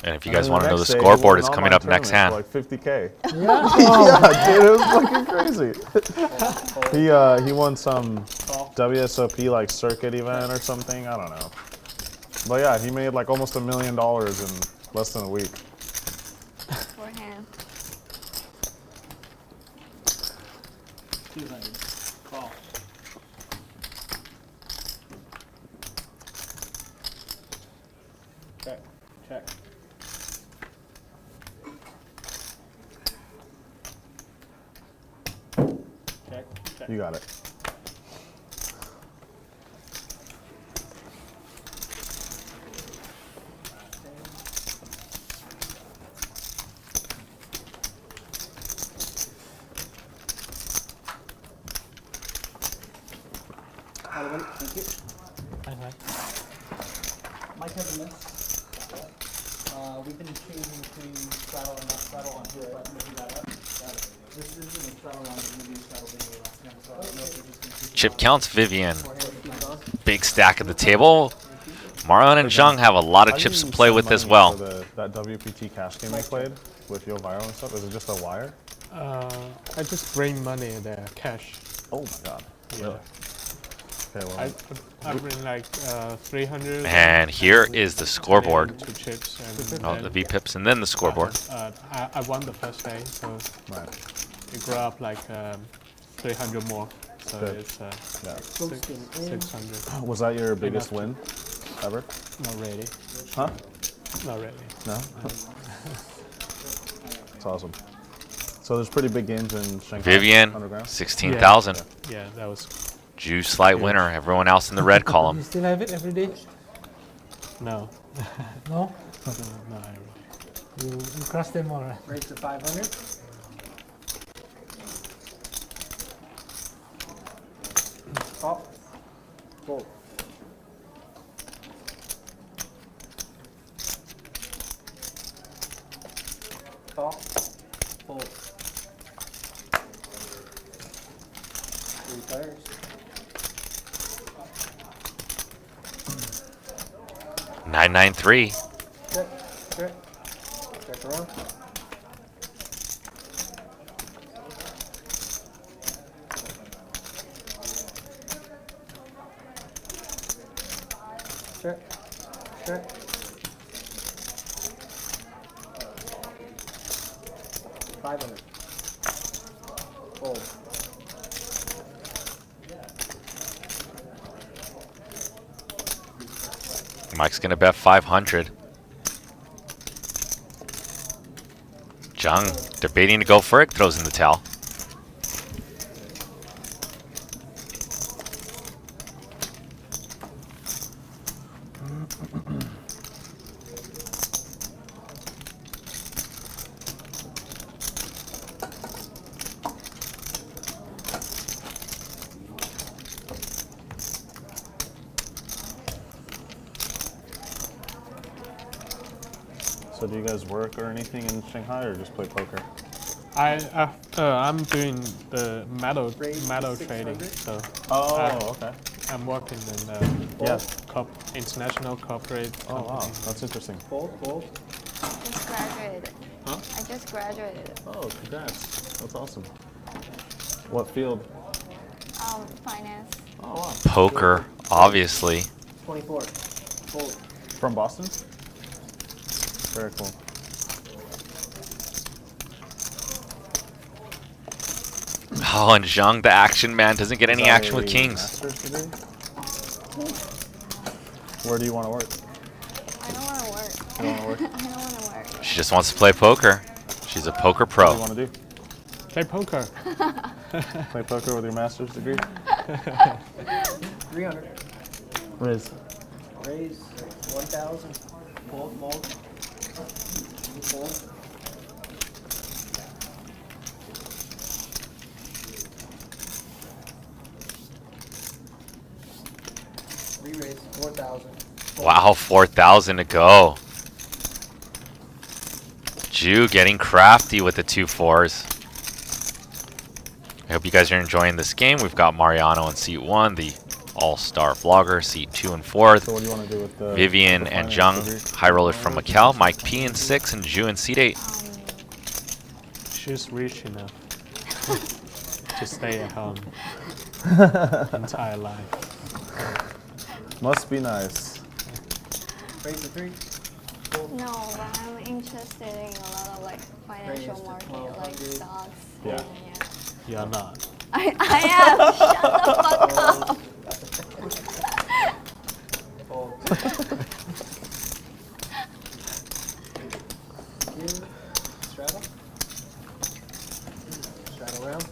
And if you And guys then want to know the next day, he scoreboard, won it's an coming online up next hand. tournament for like 50K. Yeah. Yeah, dude, it was fucking crazy. He won some Call. WSOP like circuit event or something. I don't know. But yeah, he made like almost $1 million in less than a week. Forehand. 200. Call. Check. Check. Check. Check. You got it. Thank you. Hi. Mike has a miss. We've been choosing between straddle and not straddle on his button to do that up. This isn't a straddle round, but we do straddle video last time, so I don't know if we're just going to Chip counts, Vivian. Big stack at the table. Mariano and Jiang have a lot How of do chips to you play send with as money well. for that WPT cash game we played with Yo Viral and stuff? Is it just a wire? I just bring money there, cash. Oh my god. Yeah. Really? Okay, well, I bring like 300. And here is the scoreboard. 2 chips and Oh, the V-pips and then the scoreboard. I won the first day, so right. it grew up like 300 more. So Good. it's Yeah. 600. Was that your biggest win ever? Not really. Huh? Not really. No? It's awesome. So there's pretty big games in Shanghai. Vivian, 100 16,000. Yeah, that was. Juice light winner. Everyone else in the red column. You still have it every day? No. No? No, I really. You crush them all, right? Raise to 500. Top. Fold. Top. Fold. 3 players. $993. Check. Check. Check around. Check. Check. $500. Fold. Mike's gonna bet 500. Jiang debating to go for it, throws in the towel. So do you guys work or anything in Shanghai or just play poker? I'm doing the metal Raise to trading, 600. so Okay. I'm working in Yeah. international corporate. Oh wow, company. that's interesting. Fold. Fold. Just graduated. Huh? I just graduated. Oh, congrats. That's awesome. What field? Finance. Oh wow. Poker, obviously. 24. Fold. From Boston? Very cool. Oh, and Jiang, the action man, doesn't get any Is that action with a kings. master's degree? Where do you want to work? I don't want to work. You don't wanna work? I don't want to work. She just wants to play poker. She's a poker What do you pro. want to do? Play poker. Play poker with your master's degree? 300. Riz. Raise 1,000. Fold. Fold. Fold. Re-raise 4,000. Wow, 4,000 to go. Ju getting crafty with the 2 4s. I hope you guys are enjoying this game. We've got Mariano in seat 1, the all-star vlogger, seat 2 and 4. So what do you want to do with the Vivian the and finance Jiang, degree? high roller from Macau. Mike P in 6 and Ju in seat 8. She's rich enough to stay at home entire life. Must be nice. Raise to 3. No, but I'm interested in a lot of like financial Raise to market, 1200. like stocks. Yeah. And, yeah. You're not. I am. Shut the fuck up. Fold. Straddle. Straddle around.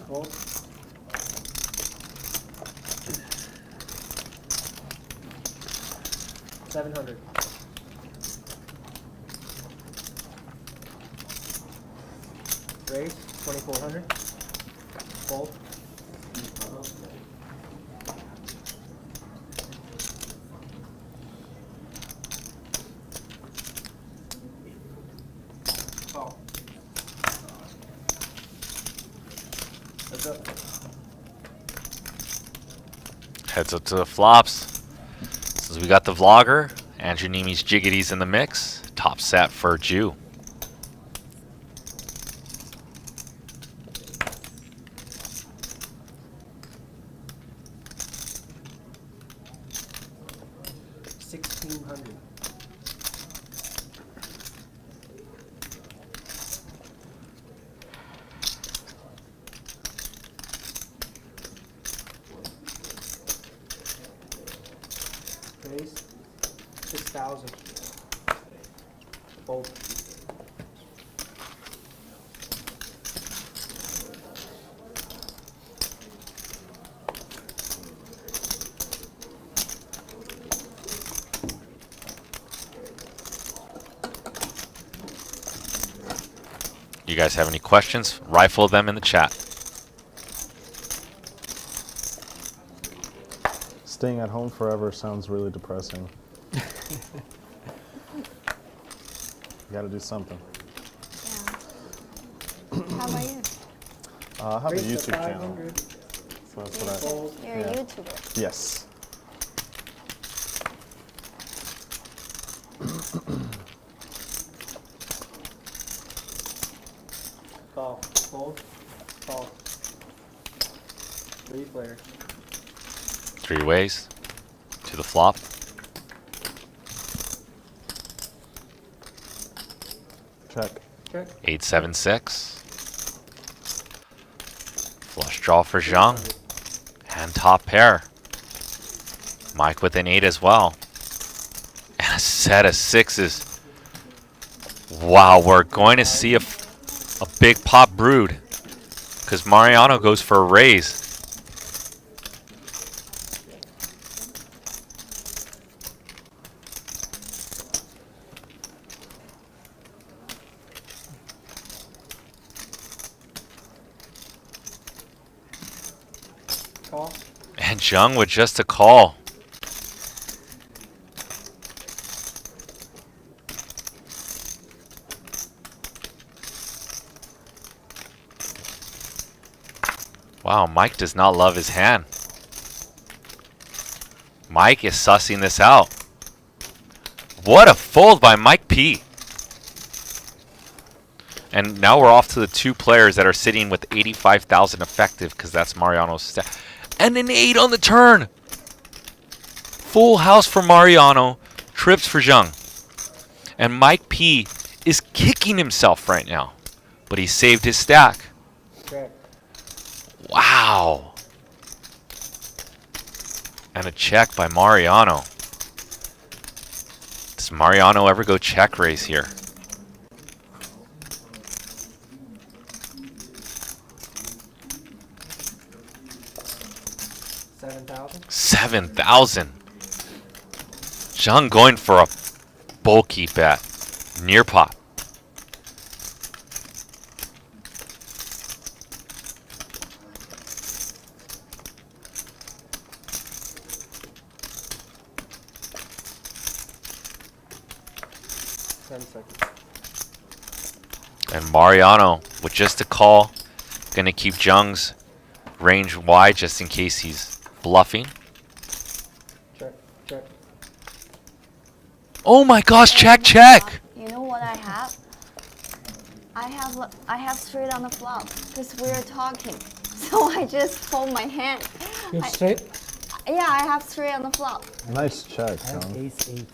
Fold. 700. Raise, 2400. Fold. Call. That's up. Heads up to the flops. So we got the vlogger, Andrew Nemi's Jiggities in the mix. Top set for Jew. $1,600. Raise, 6,000. Fold. You guys have any questions? Rifle them in the chat. Staying at home forever sounds really depressing. You gotta do something. Yeah. How about you? I have a Raise to YouTube channel. 500. So that's what I. Fold. You're Yeah. a YouTuber. Yes. Call. Fold. Call. 3 players. 3 ways to the flop. Check. Check. 876. Flush draw for Jiang. And top pair. Mike with an 8 as well. And a set of 6s. Wow, we're going to see a big pop brood. Because Mariano goes for a raise. Call. And Jiang with just a call. Wow, Mike does not love his hand. Mike is sussing this out. What a fold by Mike P. And now we're off to the 2 players that are sitting with 85,000 effective because that's Mariano's stat. And an 8 on the turn. Full house for Mariano. Trips for Jiang. And Mike P is kicking himself right now. But he saved his stack. Check. Wow. And a check by Mariano. Does Mariano ever go check raise here? $7,000. 7,000. Jiang going for a bulky bet. Near pop. And Mariano with just a call. Gonna keep Jiang's range wide just in case he's bluffing. Check. Check. Oh my gosh, check, check. You know what I have? I have straight on the flop because we're talking. So I just fold my hand. You're straight. Yeah, I have straight on the flop. Nice check, I have John. ace 8.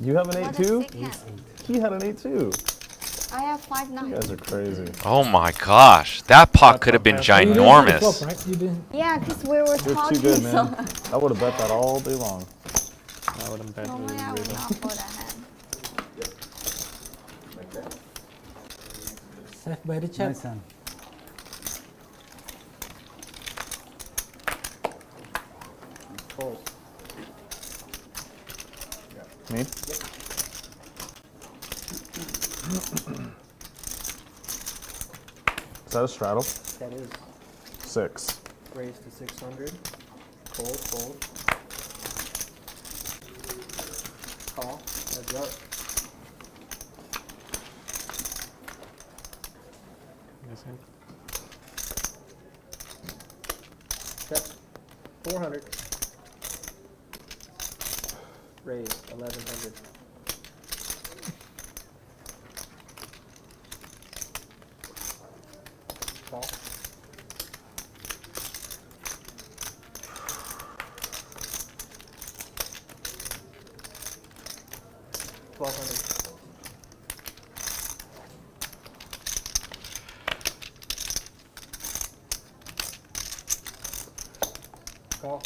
You have an 8 What a too? sick hand. He had an 8 too. I have 5-9. You guys are crazy. Oh my gosh, that pot could have been You didn't see the flop, ginormous. right? You didn't. Yeah, because we were You're talking. too good, so man. I would have bet that all day long. I wouldn't bet normally I really. would not fold that hand. Safe by the chat. Nice hand. Fold. Me? Yep. Is that a straddle? That is 6. raised to 600. Fold, fold. Call. Heads up. Listen. Check. 400. Raised 1100. Call. 1200. Call.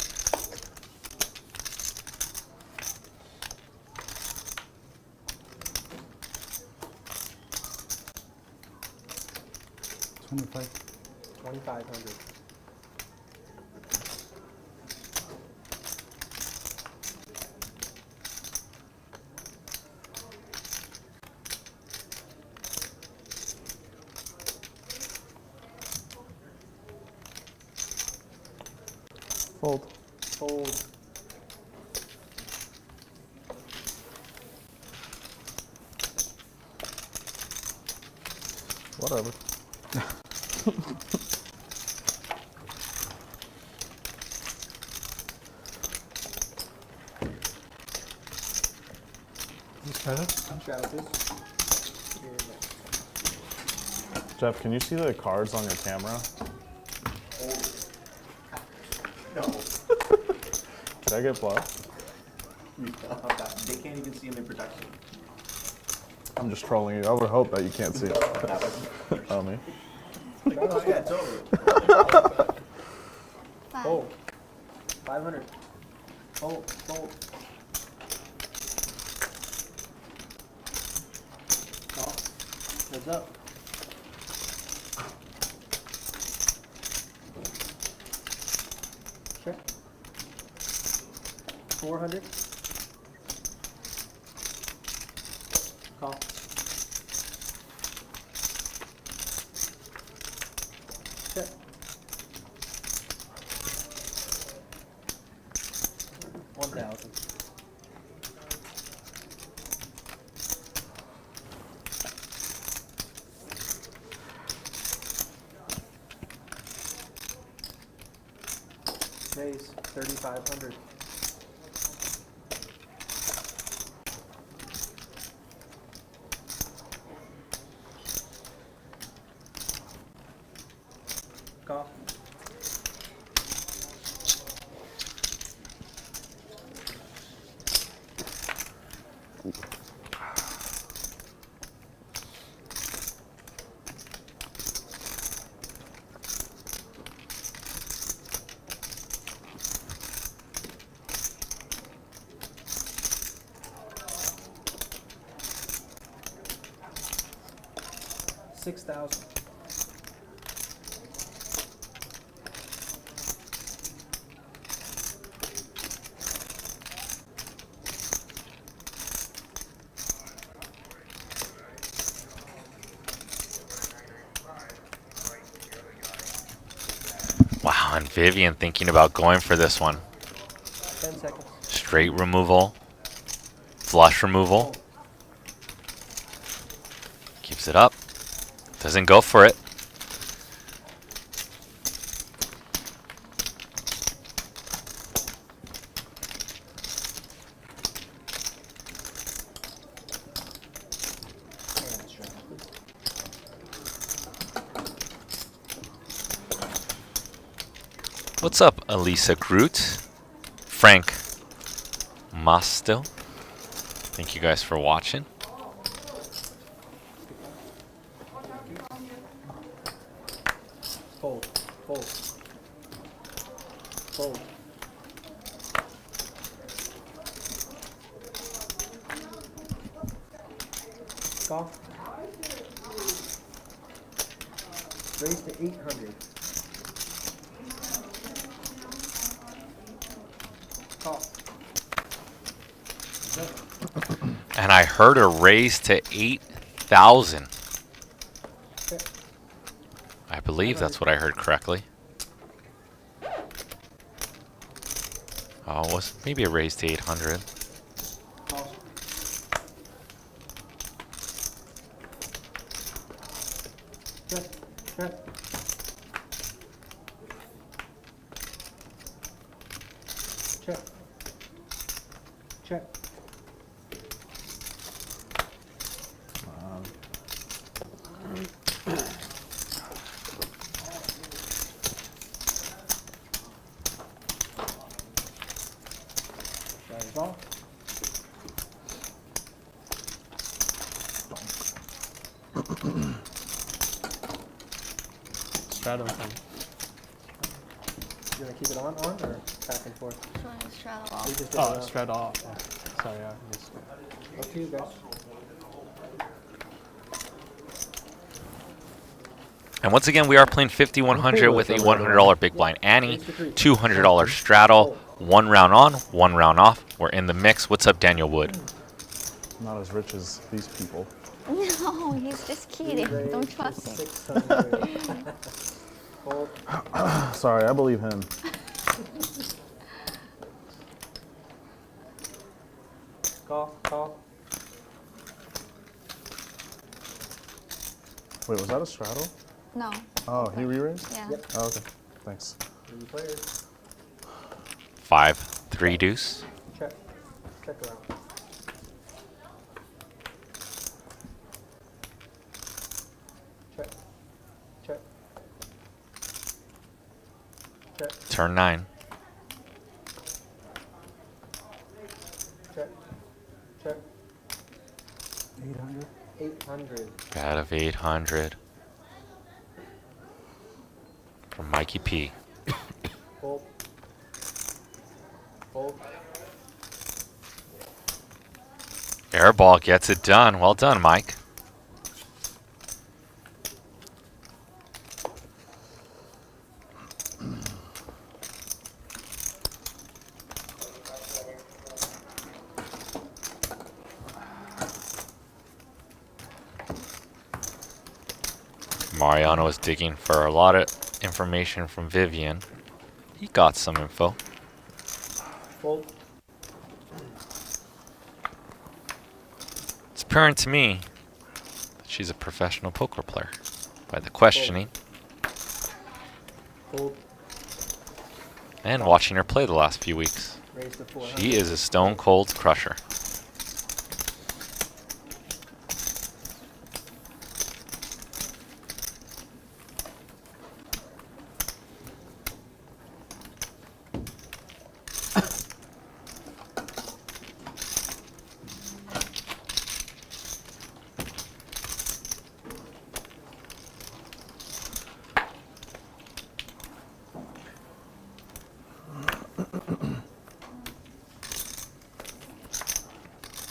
25. 2500. Fold. Fold. Whatever. Straddle two. Jeff, can you see the cards on your camera? No. Did I get bluffed? They can't even see them in production. I'm just trolling you. I would hope that you can't see it. Oh, me? Oh, yeah, totally. Five. Fold. 500. Fold, fold. Call. Heads up. Check. 400. Call. Check. 1000. Raise 3,500. Call. $6,000. Wow, and Vivian thinking about going for this one. 10 seconds. Straight removal, flush removal. Keeps it up. Doesn't go for it. What's up, Elisa Groot? Frank Masto. Thank you guys for watching. Fold, fold, fold. Call. Raise to 800. Call. Is that And I heard a raise to 8,000. Okay. I believe that's what I heard correctly. Oh, it was maybe a raise to 800. Calls. Check. Check. Check. Check. That is all. Straddle thing. You gonna keep it on or back and forth? Trying to straddle off. We just did Oh, it straddle off. Yeah. Sorry, I missed it. up to you guys. And once again, we are playing 5,100 with a $100 big blind Annie, $200 straddle, 1 round on, 1 round off. We're in the mix. What's up, Daniel Wood? Not as rich as these people. No, he's just kidding. Don't trust him. 600. Fold. Sorry, I believe him. Call. Call. Wait, was that a straddle? No. Oh, he re-raised? Yeah. Yep. Oh, okay. Thanks. 3 players. 5, 3 deuce. Check. Check around. Check. Check. Check. Turn 9. Check. Check. 800. 800. Out of 800. From Mikey P. Fold. Fold. Airball gets it done. Well done, Mike. Mariano is digging for a lot of information from Vivian. He got some info. Fold. It's apparent to me that she's a professional poker player by the questioning Fold. and watching her play the last few weeks. Raise to 400. She is a stone cold crusher.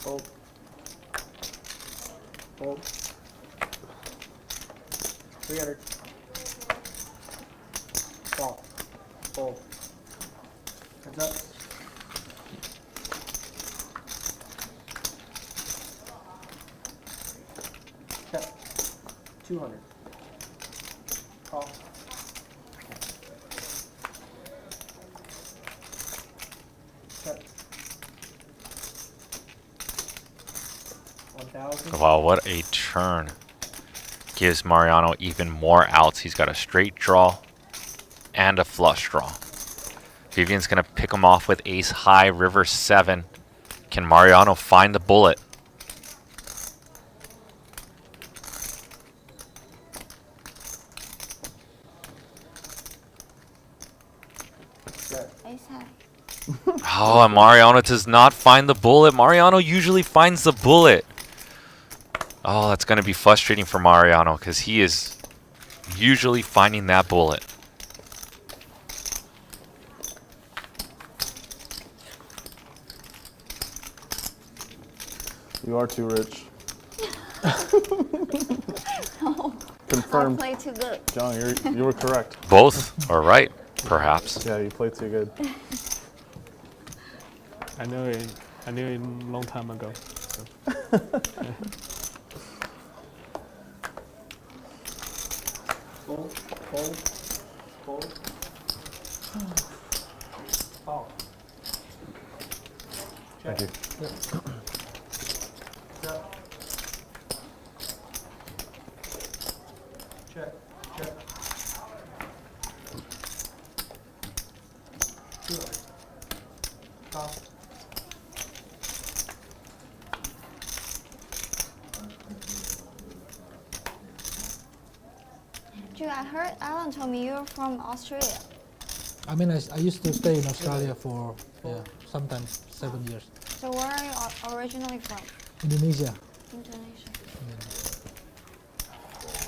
Fold. Fold. 300. Call. Fold. Heads up. Check. 200. Call. Check. 1,000. Wow, what a turn. Gives Mariano even more outs. He's got a straight draw and a flush draw. Vivian's going to pick him off with ace high, river 7. Can Mariano find the bullet? Check. Ace high. Oh, and Mariano does not find the bullet. Mariano usually finds the bullet. Oh, that's going to be frustrating for Mariano because he is usually finding that bullet. You are too rich. No. Confirmed. I play too good. Jiang, you were correct. Both are right, perhaps. Yeah, you played too good. I knew it a long time ago. So. Fold, fold, fold. Call. Thank you. Check. Check, check. Call. Dude, I heard Alan told me you're from Australia. I mean, I used to stay in Australia for sometimes 7 years. So where are you originally from? Indonesia. Indonesia.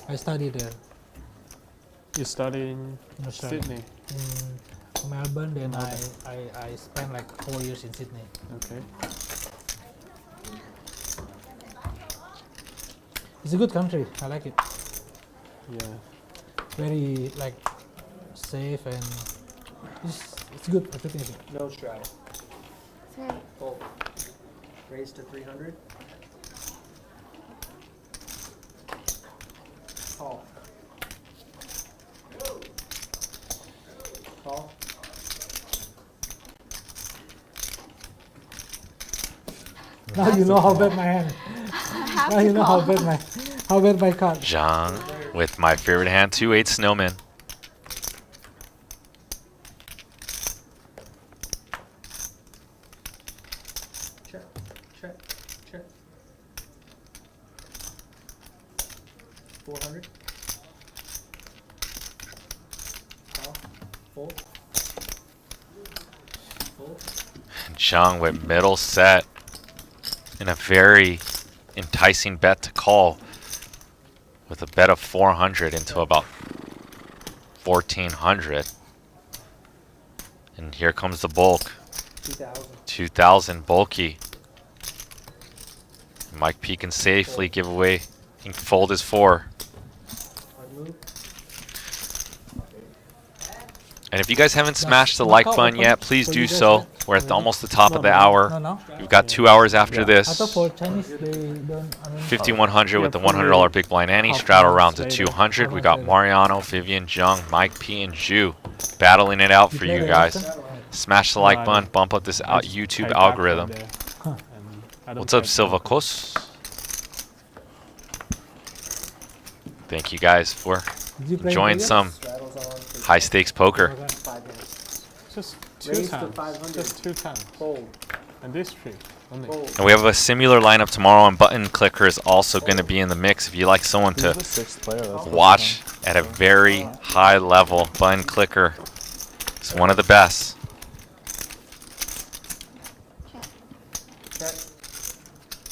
I studied there You study in in Australia. Sydney. In Melbourne, then I spent like 4 years in Sydney. Okay. It's a good country. I like it. Yeah. Very like safe and it's good. Everything is good. No straddle. Sweet. Fold. Raise to 300. Call. Call. Now you know how bad my hand. Have Now to you know call. how bad my card. Jiang with my favorite hand, 2-8 Snowman. Check, check, check. 400. Call. Fold. Fold. Jiang with middle set and a very enticing bet to call with a bet of 400 into about 1400. And here comes the bulk. 2000. 2000 bulky. Mike P can safely give away and fold his 4. Unmove. And if you guys haven't smashed the like button yet, please do so. We're at almost the top of the hour. No. We've got 2 hours after I this. thought for Chinese they don't. I mean, 5100 with the $100 big blind ante. Straddle round to 200. We got Mariano, Vivian, Jiang, Mike P, and Ju battling it out for you guys. Smash the like button. Bump up this YouTube algorithm. What's up, Silva Kos? Thank you guys for did you play enjoying Vegas? some Straddles on for high stakes poker. 5 hands. Just Raise 2 to times. 500. Just 2 times. Fold. And this 3 only. Fold. And we have a similar lineup tomorrow, and Button Clicker is also going to be in the mix. If you like someone He's to the 6th player. That's watch at a very high level, Button Clicker is one of the best. Check.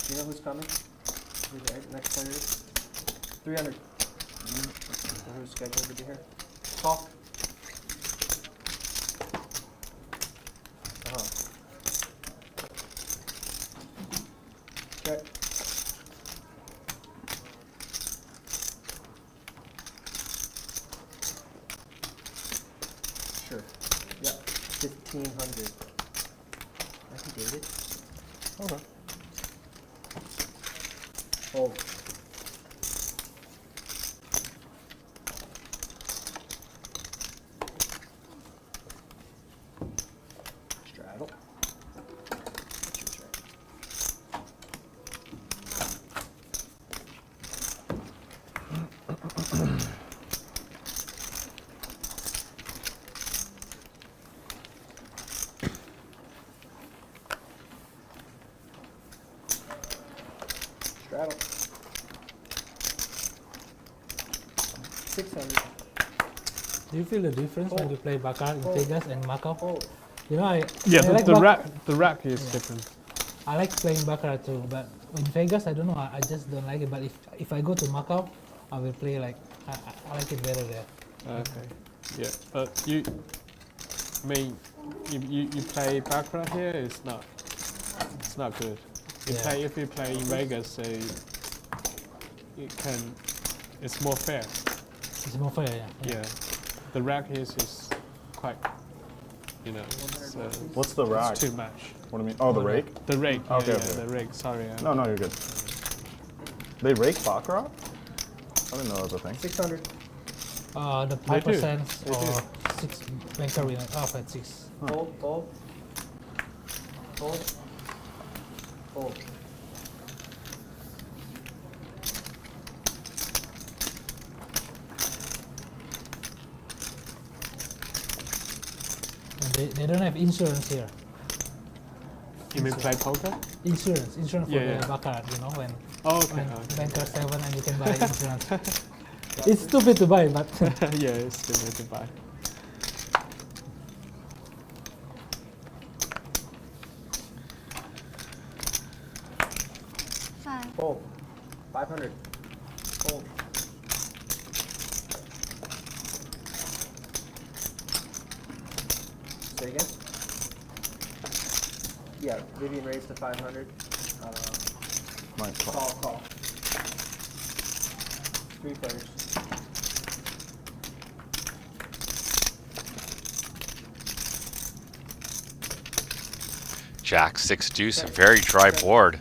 Do you know who's coming? Who the next player is? 300. Who's scheduled to be here? Call. Check. Sure. Yep. 1500. I can get it. Okay. Hold. Straddle. That's your check. Straddle. 600. Do you feel the difference when you play baccarat in Vegas and Macau? Hold. You know, Yeah, I like the rack is different. I like playing baccarat too, but in Vegas, I don't know. I just don't like it. But if I go to Macau, I will play like I like it better there. Okay. Yeah, but you, I mean, you play baccarat here. It's not good. If you play in Vegas, it's more fair. It's more fair, yeah. Yeah, the rack is quite, it's, What's the rack? it's too much. What do you mean? Oh, the rake? The rake. Okay, Yeah, okay. the rake. Sorry. No, you're good. They rake baccarat? I didn't know that was a thing. 600. The They do. 5% They do. or 6 banker winner. Oh, 6. Fold, fold. Fold. Fold. They don't have insurance here. You mean play poker? Insurance for Yeah. the baccarat. You know when Oh, okay. banker 7 and you can buy insurance. It's stupid to buy, but Yeah, it's still way to buy. Five. Fold. 500. Fold. Say again? Yeah, Vivian raised to 500. Might call. Call. 3 players. Jack 6 deuce, a very dry board.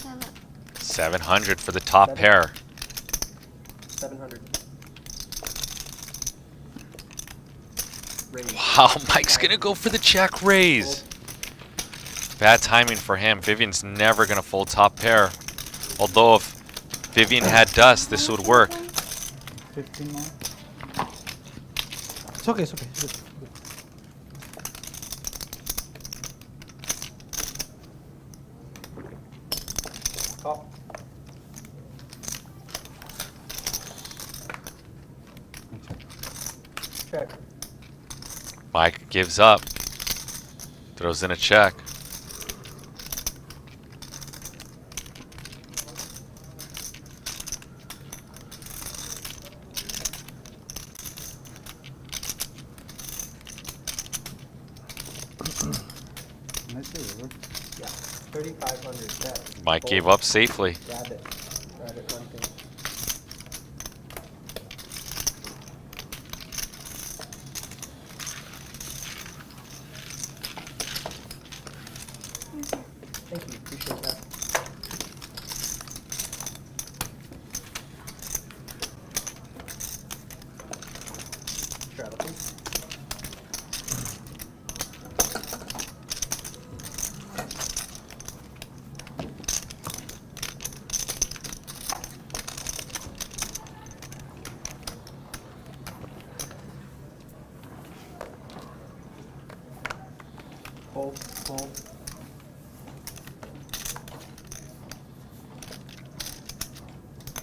7. 700 for the top Seven. pair. 700. Raise. Wow, Mike's gonna go for the jack raise. Bad timing for him. Vivian's never gonna fold top pair. Although if Vivian had dust, this would work. 15 more. it's okay. It's okay. Good. Call. Check. Mike gives up. Throws in a check. Nice river. Yeah. 3,500. Check. Mike Fold. gave up safely. Grab it. Grab it. One thing. Thank you. Appreciate that. Strategy. Hold, hold.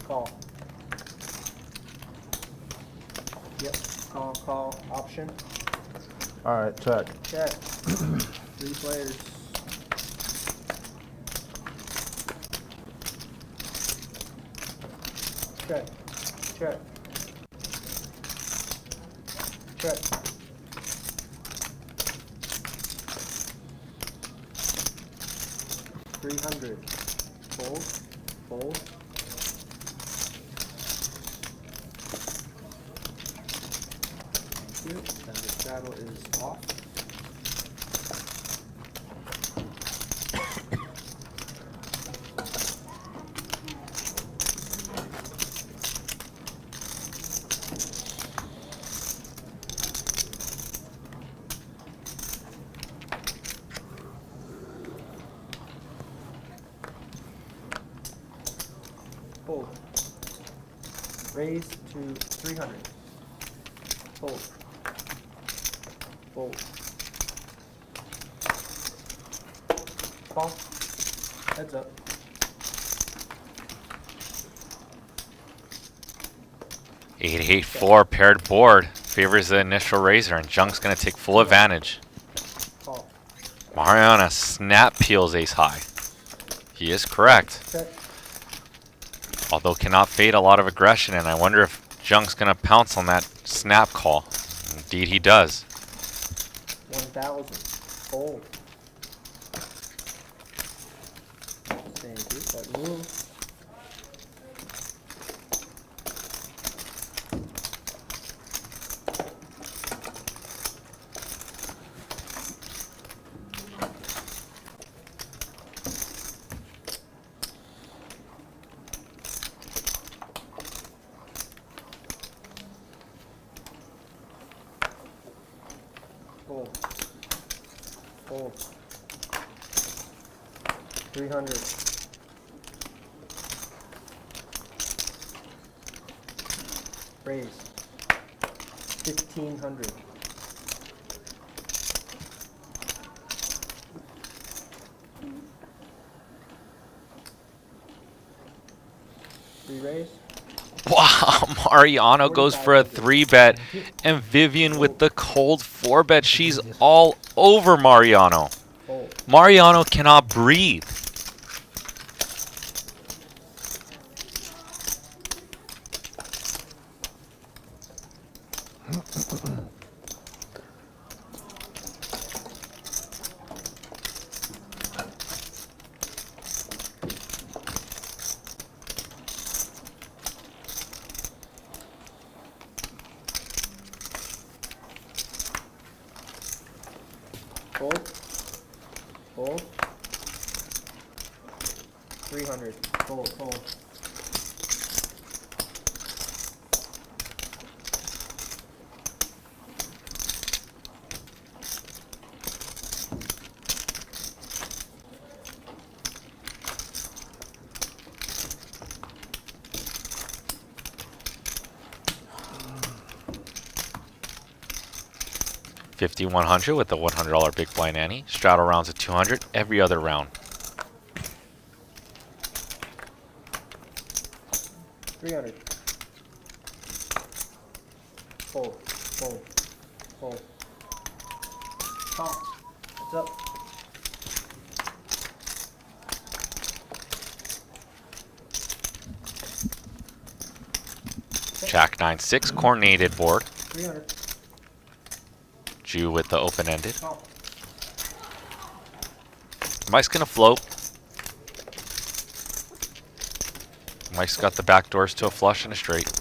Call. Yep, call, option. All right, check. Check. 3 players. Check. Check. Check. $300. Fold. Fold. Thank you. And the saddle is off. Fold. Raise to 300. Fold. Fold. Call. Heads up. Eight, 8-4 paired board. Favors the initial raiser, and Jiang's gonna take full advantage. Call. Mariano snap peels ace high. He is correct. Check. Although cannot fade a lot of aggression, and I wonder if Jiang's gonna pounce on that snap call. Indeed he does. 1,000. Fold. Thank you. That move. Fold. 300. Raise. 1500. Re-raise. Wow, Mariano goes for a 3-bet, and Vivian with the cold 4-bet. She's all over Mariano. Fold. Mariano cannot breathe. Fold. Fold. 300. Fold. Fold. $5,100 with the $100 big blind ante. Straddle rounds at 200 every other round. 300. Fold. Fold. Fold. Call. What's up? Jack 9-6, coordinated board. 300. Jew with the open-ended. Call. Mike's gonna float. Mike's got the back doors to a flush and a straight.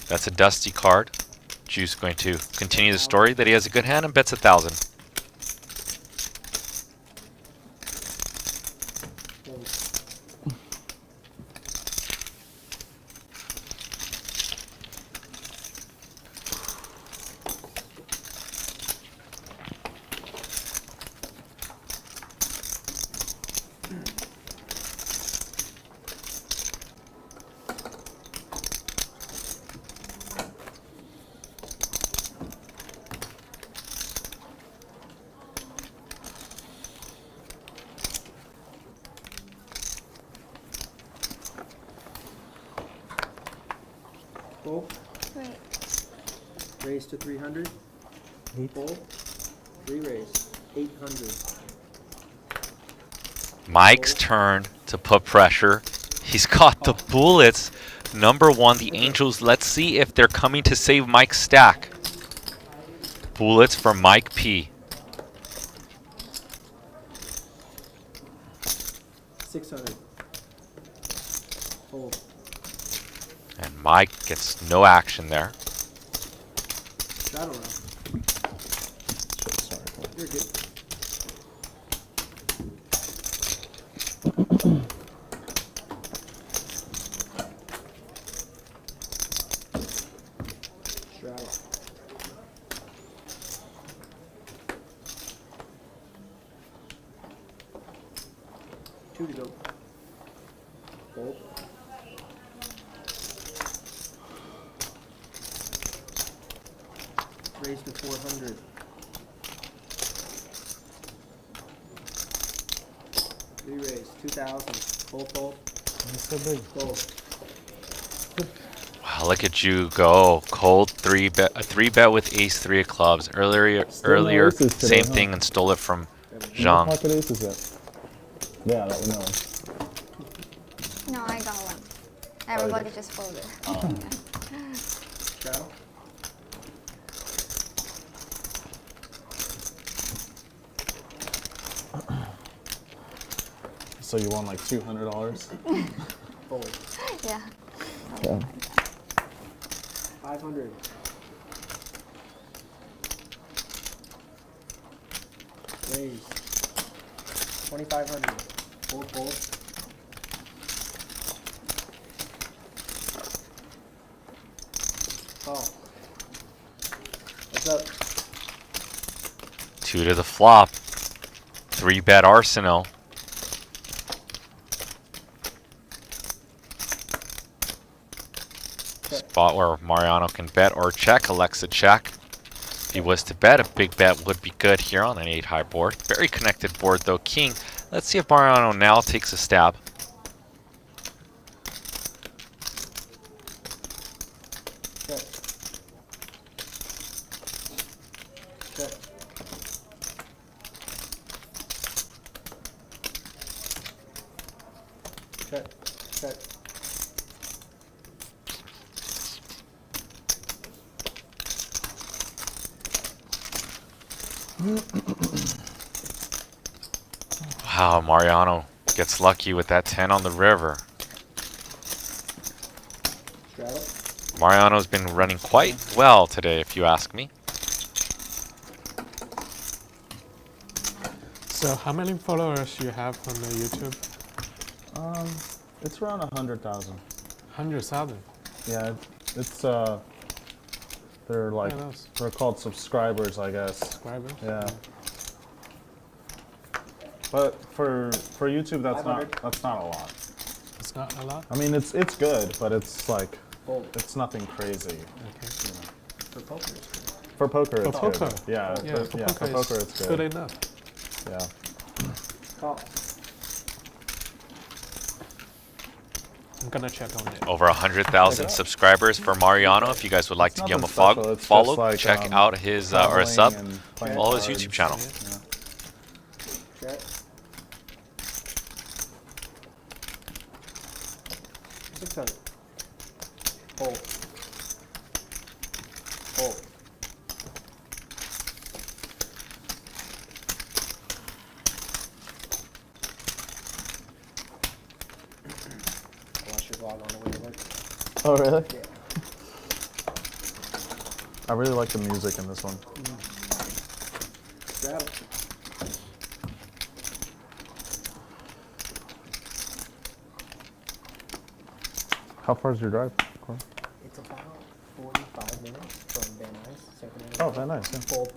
That's a dusty card. Jew's going to continue the story that he has a good hand and bets 1,000. Fold. Wait. Raise to 300. Fold. Re-raise. 800. Mike's turn to put pressure. He's got the bullets. Number one, the Angels. Let's see if they're coming to save Mike's stack. Bullets for Mike P. 600. Fold. And Mike gets no action there. Shadow round. Sorry. You're good. Shadow. 2 to go. Fold. Raise to 400. Re-raise, 2,000. Fold, fold. It's so big. Fold. Wow, look at you go. Cold 3-bet, a 3-bet with ace-3 of clubs. Earlier, aces today, same huh? thing and stole it from No Jiang. pocket aces yet. Yeah, that we know. No, I got one. Everybody just folded. Shadow. So you won like $200? Fold. Yeah. Yeah. 500. Raise. 2,500. Fold, fold. Call. What's up? 2 to the flop. 3-bet arsenal. Spot where Mariano can bet or check. Alexa check. If he was to bet, a big bet would be good here on an 8-high board. Very connected board though, king. Let's see if Mariano now takes a stab. Check. Check. Check. Check. Wow, Mariano gets lucky with that 10 on the river. Straddle. Mariano's been running quite well today, if you ask me. So how many followers you have on the YouTube? It's around 100,000. 100,000. Yeah, it's they're like Yeah, that's- they're called subscribers, I guess. Subscribers? Yeah. But for YouTube, that's 500. not a lot. It's not a lot? I mean, it's good, but it's like Fold. it's nothing crazy. Okay. You know. For poker, it's good. For poker, For it's poker? good. Yeah, Yeah, for, for yeah, poker, for poker, it's good good. enough. Yeah. Call. I'm gonna check on it. Over 100,000 subscribers for Mariano. If you guys would like It's to give him a nothing special, it's just follow, like, check out his or a traveling sub, and playing follow his cards. YouTube channel. Yeah. Check. 600. Hold. Hold. Watch your vlog on the way to work. Oh, really? Yeah. I really like the music in this one. Straddle. How far is your drive, Corey? It's about 45 minutes from Van Nuys. Oh, very nice. Yeah. Fold.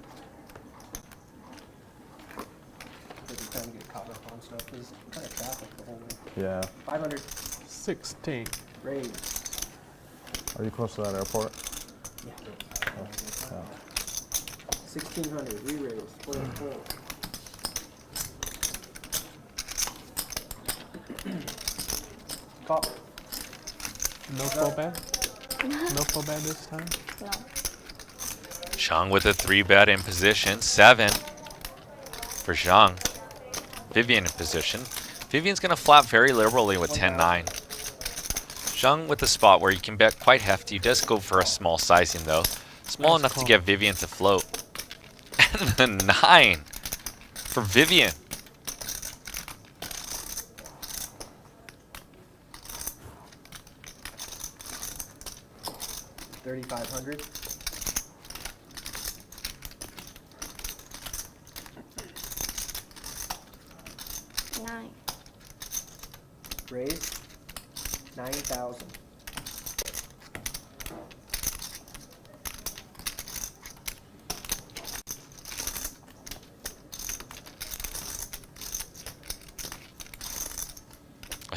If you're trying to get caught up on stuff, there's kind of traffic the whole way. Yeah. 500. 16. Raise. Are you close to that airport? Yeah. Yeah. 1600. Re-raise. Fold. Fold. Call. No full bet? No full bet this time? No. Jiang with a 3-bet in position. 7 for Jiang. Vivian in position. Vivian's going to flap very liberally with 10-9. Jiang with a spot where you can bet quite hefty. Does go for a small sizing though. Small enough to get Vivian to float. And the 9 for Vivian. $3,500. Nine. Raise. 9,000.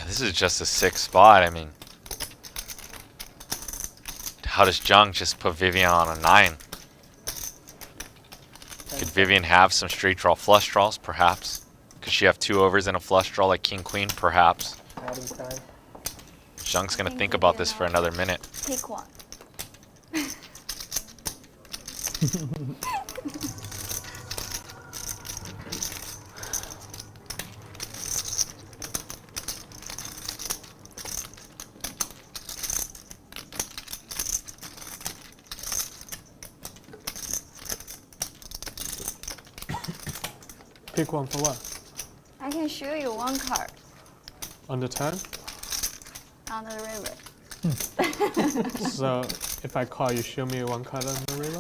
This is just a sick spot. I mean, how does Jiang just put Vivian on a 9? Could Vivian have some straight draw flush draws? Perhaps. Could she have 2 overs and a flush draw like King Queen? Perhaps. Adding time. Jiang's gonna think about this for another minute. Pick one. Pick one for what? I can show you one card On the turn? on the river. So if I call, you show me one card on the river?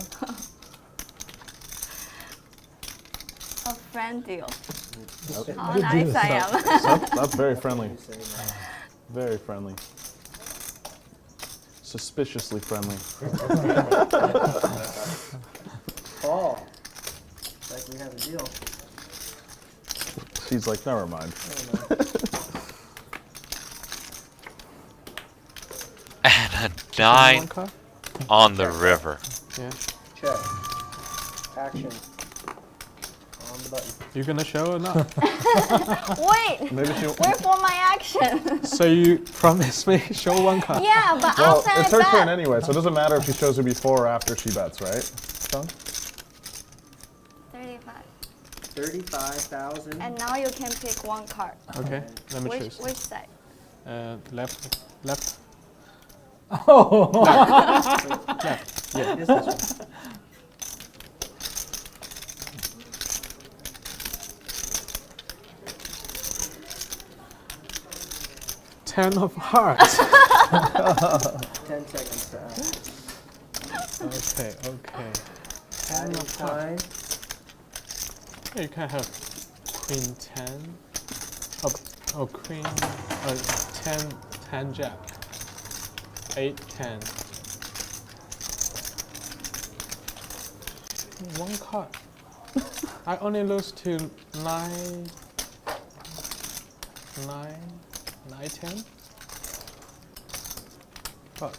A friend deal. Yep. How nice I am. That's very friendly. Very friendly. Suspiciously friendly. Call. Check. like we have a deal. She's like, never mind. And a 9 One card? on the river. Yeah. Check. Action. On the button. You gonna show or not? Wait, Maybe she. wait for my action. So you promised me show one card. Yeah, but Well, after it's I her bet. turn anyway, so it doesn't matter if she shows it before or after she bets, right? Sean? 35. 35,000. And now you can pick one card. Okay, let me Which choose. side? Left. Oh, Yeah, it is this one. Ten of hearts. 10 seconds to act. Okay. Adding time. You can have queen 10. Oh, queen 10 jack. 8 10. One card. I only lose to 9 10. But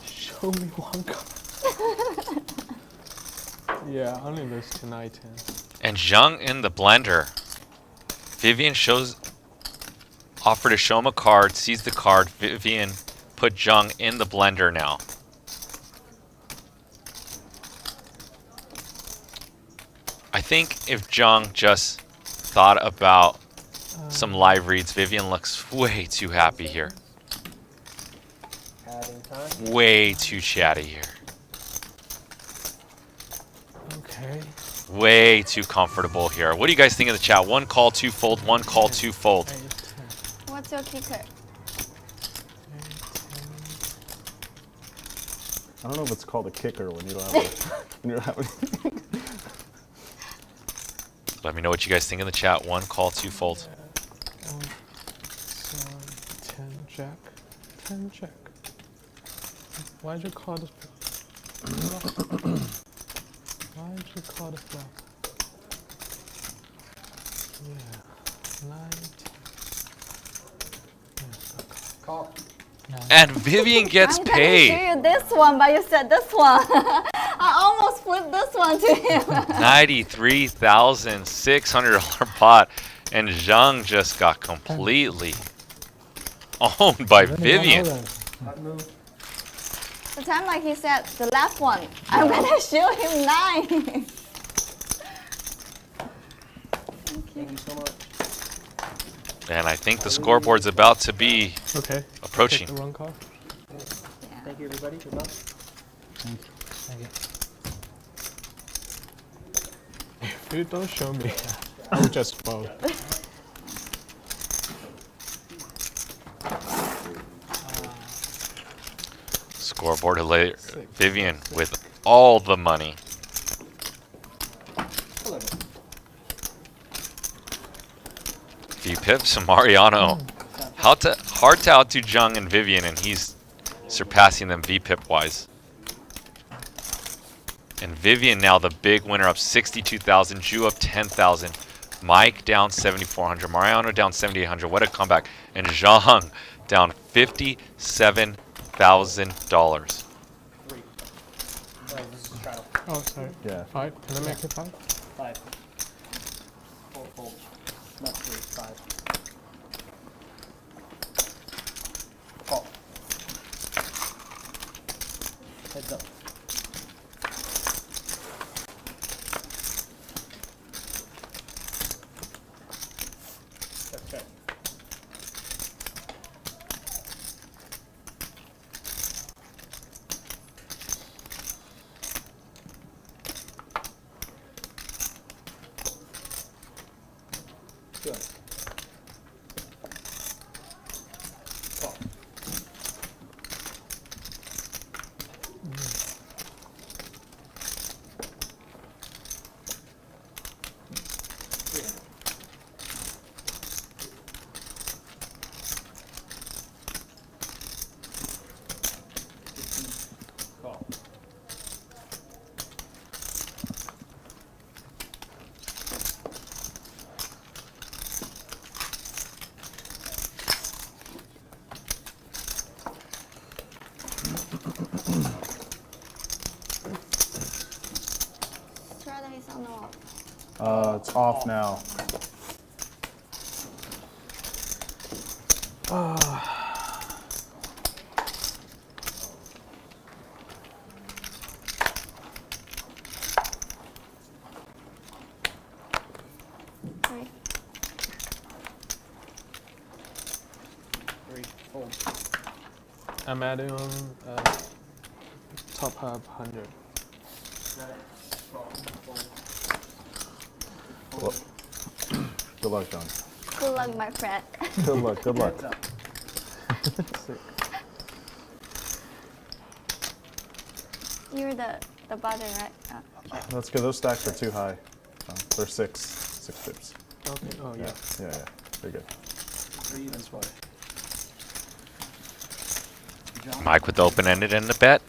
show me one card. Yeah, I only lose to 9 10. And Jiang in the blender. Vivian offered to show him a card, sees the card. Vivian put Jiang in the blender now. I think if Jiang just thought about some live reads, Vivian looks way too happy here. Adding time. Way too chatty here. Okay. Way too comfortable here. What do you guys think in the chat? One call, two fold, one call, two fold. 8 10. What's your kicker? I don't know if it's called a kicker when you don't have a, when you don't have anything. Let me know what you guys think in the chat. One call, two fold. So 10 jack. 10 jack. Why'd you call this bluff? Why'd you call this bluff? Yeah. 9 10. Call. And Vivian gets I'm gonna paid. show you this one, but you said this one. I almost flipped this one to him. $93,600 pot. And Jiang just got completely owned by Vivian. Hot move. The time like he said, the last one. I'm gonna show him 9. Thank you so much. And I think the scoreboard's about to be Okay. approaching. Take the wrong card. Thank you, everybody. Good luck. thank you. If you don't show me, I'll just fold. Scoreboard Vivian with all the money. V-pips, Mariano. Hard to outdo Jiang and Vivian, and he's surpassing them V-pip wise. And Vivian now the big winner, up 62,000. Ju up 10,000. Mike down 7,400. Mariano down 7,800. What a comeback! And Jiang down $57,000. Oh, this is straddle. Oh, sorry. Yeah. 5. Can I make it 5? 5. Fold, fold. Not 3, 5. Call. Heads up. Check, check. Good. Call. Call. It's off now. Three. 3, fold. I'm adding on top half 100. Well, good luck, John. Good luck, my friend. Good luck. Good luck. You're the button, right? That's good. Those stacks are too high. They're six chips. Okay. Oh yeah. Yeah. They're good. 3, that's why. Mike with the open-ended and the bet.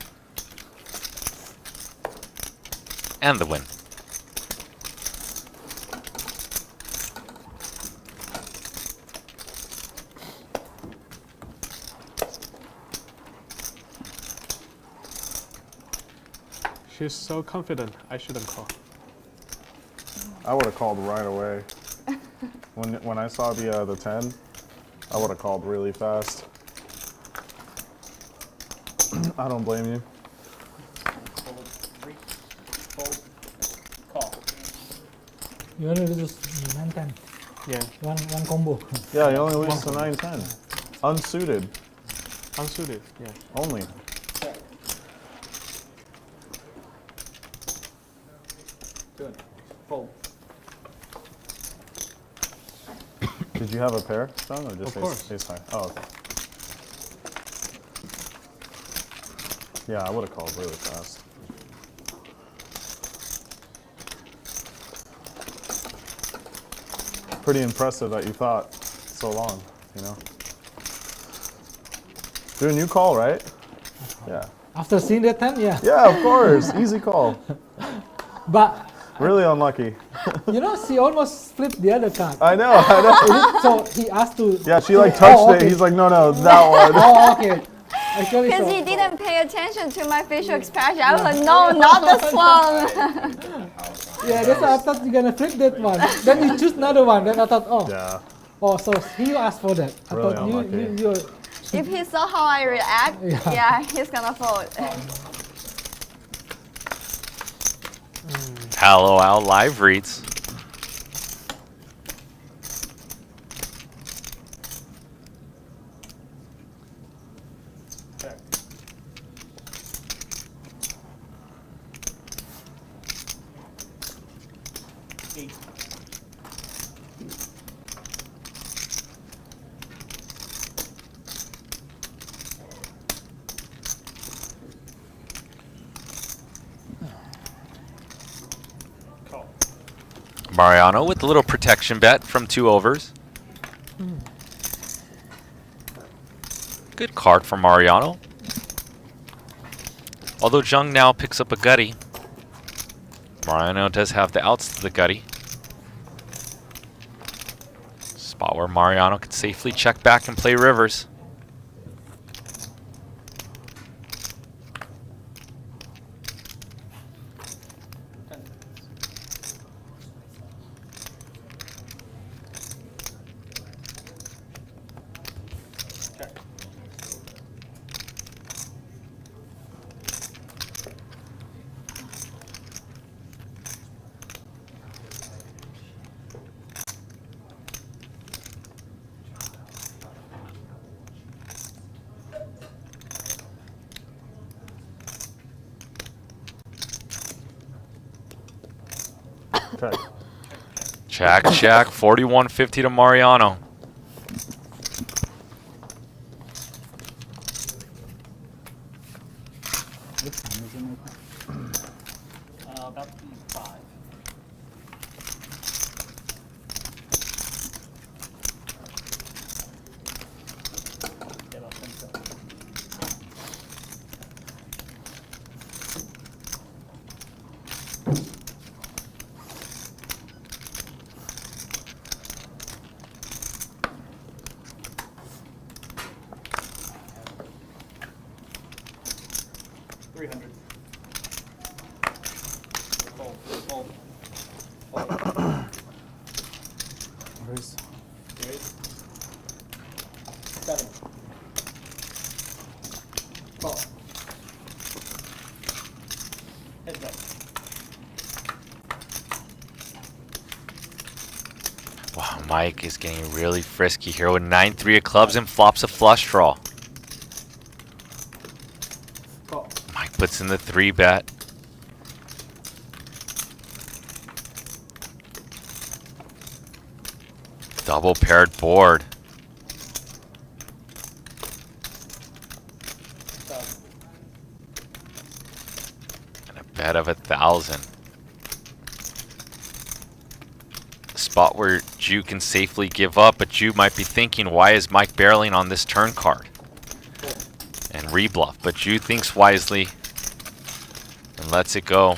And the win. She's so confident. I shouldn't call. I would have called right away. When I saw the 10, I would have called really fast. I don't blame you. Fold. 3, fold. Call. You only lose 9-10. Yeah. One combo. Yeah, you only lose to 9-10. Unsuited Unsuited. Yeah. only. Check. Good. Fold. Did you have a pair, John, or just Of course. ace high? Oh, okay. Yeah, I would have called really fast. Pretty impressive that you thought so long, you know? Dude, you call, right? Yeah. After seeing that 10, yeah. Yeah, of course. Easy call. But Really unlucky. you know, she almost flipped the other card. I know. So he asked to. Yeah, she like touched it. He's like, no, that one. Oh, okay. Actually, Because so, he didn't pay attention to my facial expression. I was like, no, not this one. yeah, that's why I thought you're gonna flip that one. Then you choose another one. Then I thought, oh, Yeah. oh, so he asked for that. I Really thought unlucky. If he saw how I react, Yeah. yeah, he's gonna fold. Hello, Al live reads. Check. 8. Call. Mariano with a little protection bet from 2 overs. Good card for Mariano. Although Jiang now picks up a gutty, Mariano does have the outs to the gutty. Spot where Mariano can safely check back and play rivers. Check. Okay. Check, 41.50 to Mariano. What time is it right now? About to be 5. Yeah, about 10 seconds. $300. Fold. Fold. Fold. 7. Call. Heads up. Wow, Mike is getting really frisky here with 9-3 of clubs and flops a flush draw. Call. Mike puts in the 3-bet. Double paired board. 1,000. And a bet of 1,000. Spot where Jew can safely give up, but Jew might be thinking, why is Mike barreling on this turn card? And rebluff, but Jew thinks wisely and lets it go.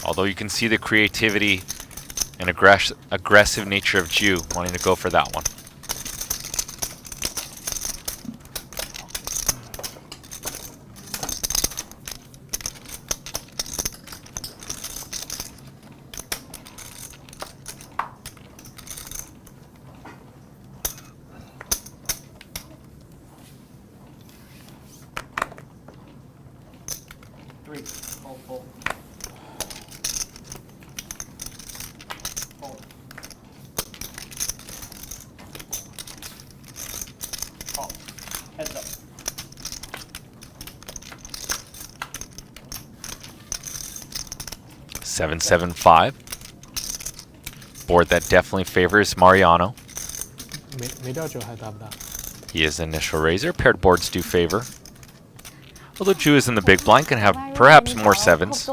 Although you can see the creativity and aggressive nature of Jew wanting to go for that one. Fold, fold. Fold. Call. Heads up. Seven, 7-5. Board that definitely favors Mariano. 没掉酒还打不打？ He is the initial raiser. Paired boards do favor. Although Jew is in the big blind, can have perhaps more 7s.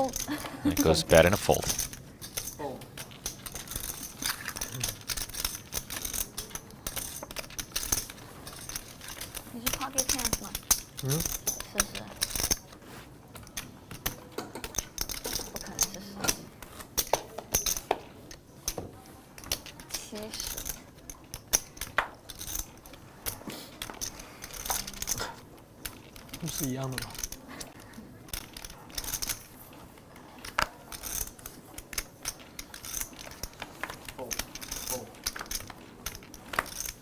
And it goes bet in a fold. Fold. You should pocket tens much. 试试。不可能是40。70。都是一样的吧？ Fold. Fold.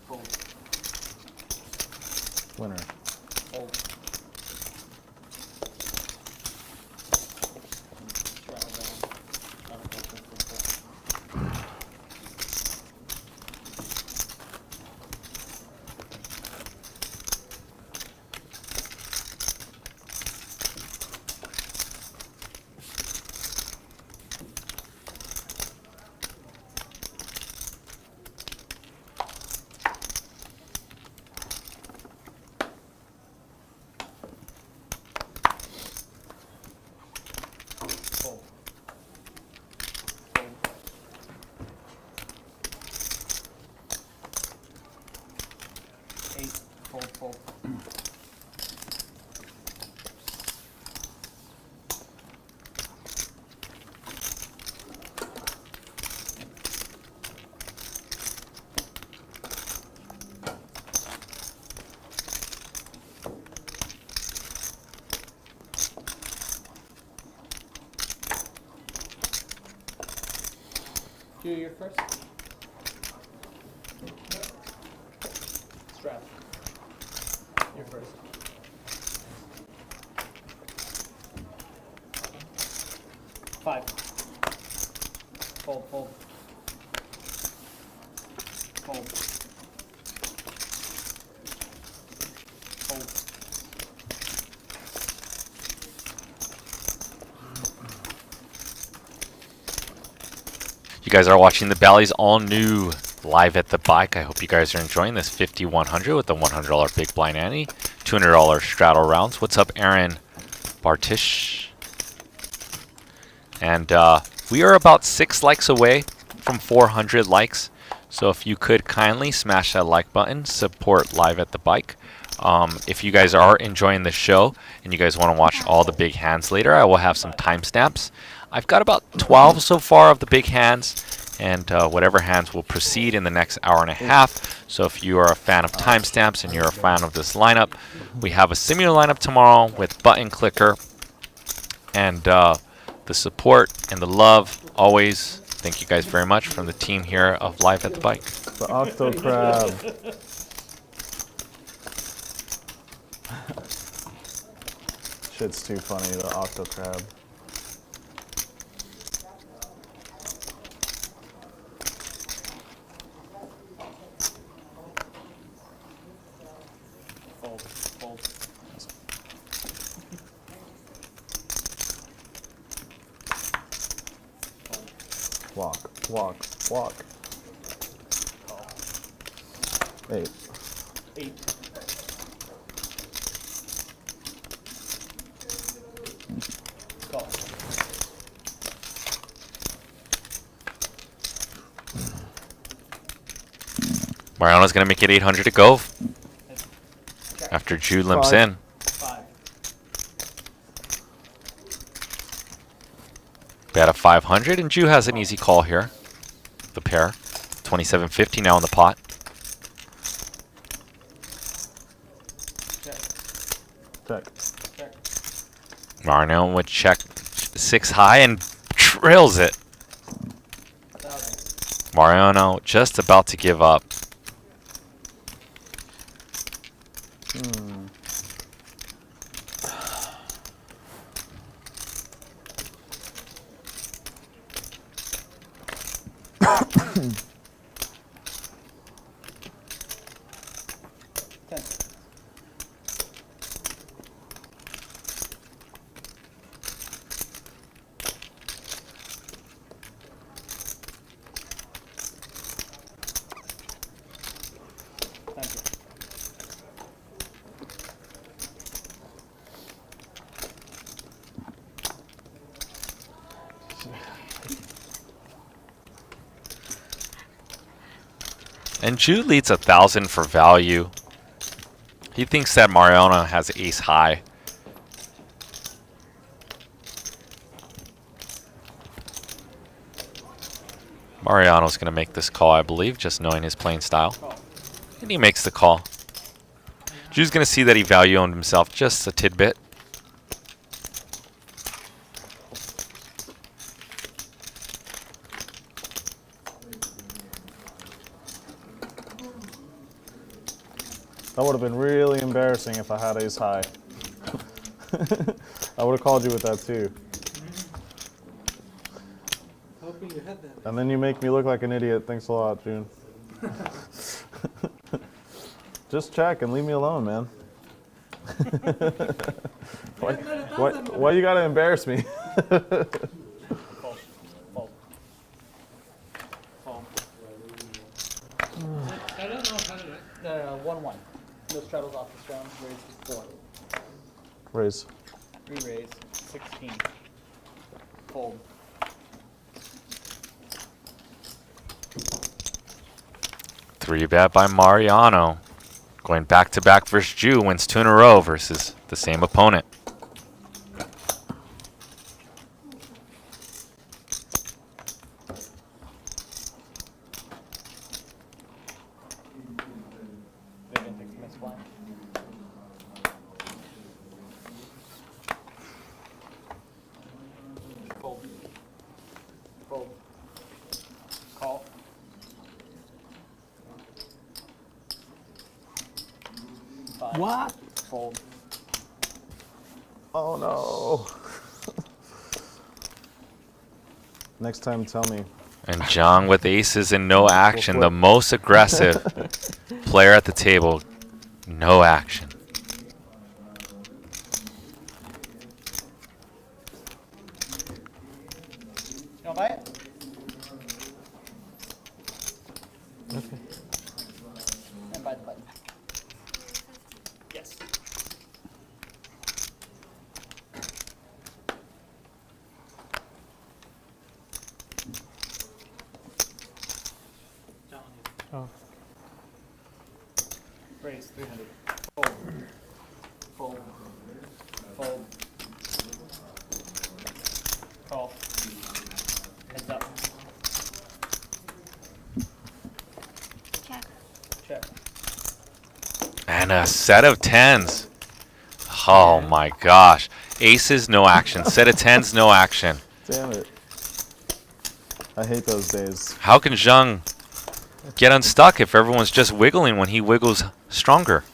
Fold. Winner. Fold. Straddle down. Fold, fold, fold, fold. Fold. Fold. Eight. Fold, fold. Do your first. Strap. Your first. Five. Fold, fold. Fold. Fold. You guys are watching the Bally's all new live at the bike. I hope you guys are enjoying this 5100 with the $100 big blind ante, $200 straddle rounds. What's up, Aaron Bartish? And we are about 6 likes away from 400 likes. So if you could kindly smash that like button, support live at the bike. If you guys are enjoying the show and you guys want to watch all the big hands later, I will have some timestamps. I've got about 12 so far of the big hands, and whatever hands will proceed in the next hour and a half. So if you are a fan of timestamps and you're a fan of this lineup, we have a similar lineup tomorrow with button clicker. And the support and the love, always. Thank you guys very much from the team here of Live at the Bike. The Octo Crab. Shit's too funny, the octo crab. Fold, fold. Walk, walk, walk. Call. 8. 8. Call. Mariano's going to make it 800 to go Check. after Ju limps 5. in. 5. Bet a 500, and Ju has an easy call here. The pair. 2750 now in the pot. Check. Check. Check. Mariano would check 6 high and drills it. 1000. Mariano just about to give up. Hmm. Ten. Thank you. And Ju leads 1,000 for value. He thinks that Mariano has ace high. Mariano's going to make this call, I believe, just knowing his playing style. And he makes the call. Ju's going to see that he value owned himself just a tidbit. That would have been really embarrassing if I had ace high. I would have called you with that too. Hoping you had that. And then you make me look like an idiot. Thanks a lot, June. Just check and leave me alone, man. Why you gotta embarrass me? Fold. Fold. Fold. I don't know how to. 1-1. No straddles off this round. Raise to 4. Raise. Re-raise. 16. Fold. Three bet by Mariano. Going back to back versus Ju, wins 2 in a row versus the same opponent. Vivian takes the misfly. Fold. Fold. Call. Five. What? Fold. Oh no. Next time, tell me. And Jiang with aces and no action, the most aggressive player at the table. No action. You wanna buy it? Okay. And buy the button. Yes. Oh. Raise 300. Fold. Fold. Fold. Call. Heads up. Check. Check. And a set of 10s. Oh my gosh. Aces, no action. Set of 10s, no action. Damn it. I hate those days. How can Jiang get unstuck if everyone's just wiggling when he wiggles stronger?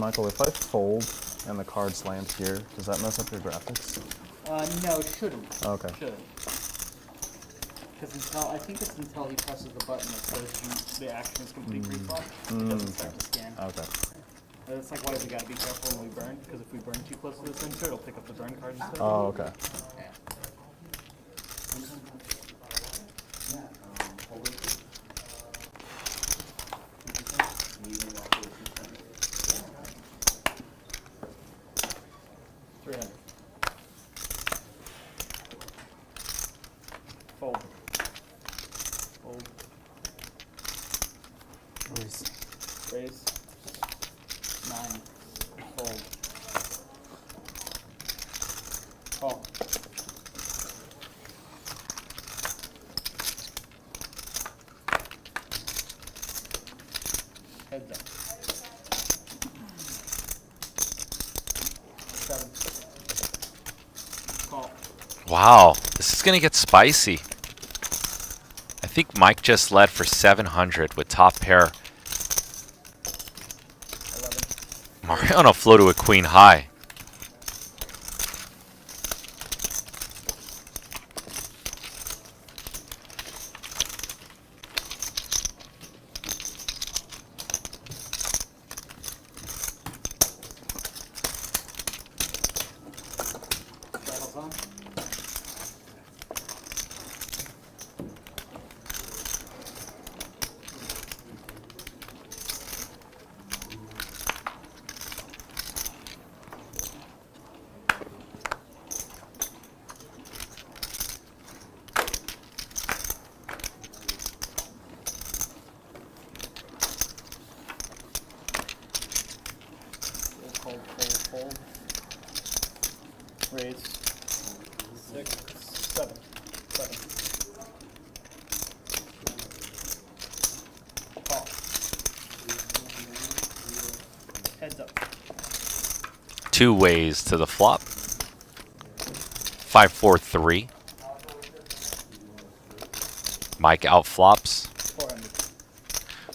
Michael, if I fold and the cards land here, does that mess up your graphics? No, it shouldn't. Okay. Shouldn't. Because I think it's until he presses the button that says the action is complete reflop. It doesn't start to scan. Okay. That's like why we gotta be careful when we burn, because if we burn too close to the center, it'll pick up the burn card instead. Oh, okay. Yeah. Fold. Fold. Raise. 9. Fold. Call. Heads up. 7. Call. Wow, this is gonna get spicy. I think Mike just led for 700 with top pair. 11. Mariano flew to a queen high. Rattles on. Fold, fold, fold. Raise. 6, 7. 7. Call. Heads up. Two ways to the flop. 5, 4, 3. Mike outflops. 400.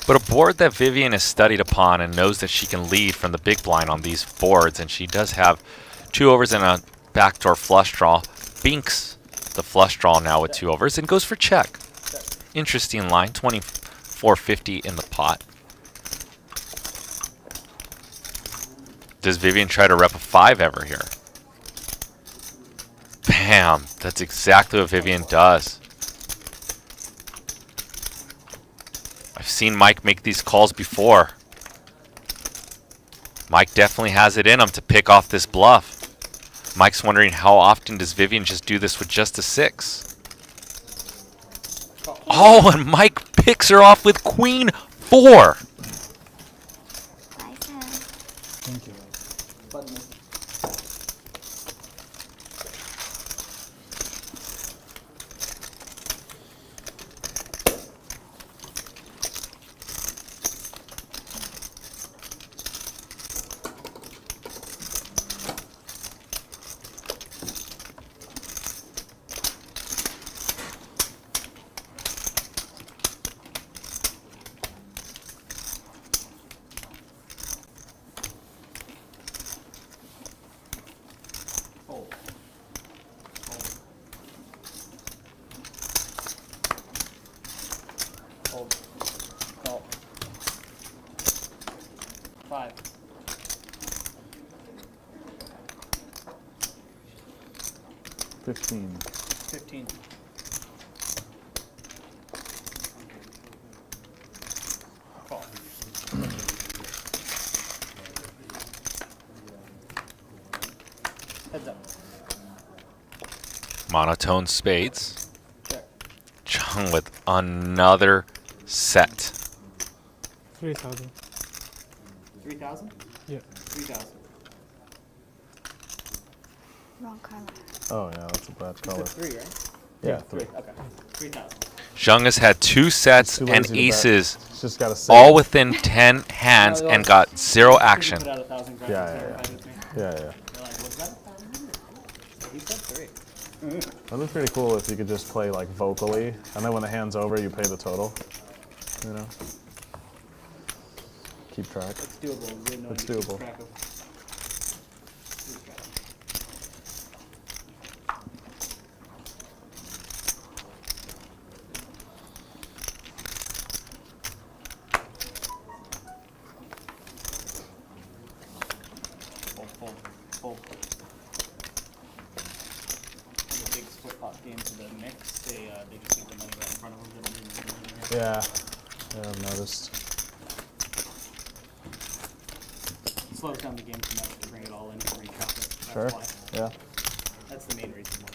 But a board that Vivian has studied upon and knows that she can lead from the big blind on these boards, and she does have 2 overs and a backdoor flush draw, binks the flush draw now with 2 overs and goes for check. Interesting line, 24.50 in the pot. Does Vivian try to rep a 5 ever here? Bam! That's exactly what Vivian does. I've seen Mike make these calls before. Mike definitely has it in him to pick off this bluff. Mike's wondering how often does Vivian just do this with just a 6? Oh, and Mike picks her off with queen 4. Nice hand. Thank you. Button. Fold. Fold. Fold. Call. 5. 15. 15. Call. Heads up. Monotone spades. Check. Jiang with another set. 3,000. 3,000? Yeah. 3,000. Wrong color. Oh, yeah, that's a bad You color. said 3, right? Yeah, 3. Okay. 3,000. Jiang has had 2 sets Too and lazy to bet. aces, It's just got to say. all within 10 hands, and got 0 action. Put out 1,000 graphics Yeah, verified with me. Yeah, yeah. They're like, was that 1,000? He said 3. That'd be pretty cool if you could just play like vocally, and then when the hand's over, you pay the total. You know? keep track. It's doable. You really know It's how to keep doable. track of your strategy. Fold. In the big split pot games of the mix, they just leave the money right in front of them. They don't even leave the money in there. Yeah. Yeah, I've noticed. It slows down the game too much to bring it all in and recap it. That's Sure. why. Yeah. That's the main reason why.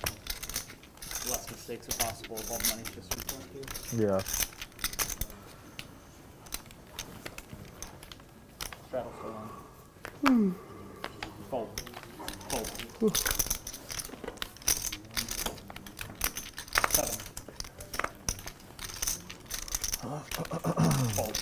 Less mistakes are possible if all the money's just in front of you. Yeah. Straddle still on. Fold. Fold. 7. Fold.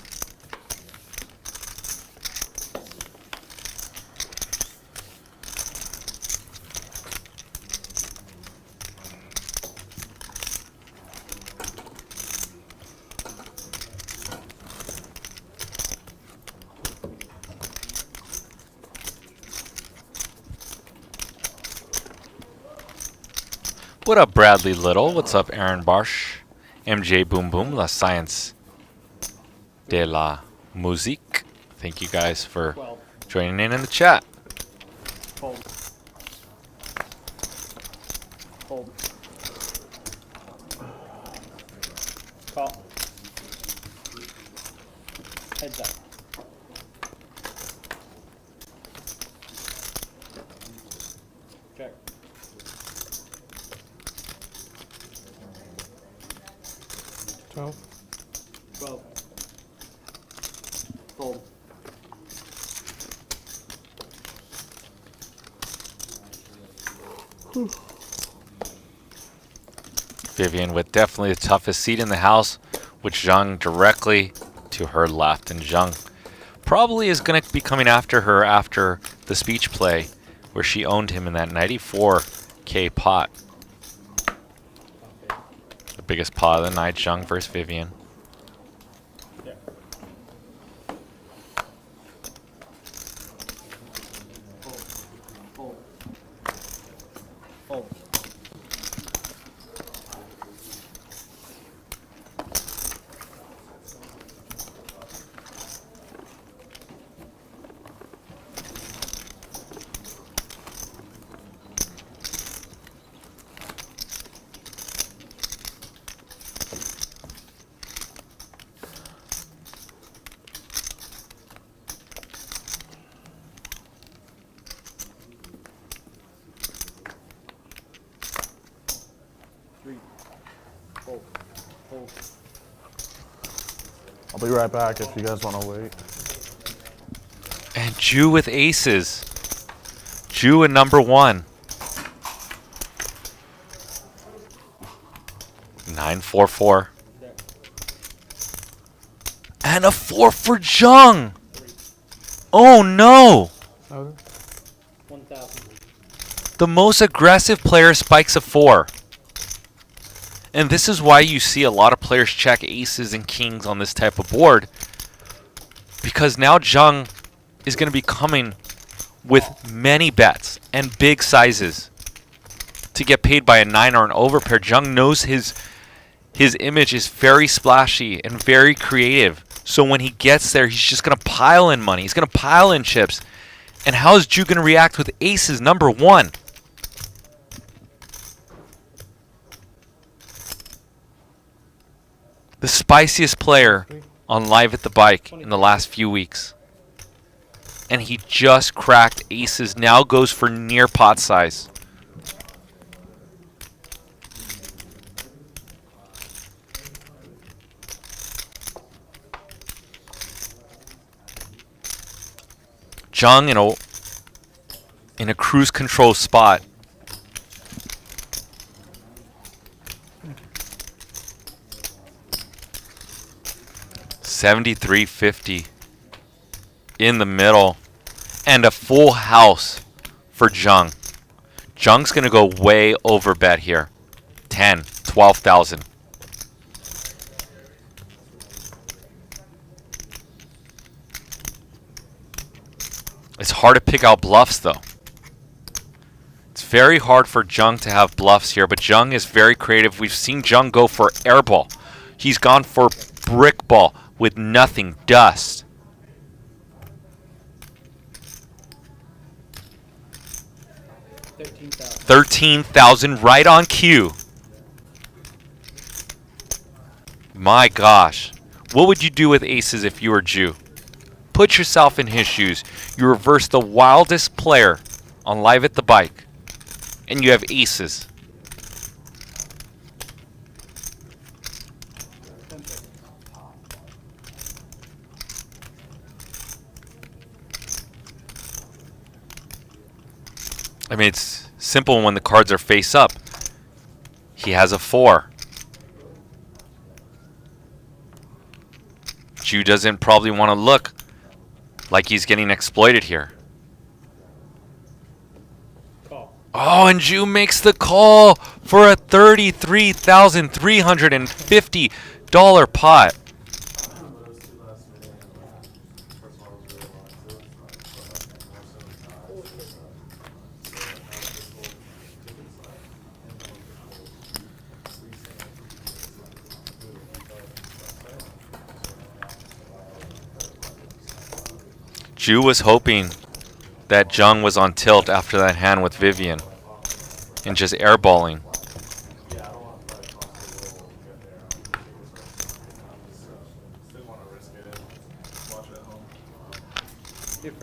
What up, Bradley Little? What's up, Aaron Barsh? MJ Boom Boom, La Science de la Musique. Thank you guys for 12. joining in the chat. Fold. Fold. Call. Heads up. Check. Twelve. 12. Fold. Vivian with definitely the toughest seat in the house, with Jiang directly to her left. And Jiang probably is going to be coming after her after the speech play, where she owned him in that 94K pot. The biggest pot of the night, Jiang versus Vivian. Yeah. Fold. Fold. Fold. Fold. Fold. I'll be right back if you guys want to wait. And Jew with aces. Jew at number 1. 9-4-4. And a 4 for Jiang. Oh no! 1,000. The most aggressive player spikes a 4. And this is why you see a lot of players check aces and kings on this type of board. Because now Jiang is going to be coming with many bets and big sizes to get paid by a 9 or an overpair. Jiang knows his image is very splashy and very creative. So when he gets there, he's just going to pile in money. He's going to pile in chips. And how is Jew going to react with aces number 1? The spiciest player on Live at the Bike in the last few weeks. And he just cracked aces. Now goes for near pot size. Jiang in a cruise control spot. $73.50 in the middle, and a full house for Jiang. Jiang's gonna go way over bet here. 10, 12,000. It's hard to pick out bluffs, though. It's very hard for Jiang to have bluffs here, but Jiang is very creative. We've seen Jiang go for airball. He's gone for brick ball with nothing, dust. $13,000 right on cue. My gosh. What would you do with aces if you were Jew? Put yourself in his shoes. You reverse the wildest player on Live at the Bike, and you have aces. I mean, it's simple when the cards are face up. He has a 4. Jew doesn't probably want to look like he's getting exploited here. Oh, and Jew makes the call for a $33,350 pot. Jew was hoping that Jiang was on tilt after that hand with Vivian and just airballing.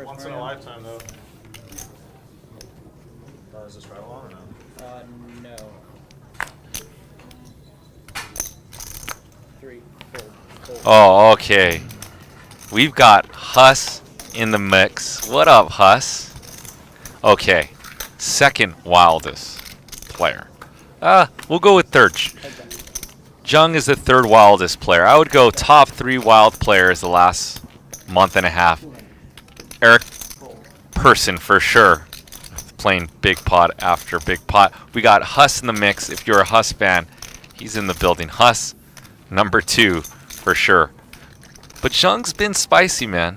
Once in a lifetime, though. Is this right along or no? No. 3, 4. Oh, okay. We've got Huss in the mix. What up, Huss? Okay. Second wildest player. We'll go with third. Jiang is the third wildest player. I would go top 3 wild players the last month and a half. Eric Person for sure. Playing big pot after big pot. We got Huss in the mix. If you're a Huss fan, he's in the building. Huss, number 2 for sure. But Jiang's been spicy, man.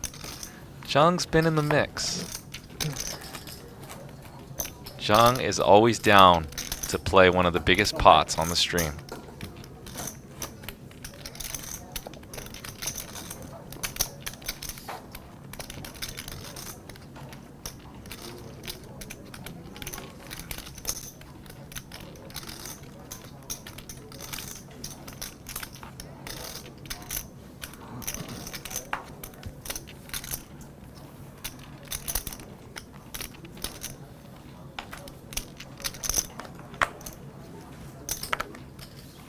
Jiang's been in the mix. Jiang is always down to play one of the biggest pots on the stream.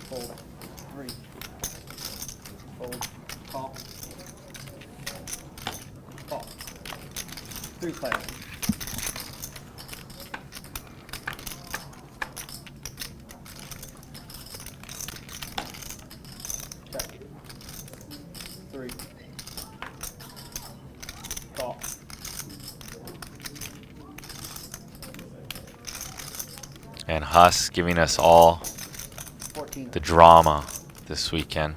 Fold. 3. Fold. Call. Call. 3 player. Check. 3. Call. And Huss giving us all 14. the drama this weekend.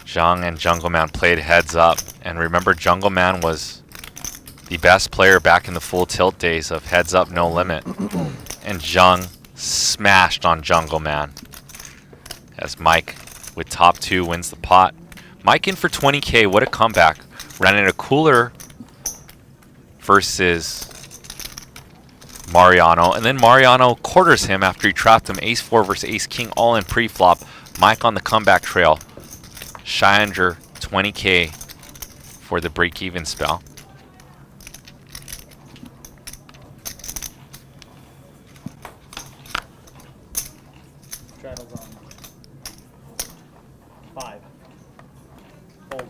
Jiang and Jungle Man played heads up. And remember, Jungle Man was the best player back in the full tilt days of heads up, no limit. And Jiang smashed on Jungle Man. As Mike with top 2 wins the pot. Mike in for 20K. What a comeback. Ran in a cooler versus Mariano, and then Mariano quarters him after he trapped him ace-4 versus ace-king all in pre-flop. Mike on the comeback trail. Shy under 20K for the break-even spell. Straddles on 5. Fold.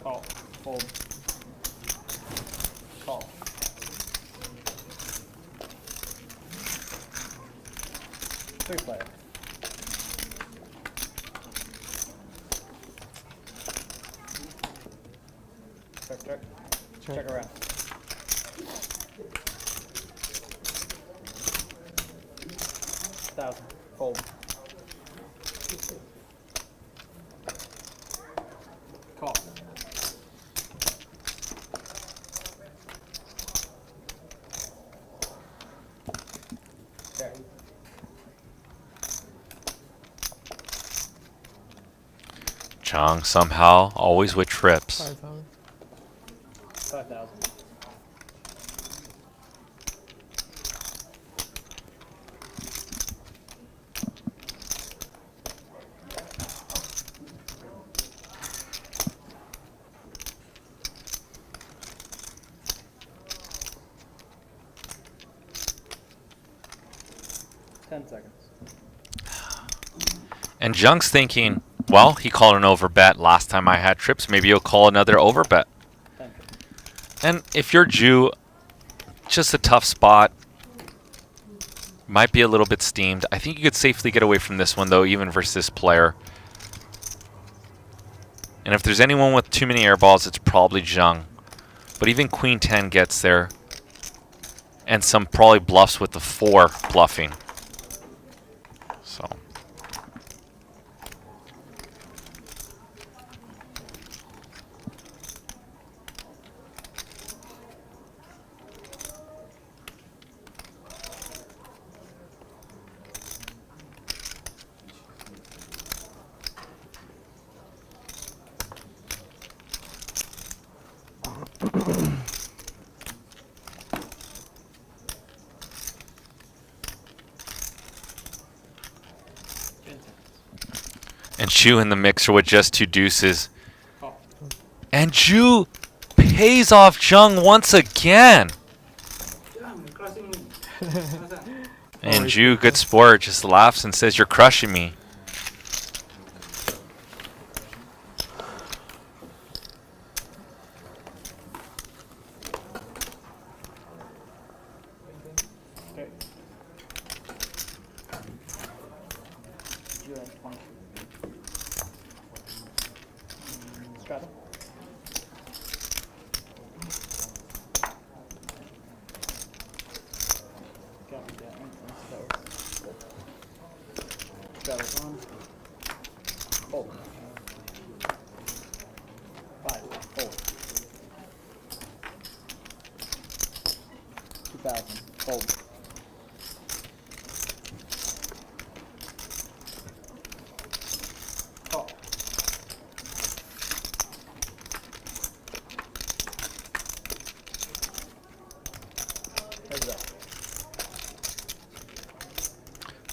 Call. Fold. Call. 3 player. Check, check. Check around. $1,000. Fold. Call. Jiang somehow always with trips. 5,000. 5,000. And Jiang's thinking, well, he called an overbet last time I had trips. Maybe he'll call another overbet. And if you're Jew, just a tough spot. Might be a little bit steamed. I think you could safely get away from this one, though, even versus this player. And if there's anyone with too many air balls, it's probably Jiang. But even Queen 10 gets there. And some probably bluffs with the 4 bluffing. So. And Chu in the mixer with just 2 deuces. And Chu pays off Jiang once again. And Ju, good sport, just laughs and says, "You're crushing me."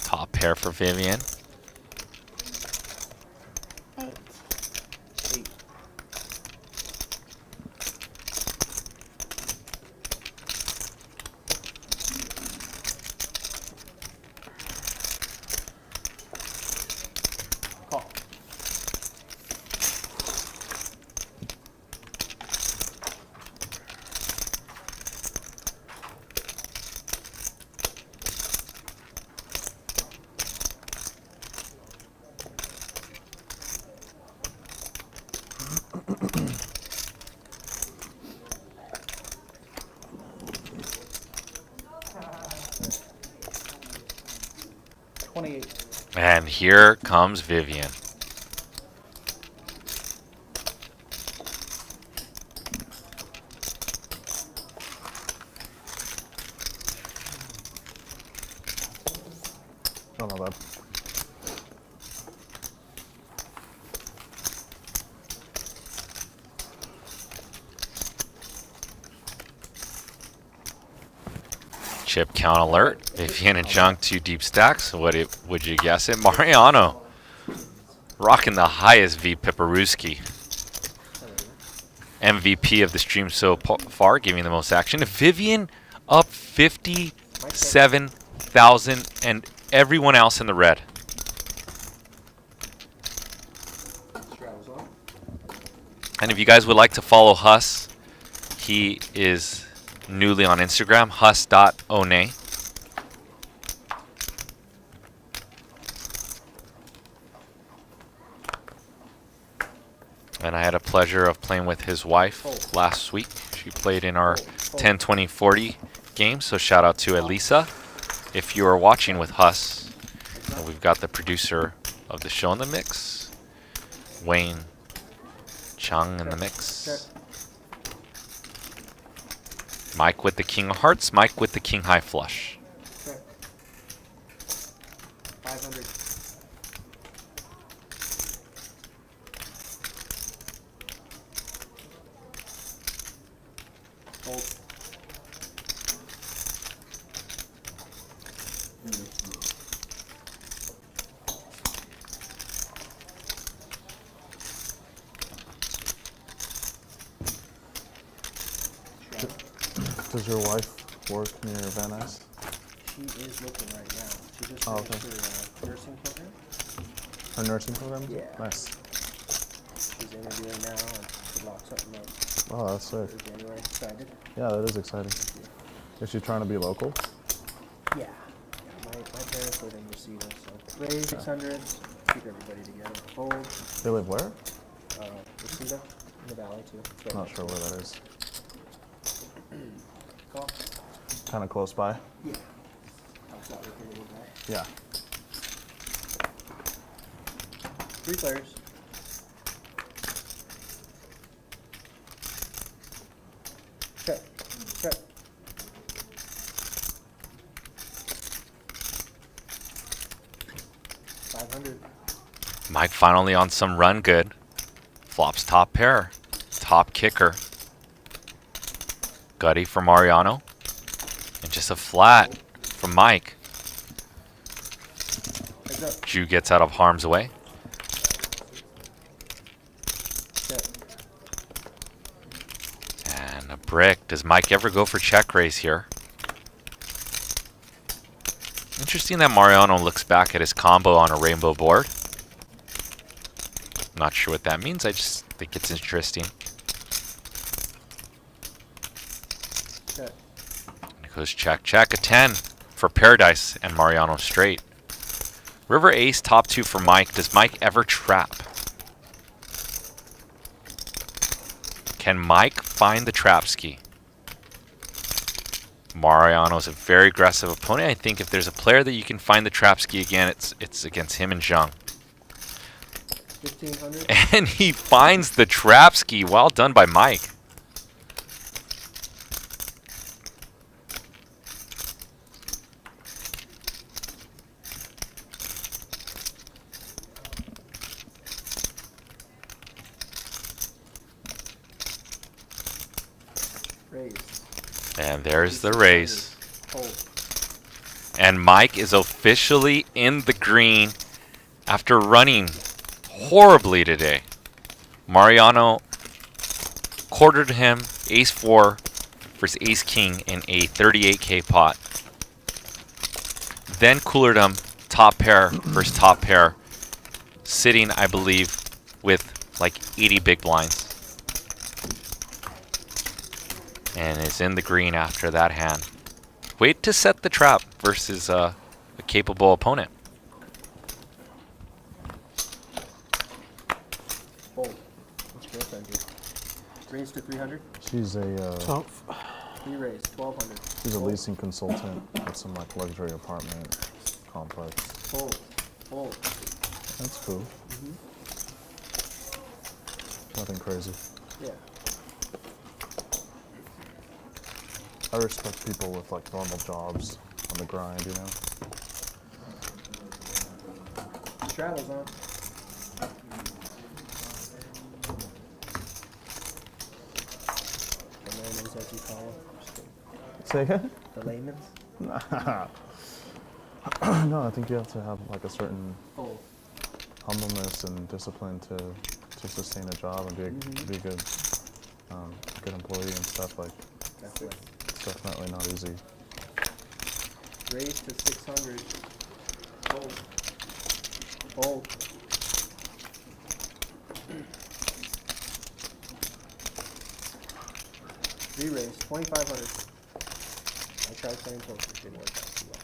Top pair for Vivian. 8. And here comes Vivian. Oh, not bad. Chip count alert. Vivian and Jiang 2 deep stacks. Would you guess it? Mariano rocking the highest V Piparuski. MVP of the stream so far, giving the most action. Vivian up 57,000 and everyone else in the red. And if you guys would like to follow Huss, he is newly on Instagram, hus.one. And I had a pleasure of playing with his wife last week. She played in our 10, 20, 40 game, so shout out to Elisa. If you are watching with Huss, and we've got the producer of the show in the mix, Wayne Chung in the mix. Mike with the king of hearts, Mike with the king high flush. 500. Does your wife work near Van Nuys? She is looking right now. She just Oh, finished okay. her nursing program. Her nursing program? Yeah. Nice. She's interviewing now and should lock something up Oh, that's sick. for January. Excited? Yeah, that is exciting. Is she trying to be local? Yeah. My parents live in Reseda, so raise 600s, keep everybody together. Fold. They live where? Reseda in the valley too. It's right Not next sure to where us. that is. Call. Kind of close by. Yeah. Helps out with your little guy. Yeah. 3 players. Check. Check. $500. Mike finally on some run good. Flops top pair. Top kicker. Gutty for Mariano. And just a flat from Mike. Heads up. Jew gets out of harm's way. Check. And a brick. Does Mike ever go for check raise here? Interesting that Mariano looks back at his combo on a rainbow board. Not sure what that means. I just think it's interesting. Check. And it goes check, check. A 10 for Paradise and Mariano straight. River ace, top 2 for Mike. Does Mike ever trap? Can Mike find the trap ski? Mariano's a very aggressive opponent. I think if there's a player that you can find the trap ski again, it's against him and Jiang. 1500. And he finds the trap ski. Well done by Mike. Raise. And there's the raise. Hold. And Mike is officially in the green after running horribly today. Mariano quartered him ace 4 versus ace king in a 38k pot. Then coolered him top pair versus top pair, sitting, I believe, with like 80 big blinds. And is in the green after that hand. Wait to set the trap versus a capable opponent. Fold. What's girlfriend do? Raise to 300. She's a 12. 3 raise. 1200. she's a leasing consultant at some like luxury apartment complex. Fold. Fold. That's cool. Nothing crazy. Yeah. I respect people with like normal jobs on the grind, you know. Straddle's on. The layman's, as you call them. Just kidding. Say again? The layman's. No, I think you have to have like a certain Fold. humbleness and discipline to sustain a job and be a good good employee and stuff. Like Definitely. it's definitely not easy. Raise to 600. Fold. Fold. Re-raise. 2500. I tried playing poker. It didn't work out too well.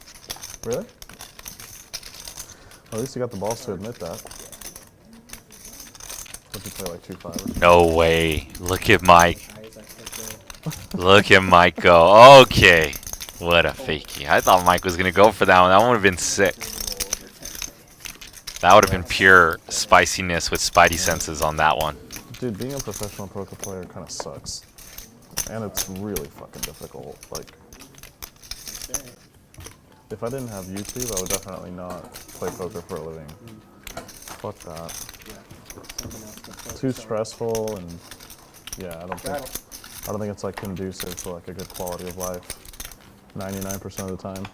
Really? Well, at least you got the balls to admit that. What, you play like 2-5? No way. Look at Mike. Eyes, I think, Look at Mike go. Okay. What a fakie. I thought Mike was going to go for that one. That one would have been sick. That would have been pure spiciness with spidey senses on that one. Dude, being a professional poker player kind of sucks. And it's really fucking difficult. Like, if I didn't have YouTube, I would definitely not play poker for a living. Fuck that. Too stressful, and yeah, I don't think it's like conducive to like a good quality of life 99% of the time.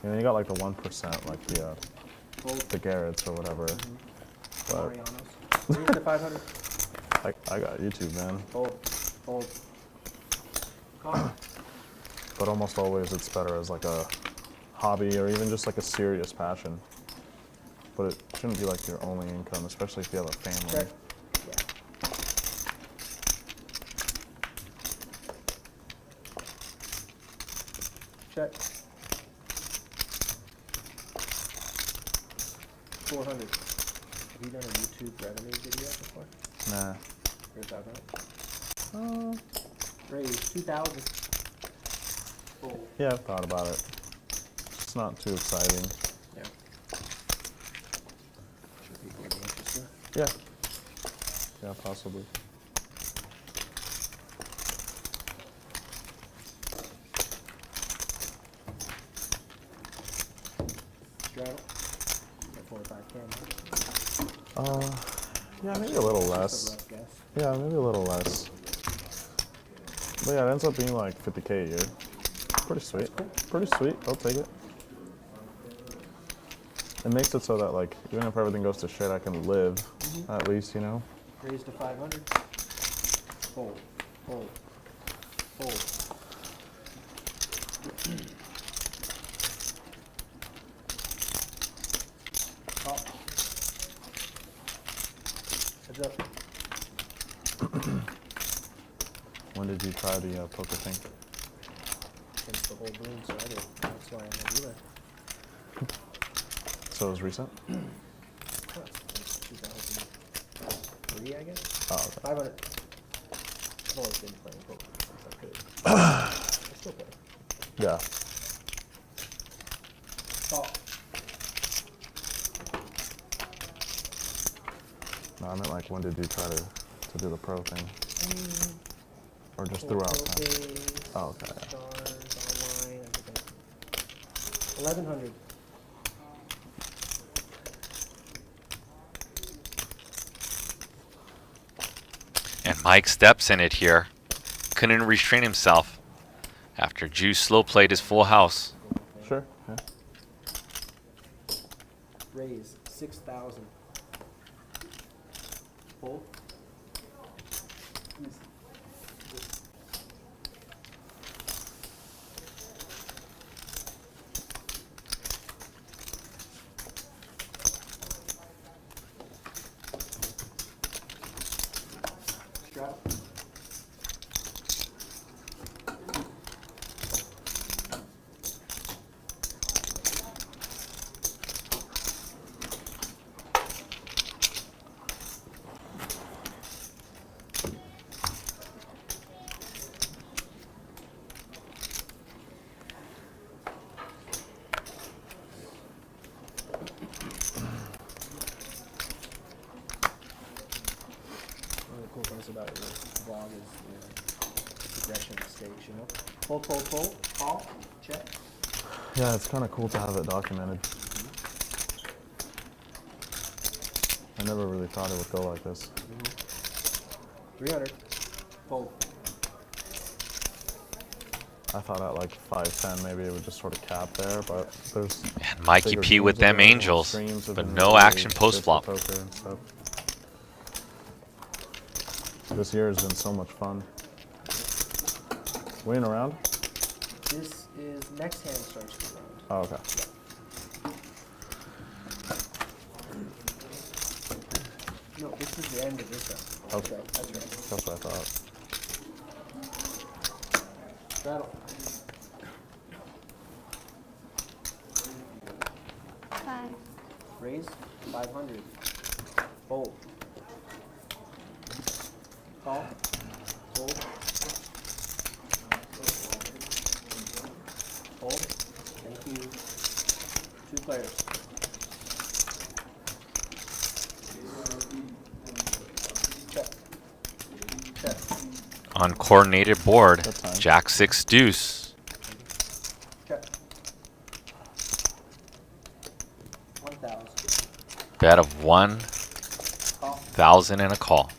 And then you got like the 1%, like the Garretts or whatever. But Mariano's. Raise to 500. I got YouTube, man. Fold. Fold. Call. but almost always it's better as like a hobby or even just like a serious passion. But it shouldn't be like your only income, especially if you have a family. Check. Yeah. Check. 400. Have you done a YouTube revenue video before? Nah. Here's 500. Raise 2,000. Fold. Yeah, I've thought about it. It's not too exciting. Yeah. Sure people would be interested. Yeah. Yeah, possibly. Straddle. Got 4 or 5 cameras. Yeah, maybe a little Just a less. rough guess. Yeah, maybe a little less. But yeah, it ends up being like 50K a year. Pretty sweet. Pretty sweet. I'll take it. It makes it so that like even if everything goes to shit, I can live at least, you know. Raise to 500. Fold. Fold. Fold. Top. Heads up. When did you try the poker thing? Since the whole boom started. That's why I'm a dealer. So it was recent? What? Since 2003, I guess? Oh, okay. 500. I've always been playing poker since I could. I still play. Yeah. Top. No, I meant like when did you try to do the pro thing? Or just throughout time? Days, Oh, okay. Yeah. stars, online, everything. 1,100. And Mike steps in it here. Couldn't restrain himself after Juice slow played his full house. Sure. Yeah. Raise 6,000. Fold. Straddle. One of the cool things about your vlog is the progression of stakes, you know? Fold, fold, fold, call, check. Yeah, it's kind of cool to have it documented. I never really thought it would go like this. 300. Fold. I thought at like 510 maybe it would just sort of cap there, but there's And Mikey bigger P with streams them of it, more angels, streams of but it, no really action good for post-flop. poker and stuff. This year has been so much fun. Waiting around? This is next hand starts the round. Oh, okay. No, this is the end of this round. Okay. That's right. That's what I thought. Straddle. 5. Raise 500. Fold. Call. Fold. Fold. Thank you. 2 players. Check. Check. Uncoordinated board. That's fine. Jack 6 deuce. Check. 1,000. Bet of 1,000 and a call.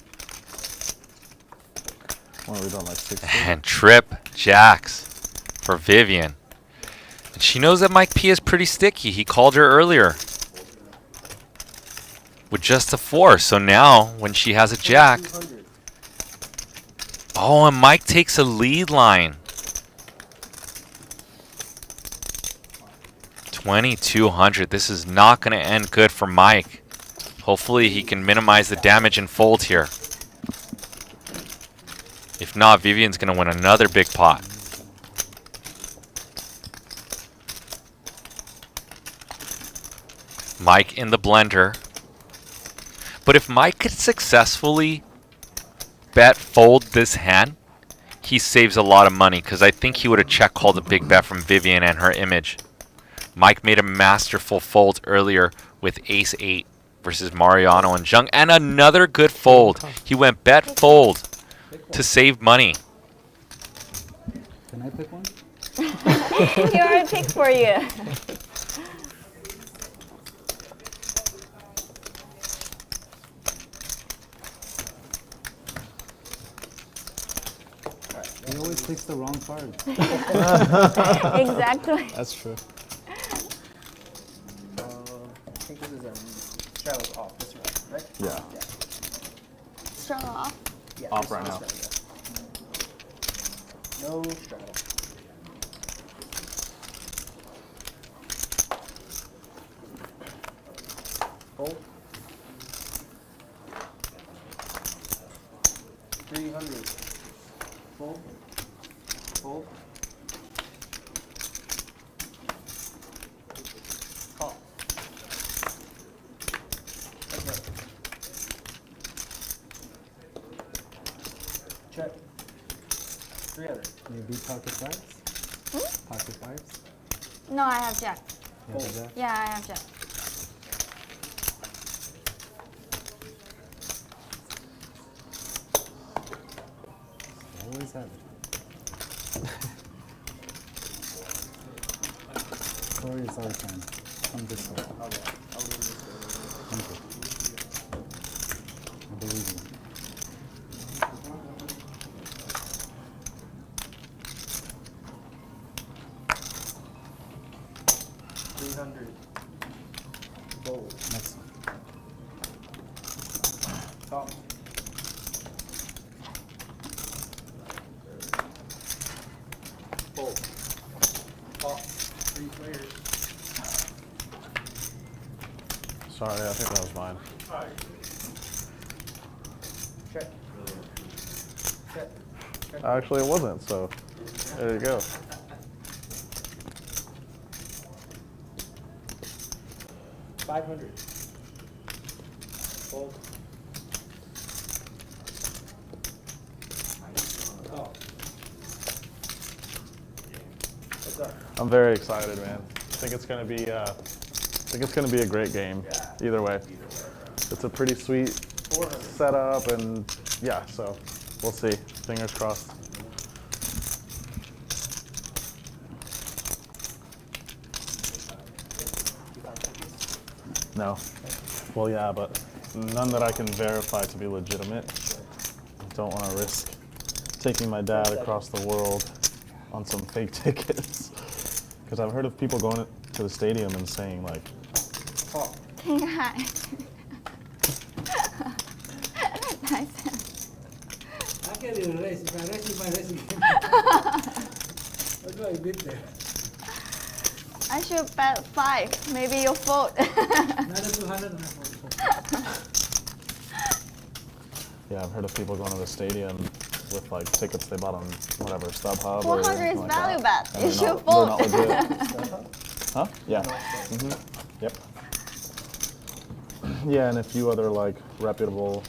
What are we doing, like 60? And trip jacks for Vivian. And she knows that Mike P is pretty sticky. He called her earlier with just a 4. So now when she has a jack. 200. Oh, and Mike takes a lead line. $2,200. This is not going to end good for Mike. Hopefully he can minimize the damage and fold here. If not, Vivian's going to win another big pot. Mike in the blender. But if Mike could successfully bet fold this hand, he saves a lot of money, because I think he would have check called a big bet from Vivian and her image. Mike made a masterful fold earlier with ace-8 versus Mariano and Jiang, and another good fold. He went bet fold to save money. Can I pick one? He already picked for you. He always picks the wrong card. Exactly. That's true. I think this is straddles off this one, right? Yeah. Straddle off. Yeah, Off this right now. straddle, yeah. No straddle. Fold. 300. Fold. Fold. Call. That's right. Check. 300. You beat pocket fives? Pocket fives? No, I have jack. You have a jack? Yeah, I have jack. Always have it. Sorry, it's our time. Come this way. Thank you. I believe you. Fold. Next one. Top. Fold. Top. 3 players. Sorry, I think that was mine. Check. Check. Check. Actually, it wasn't, so there you go. $500. Fold. Top. What's up? I'm very excited, man. I think it's gonna be a great game. Either way, it's a pretty sweet 400. setup, and yeah, so we'll see. Fingers crossed. No. Well, yeah, but none that I can verify to be legitimate. Don't want to risk taking my dad across the world on some fake tickets. Because I've heard of people going to the stadium and saying, like, Top. King high. Nice. I can't even raise. If I raise, my raising. That's what I did there. I should bet 5. Maybe you'll fold. Another 200 and I fold. yeah, I've heard of people going to the stadium with, like, tickets they bought on, whatever, StubHub or 400 something is like value that. bet. And You they're should not- fold. they're not legit. Huh? Yeah. Yep. Yeah, and a few other, like, reputable.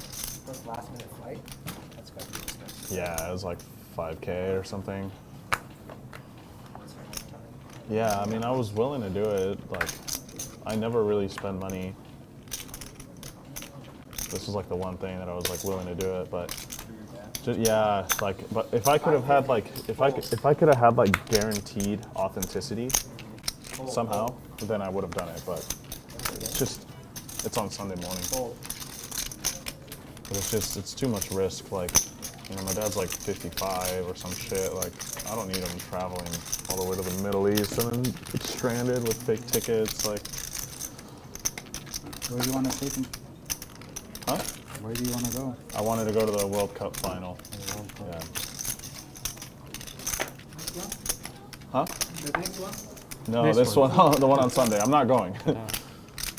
First last minute flight. That's gotta be expensive. Yeah, it was like 5K or something. Yeah, I mean, I was willing to do it. Like, I never really spend money. This was like the one thing that I was like willing to do it, but just, yeah, like, but if I could have had like, if I could have had like guaranteed authenticity somehow, then I would have done it. But it's just, it's on Sunday morning. Fold. But it's too much risk. Like, you know, my dad's like 55 or some shit. Like, I don't need him traveling all the way to the Middle East and then get stranded with fake tickets. Like, Where do you want to take him? huh? Where do you want to go? I wanted to go to the World Cup final. Yeah. Huh? The next one. No, this one, the one on Sunday. I'm not going.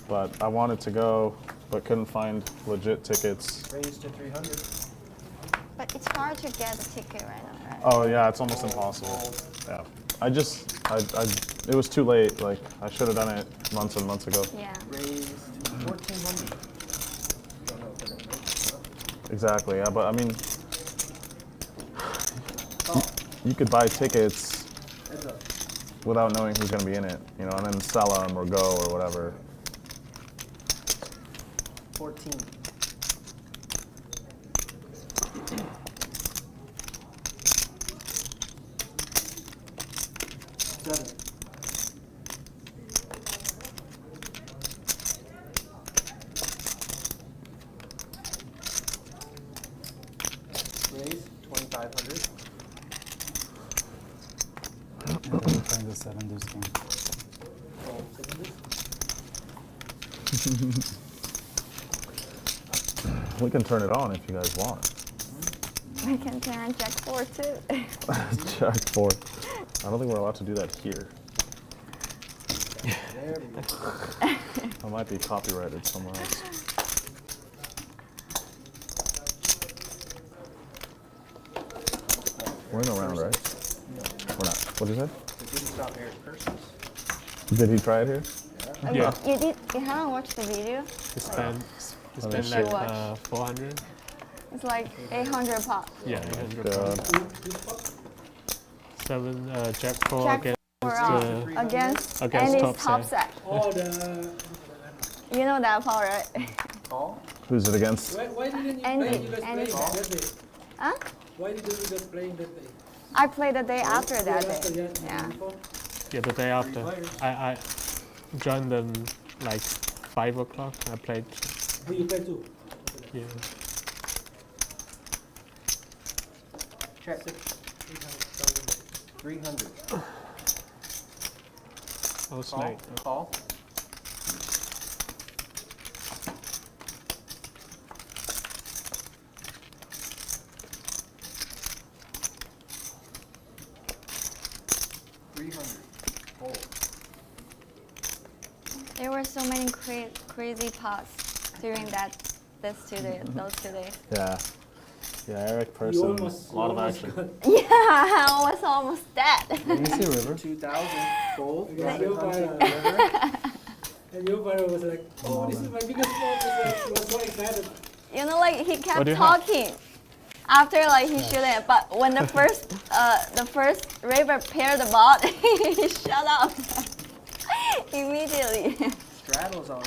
But I wanted to go, but couldn't find legit tickets. Raise to 300. But it's hard to get a ticket right now, right? Oh yeah, it's almost impossible. Yeah. It was too late. Like, I should have done it months and months ago. Yeah. Raise to 1400. Don't know if they're gonna make it, huh? Exactly, yeah, but I mean, you could buy tickets Heads up. without knowing who's going to be in it, you know, and then sell them or go or whatever. 14. 7. Raise 2500. I'm trying to 7 this game. Roll 70. We can turn it on if you guys want. We can turn on Jack 4 too. Jack 4. I don't think we're allowed to do that here. There we go. I might be copyrighted somewhere else. We're in a round, right? We're not. What did you say? We didn't stop here at curses. Did he try it here? Oh, Yeah. You haven't watched the video? It's been me see. like 400. It's like 800 pop. Yeah, 800. God. 7 Jack 4 Jack against 4 against against Andy's top top set. set. Oh, the. You know that part, right? Call. Who's it against? Why didn't you Andy, play? You guys Andy. playing that day? Huh? Why didn't you guys playing that day? I played the day after that day. Yeah. Yeah. Yeah, the day after. players. I joined them like 5 o'clock. I played. Oh, you play too? Yeah. Check. 300. I was Call. late. Call. Hold. There were so many crazy pots during those 2 days. Yeah. Yeah, Eric You person. almost, A lot of almost action. got- Yeah, I was almost dead. Let me see River. 2000. Fold. Yeah, River. And your brother was like, oh, this is my biggest fault. He was so excited. You know, like he What kept do you have? talking after like he shouldn't. But when the first river paired the bot, he shut up immediately. Straddles on.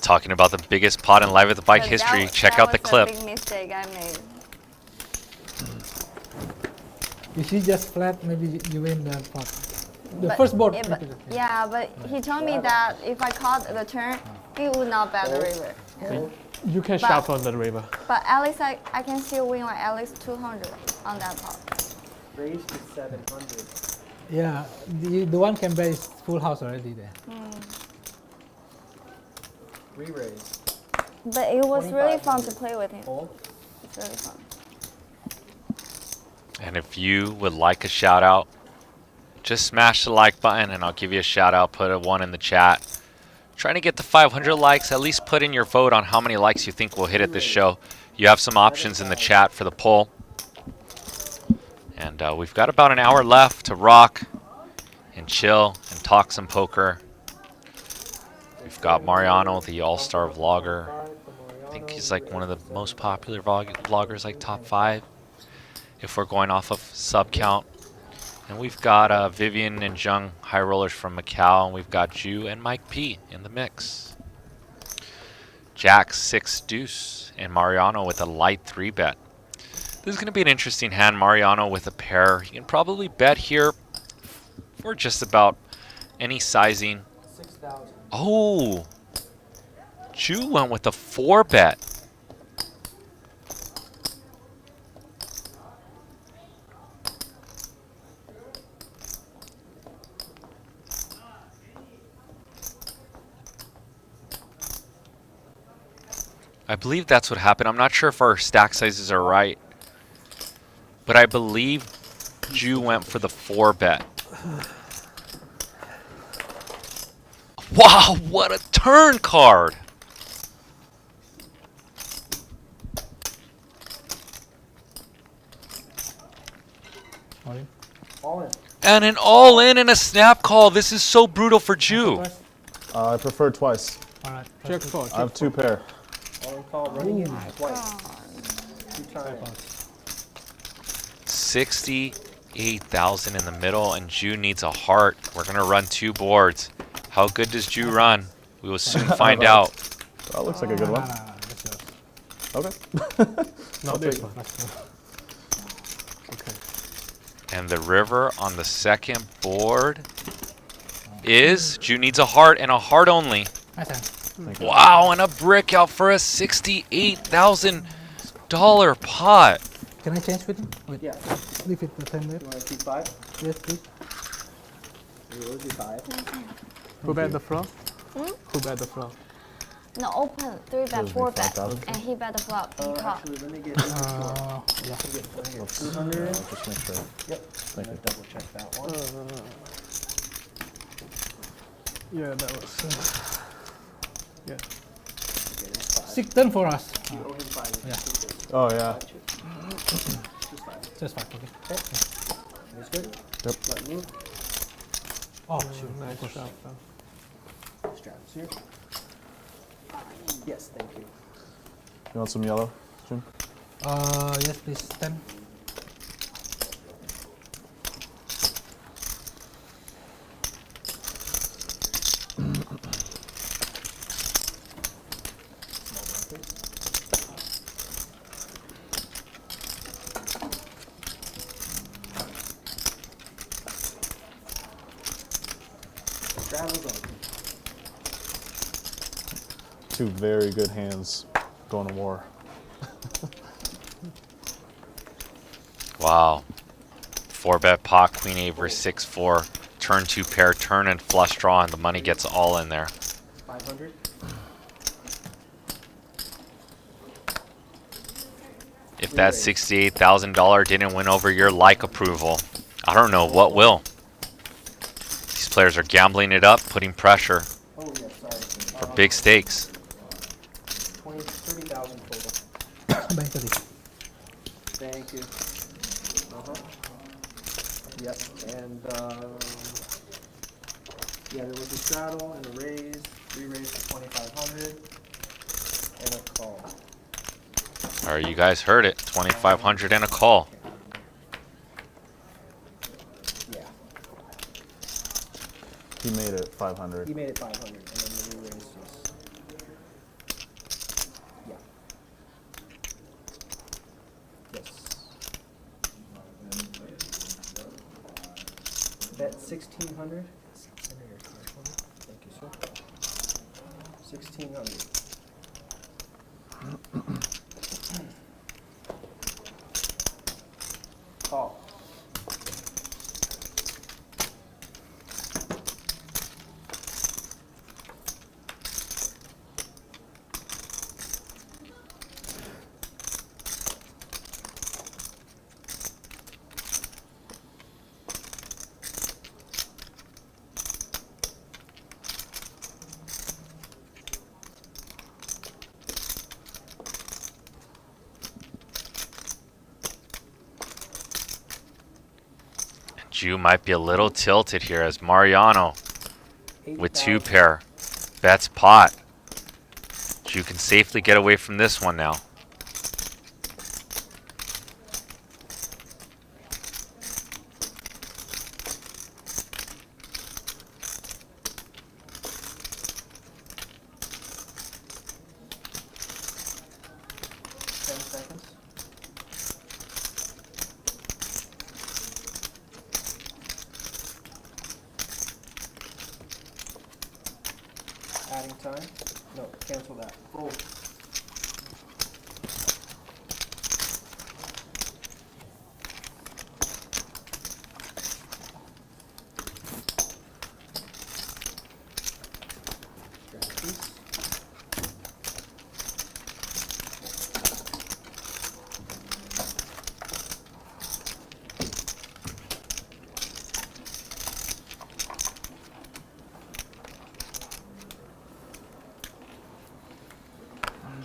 Talking about the biggest pot in Live at the Bike But history. that Check out the was clip. a big mistake I made. If you just flat, maybe you win the pot. The But- first board. yeah, but he told me that if I caught the turn, he would not bet the river. You can But- shuffle the river. But at least I can still win like at least 200 on that pot. Raise to 700. Yeah, the one can bet is full house already there. Re-raise. But it was really fun to 2500. play with him. Hold. It's really fun. And if you would like a shout out, just smash the like button and I'll give you a shout out. Put a 1 in the chat. Trying to get to 500 likes. At least put in your vote on how many likes you think we'll hit at this show. You have some options in the chat for the poll. And we've got about an hour left to rock and chill and talk some poker. We've got Mariano, the all-star vlogger. I think he's like one of the most popular vloggers, like top 5, if we're going off of sub count. And we've got Vivian and Jiang, high rollers from Macau, and we've got Ju and Mike P in the mix. Jack 6 deuce and Mariano with a light 3-bet. This is going to be an interesting hand. Mariano with a pair. He can probably bet here for just about any sizing. 6,000. Oh, Ju went with a 4-bet. I believe that's what happened. I'm not sure if our stack sizes are right, but I believe Ju went for the 4-bet. Wow, what a turn card! All in. All in. And an all-in and a snap call. This is so brutal for Ju. First. I prefer twice. Alright. Check four. I have 2 pair. All in call, running in twice. God. 2 times. 68,000 in the middle, and Ju needs a heart. We're gonna run 2 boards. How good does Ju run? We will soon find out. That looks like a good one. That's yours. Okay. Not this one. Let's go. Okay. And the river on the second board is Ju needs a heart and a heart only. Nice hand. Wow, and a brick out for a $68,000 pot. Can I change with him? Wait. Yeah. Leave it the same way. You want to keep 5? Yes, please. You will do 5. Who bet the flop? Hmm? Who bet the flop? No, open 3 bet, 4 bet, 5,000? and he bet the flop. He called. Actually, let me get this one. Yeah. Let me get 200. Just make sure. Yep. I'm gonna double check that one. Yeah, that was. Yeah. Okay, there's 5. 6 done for us. You owe him 5. Yeah. Oh, yeah. Just 5. Just 5, okay. That's good. Yep. Let move. Oh, shoot. Nice shot. Straps here. Yes, thank you. You want some yellow, Jim? Yes, please. 10. Straddles on. 2 very good hands going to war. Wow. 4-bet pot, Queen 8 versus 6-4. Turn 2 pair, turn and flush draw, and the money gets all in there. 500. If that $68,000 didn't win over your like approval, I don't know what will. These players are gambling it up, putting pressure Oh, yeah, sorry. for big stakes. 30,000 total. Bank 30. Thank you. Yep, and yeah, there was a straddle and a raise, re-raise for 2,500, and a call. All right, you guys heard it. 2,500 and a call. Yeah, He made it 500. he made it 500, and then the re-raise was, yeah. Yes. Bet 1,600. Thank you, sir. 1,600. Call. Ju might be a little tilted here as Mariano with 2 pair bets pot. Ju can safely get away from this one now. Adding time. No, cancel that. Roll.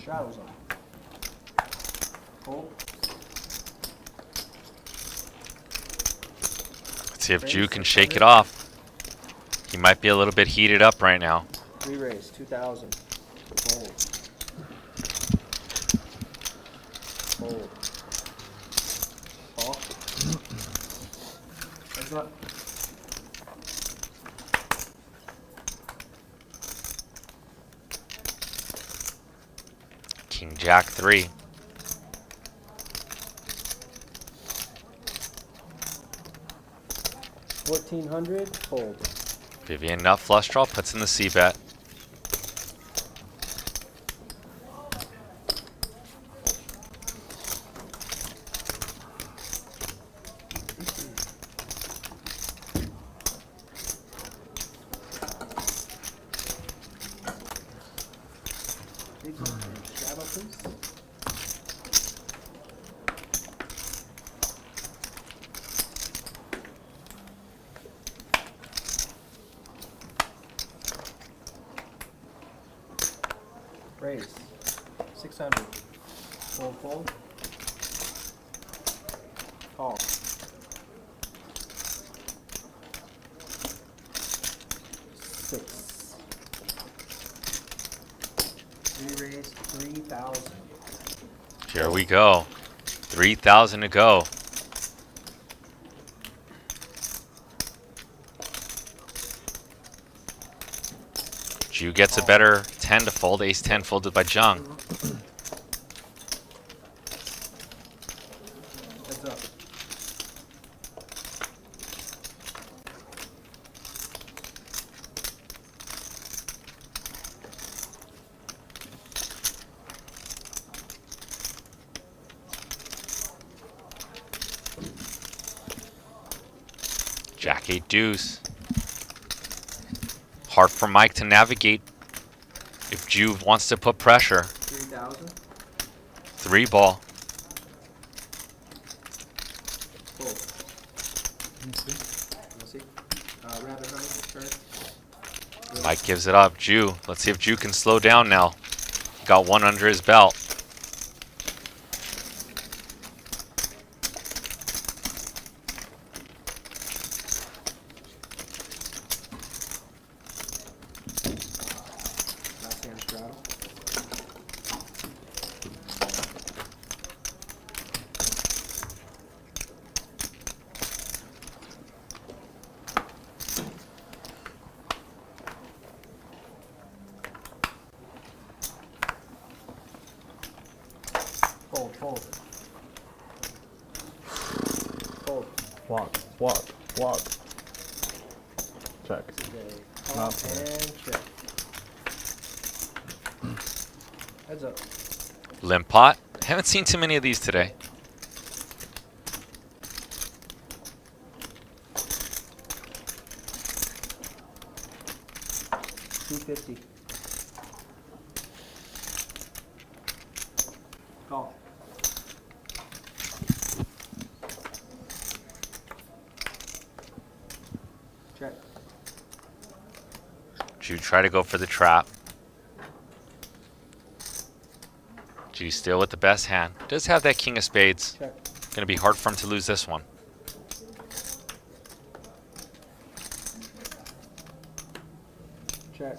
Straddles on. Hold. Let's see if Ju can shake it off. He might be a little bit heated up right now. Re-raise, 2,000. Hold. Hold. Call. Heads up. King Jack 3. $1,400. Hold. Vivian nut flush draw puts in the C bet. Straddle, please. Raise. 600. Fold, fold. Call. Six. Re-raise 3,000. Here we go. 3,000 to go. Ju gets a better 10 to fold. Ace 10 folded by Jiang. Heads up. Jack 8 deuce. Hard for Mike to navigate if Ju wants to put pressure. 3,000. 3 ball. Fold. Let's see. Rabbit hunting. Turn. Mike gives it up. Ju. Let's see if Ju can slow down now. Got one under his belt. Last hand straddle. Fold, fold. Fold. Block. Check. Call Not and check. Heads up. Limp pot. Haven't seen too many of these today. $250. Call. Check. Ju try to go for the trap. Ju still with the best hand. Does have that king of spades. Check. Gonna be hard for him to lose this one. Check.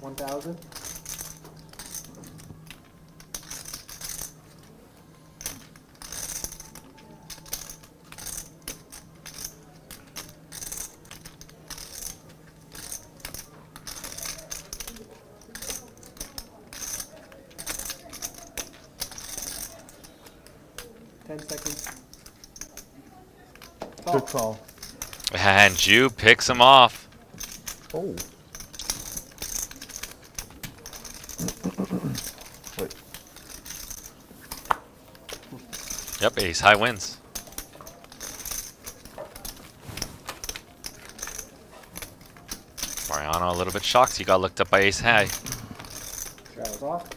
$1,000. $10. Good call. And Ju picks him off. Oh. Wait. Yep, ace high wins. Mariano a little bit shocked. He got looked up by ace high. Straddles off.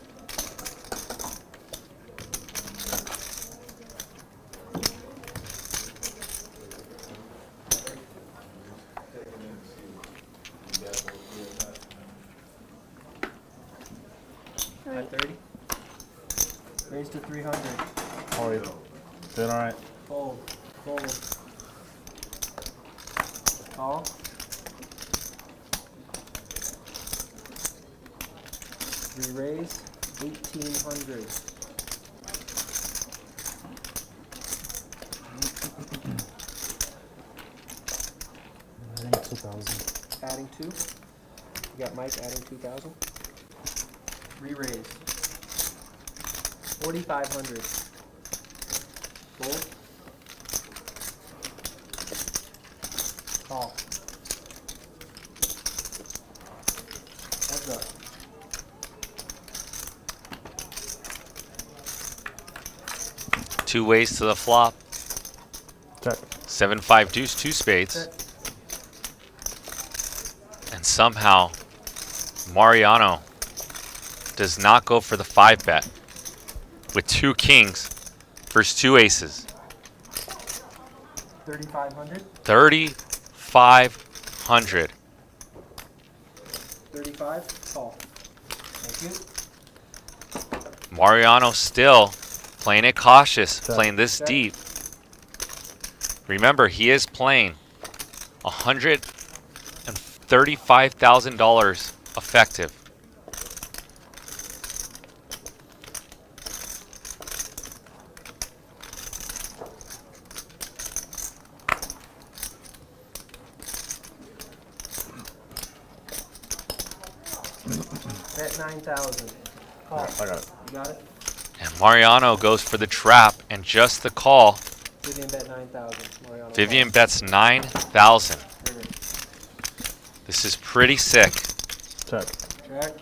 30. Raise to 300. How are you? Doing all right? Fold. Fold. Call. Re-raise. 1800. I think 2,000. Adding 2. You got Mike adding 2,000. Re-raise. 4,500. Fold. Call. Heads up. Two ways to the flop. Check. 7-5 deuce, 2 spades. Check. And somehow Mariano does not go for the 5 bet with 2 kings versus 2 aces. 3,500. 3,500. 35. Call. Thank you. Mariano still playing it cautious, Check. playing this Check. deep. Remember, he is playing $135,000 effective. Bet 9,000. Call. I got it. You got it? And Mariano goes for the trap and just the call. Vivian bet 9,000. Mariano Vivian bets 9,000. call. This is pretty sick. Check. Check.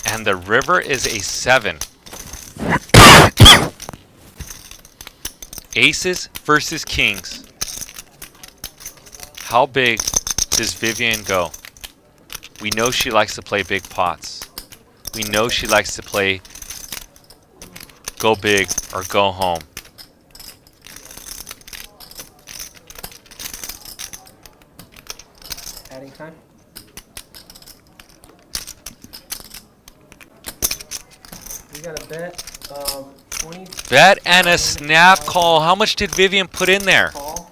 And the river is a 7. Aces versus kings. How big does Vivian go? We know she likes to play big pots. We know she likes to play go big or go home. Adding time. We got a bet of 20. Bet and a snap call. How much did Vivian put in there? Call.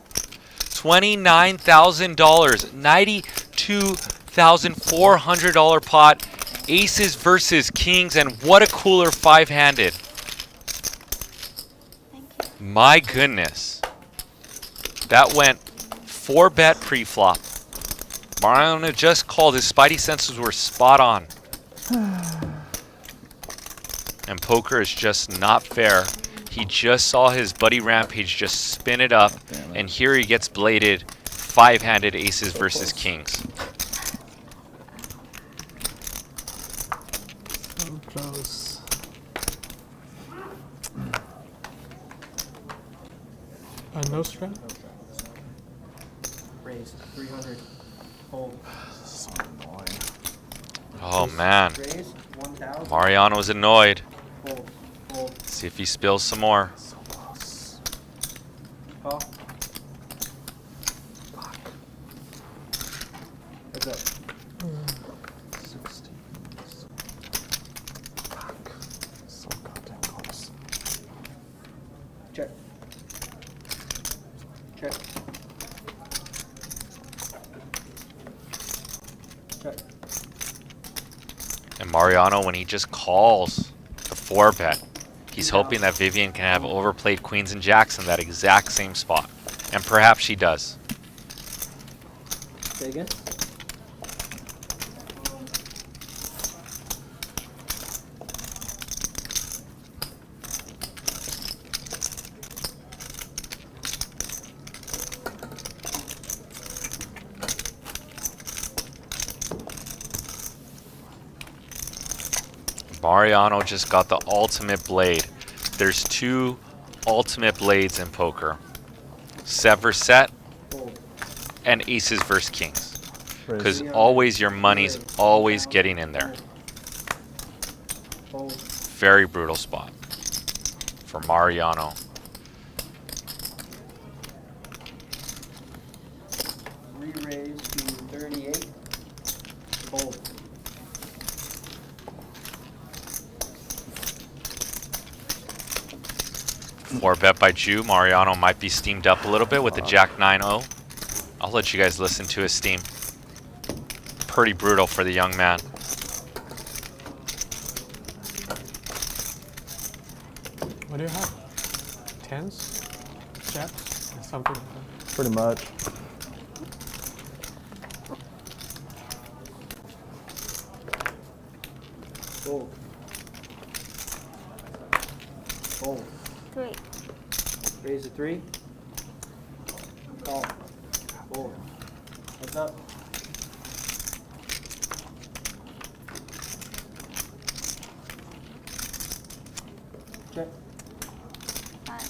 $29,000. $92,400 pot. Aces versus kings, and what a cooler 5-handed. Thank you. My goodness. That went 4-bet pre-flop. Mariano just called. His spidey senses were spot on. And poker is just not fair. He just saw his buddy Rampage just spin it up, and here he gets bladed 5-handed aces versus kings. So close. No strap? Raise 300. Fold. So annoying. Oh man, Raise 1,000. Mariano's annoyed. Fold. Fold. See if he spills some more. So close. Call. Heads up. 16. Fuck. So goddamn close. Check. Check. Check. And Mariano, when he just calls the 4-bet, he's hoping that Vivian can have overplayed queens and jacks in that exact same spot. And perhaps she does. Say again. Mariano just got the ultimate blade. There's 2 ultimate blades in poker. Set versus set Fold. and aces versus kings. Raise. Because always your money's always getting in there. Fold. Very brutal spot for Mariano. Re-raise to 38. Fold. Four bet by Jew. Mariano might be steamed up a little bit with the Jack 9-0. I'll let you guys listen to his steam. Pretty brutal for the young man. What do you have? Tens? Jacks? Or something like that? Pretty much. Fold. Fold. 3. Raise a 3. Call. Fold. Heads up. Check. 5.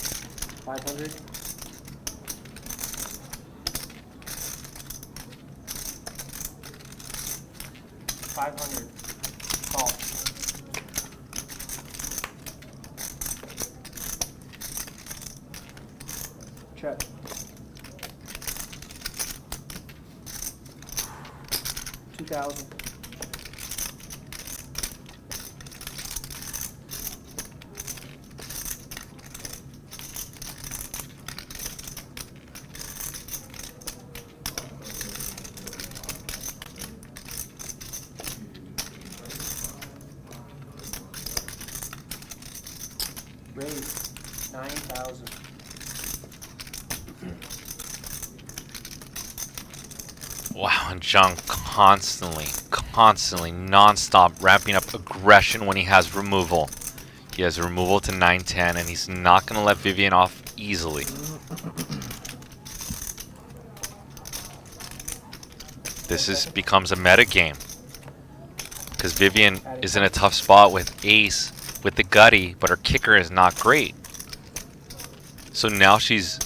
500. Call. Check. 2,000. Raise 9,000. Wow, and Jiang constantly, non-stop ramping up aggression when he has removal. He has removal to 9-10, and he's not going to let Vivian off easily. This becomes a meta game. Because Vivian is in a tough spot with ace, with the gutty, but her kicker is not great. So now she's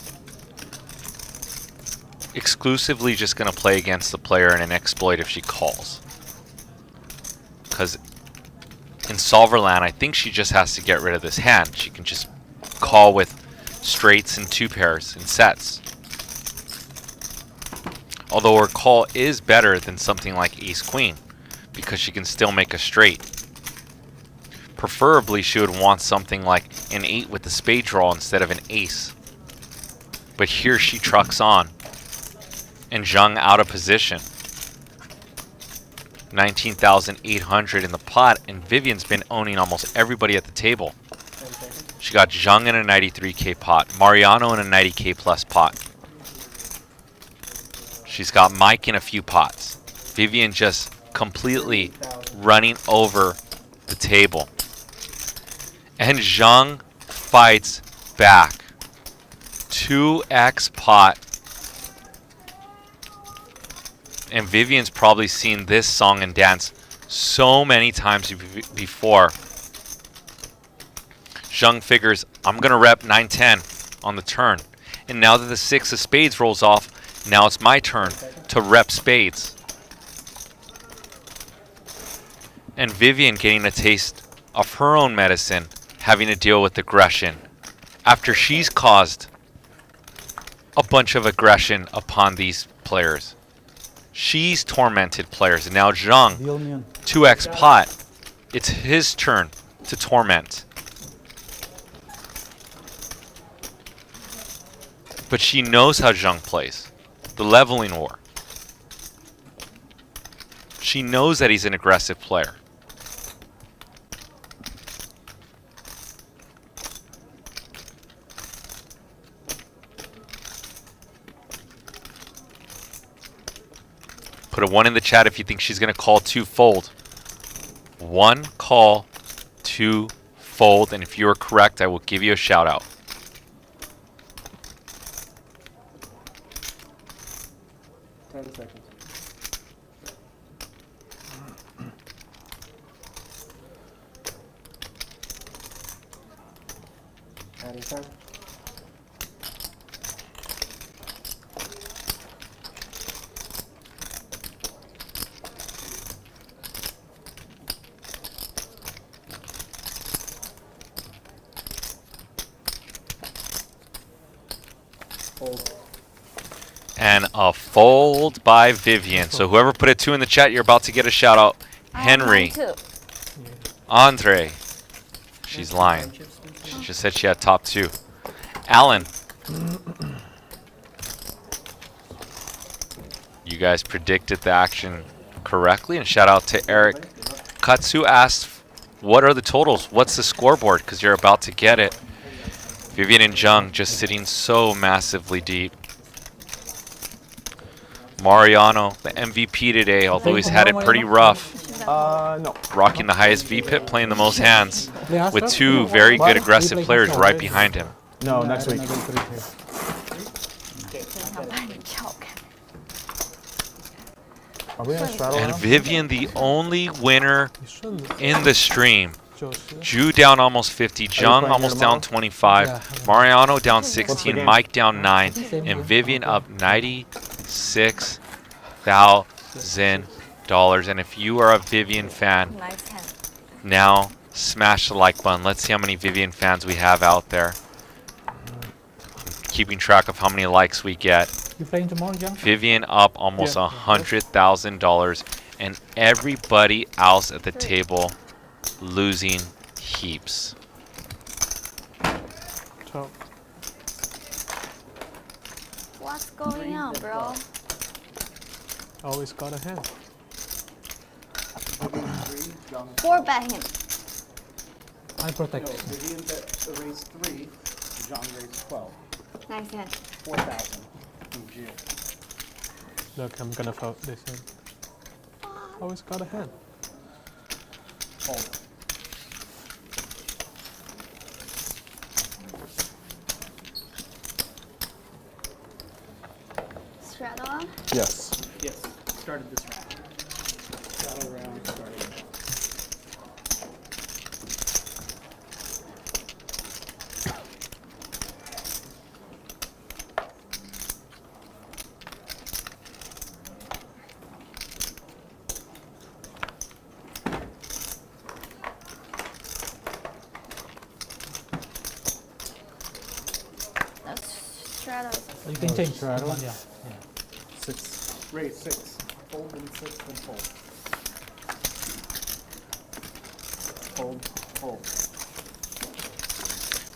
exclusively just going to play against the player in an exploit if she calls. Because in Solverland, I think she just has to get rid of this hand. She can just call with straights and 2 pairs and sets. Although her call is better than something like ace-queen, because she can still make a straight. Preferably, she would want something like an 8 with the spade draw instead of an ace. But here she trucks on. And Jiang out of position. 19,800 in the pot, and Vivian's been owning almost everybody at the table. She got Jiang in a 93k pot, Mariano in a 90k plus pot. She's got Mike in a few pots. Vivian just completely running over the table. And Jiang fights back. 2x pot. And Vivian's probably seen this song and dance so many times before. Jiang figures, I'm going to rep 9-10 on the turn. And now that the 6 of spades rolls off, now it's my turn to rep spades. And Vivian getting a taste of her own medicine, having to deal with aggression. After she's caused a bunch of aggression upon these players. She's tormented players. And now Jiang, 2x pot. It's his turn to torment. But she knows how Jiang plays. The leveling war. She knows that he's an aggressive player. Put a 1 in the chat if you think she's going to call 2 fold. 1 call, 2 fold, and if you are correct, I will give you a shout out. Adding time. And a Fold by Vivian. So whoever put a 2 in the chat, you're about to get a shout out. Henry, Too. Andre. She's lying. She just said she had top 2. Alan. You guys predicted the action correctly, and shout out to Eric. Katsu asked, what are the totals? What's the scoreboard? Because you're about to get it. Vivian and Jiang just sitting so massively deep. Mariano, the MVP today, although he's had it pretty rough. No. Rocking the highest VPIP, playing the most hands, with 2 very good aggressive players right behind him. No, next week. Are we gonna straddle And now? Vivian, the only winner You shouldn't. in the stream. 就是。 Ju down almost 50, Jiang playing almost here down tomorrow? 25, Yeah. Mariano down the 16, game? Mike down 9, and Vivian up $96,000. And if you are a Vivian fan, Nice hand. now smash the like button. Let's see how many Vivian fans we have out there. Keeping track of how many likes we get. You playing tomorrow, Jiang? Vivian up almost Yeah. $100,000, and everybody else at the table losing heaps. Top. What's going on, bro? Always got a hand. 4 bet him. I protect. No, Vivian raised 3, Jiang raised 12. Nice hand. 4,000 from Jiang. Look, I'm gonna fold this hand. Always got a hand. Fold. Straddle on. Yes. Yes, started this round. Shadow round started. Let's straddle. You can change. straddle? Yeah. 6. Raise 6. Fold and 6, then fold. Fold, fold.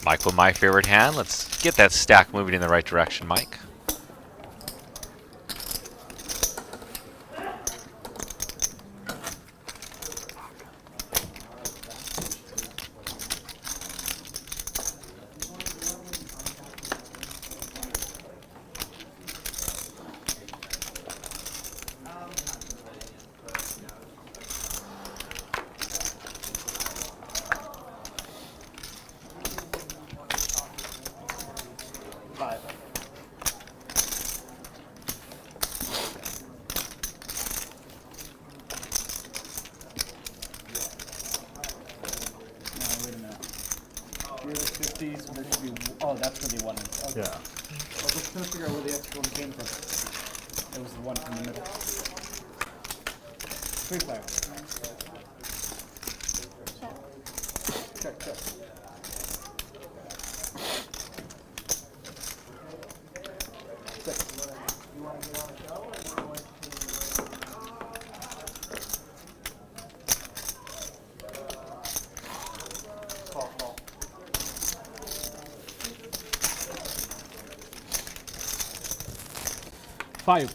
Mike with my favorite hand. Let's get that stack moving in the right direction, Mike. You're the 50, so there should be. Oh, that's gonna be 1. Okay. Yeah. I was just trying to figure out where the extra one came from. It was the one from the middle. 3 player. Check, check. Six. Call, call. Five.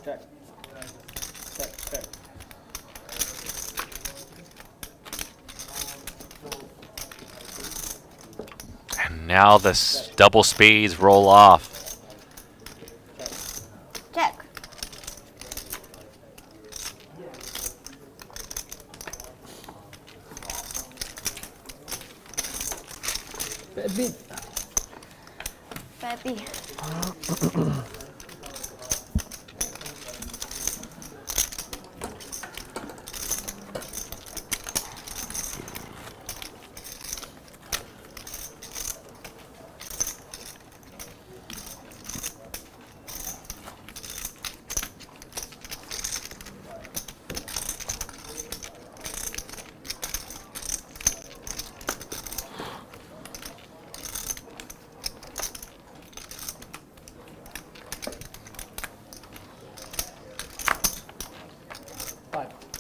Check. Check, check. And now the double spades roll off. Check. Baby. Baby.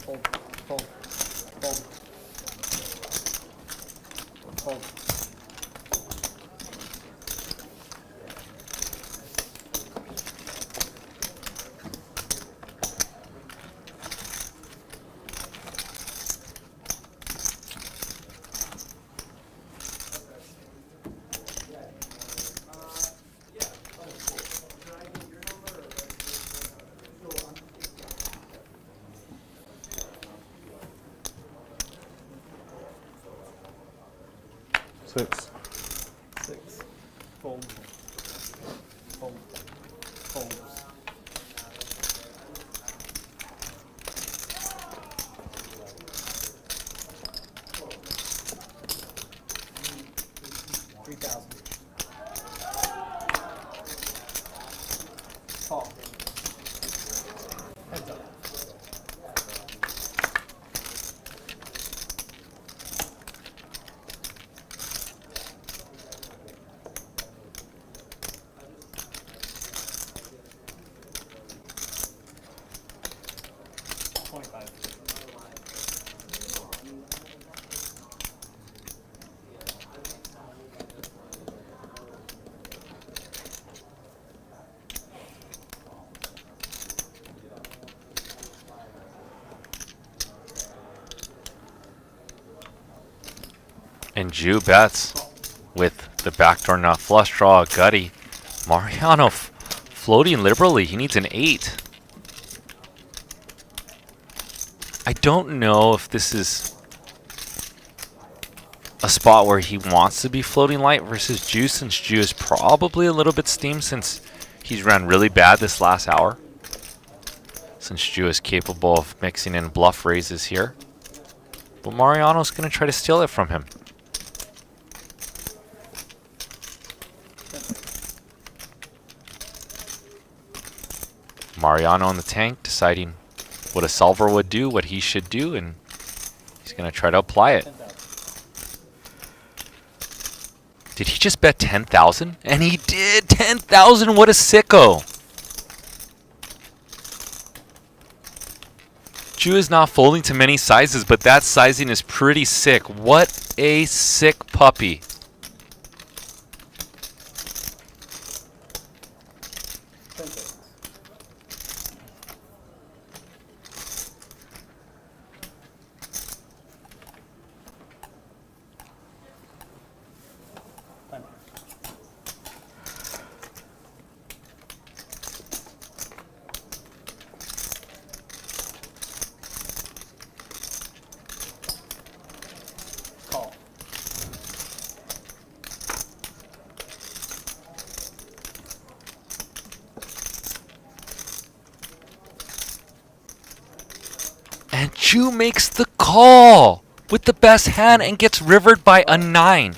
Fold. Fold. Fold. Fold. 6. 6. Fold. Fold. Folds. $3,000. Call. Heads up. And Jew bets with the backdoor nut flush draw, a gutty. Mariano floating liberally. He needs an 8. I don't know if this is a spot where he wants to be floating light versus Jew, since Jew is probably a little bit steamed since he's ran really bad this last hour. Since Jew is capable of mixing in bluff raises here. But Mariano's going to try to steal it from him. Mariano in the tank, deciding what a solver would do, what he should do, and he's going to try to apply it. Did he just bet 10,000? And he did! 10,000! What a sicko! Jew is not folding to many sizes, but that sizing is pretty sick. What a sick puppy. And Jew makes the call with the best hand and gets rivered by a 9.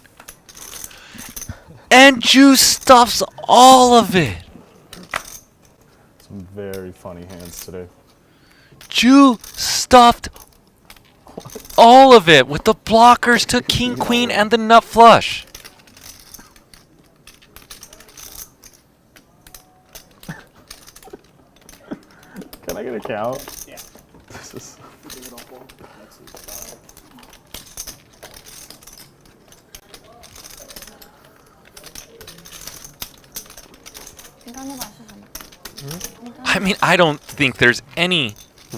And Jew stuffs all of it. Some very funny hands today. Jew stuffed all of it with the blockers to king, queen, and the nut flush. Can I get a count? Yeah. This is... I mean, I don't think there's any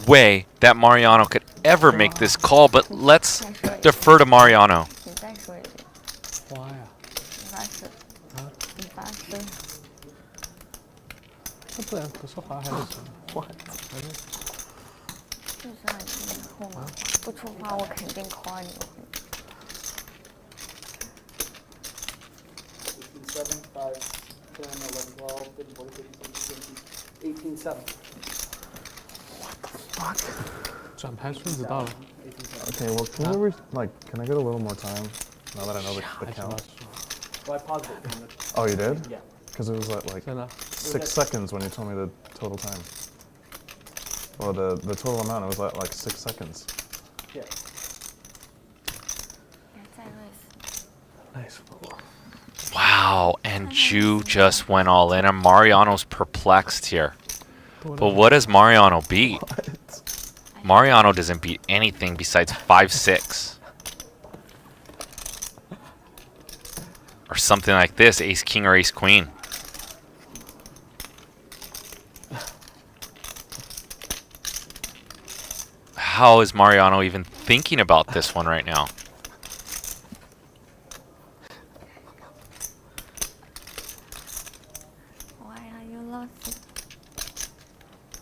way that Mariano could ever make this call, but let's defer to Mariano. 你再说一句， Why 你发誓，这不说话还是什么？就是让你听以后嘛，不出花我肯定 call 你。 7, 5, 10, 11, 12, 13, 14, 15, 16, 17, 18, 7. 转盘顺子到了， Okay, well, can you can I get a little more time? Now that I know the count. Well, I paused it. Oh, you did? Yeah. Because it was like 真的。 6 seconds when you told me the total time. Or the total amount, it was like 6 seconds. Yeah. 再累死。 nice. Wow, and Jew just went all in, and Mariano's perplexed here. But what does Mariano beat? Mariano doesn't beat anything besides 5-6. Or something like this, ace king or ace queen. How is Mariano even thinking about this one right now? Why are you laughing?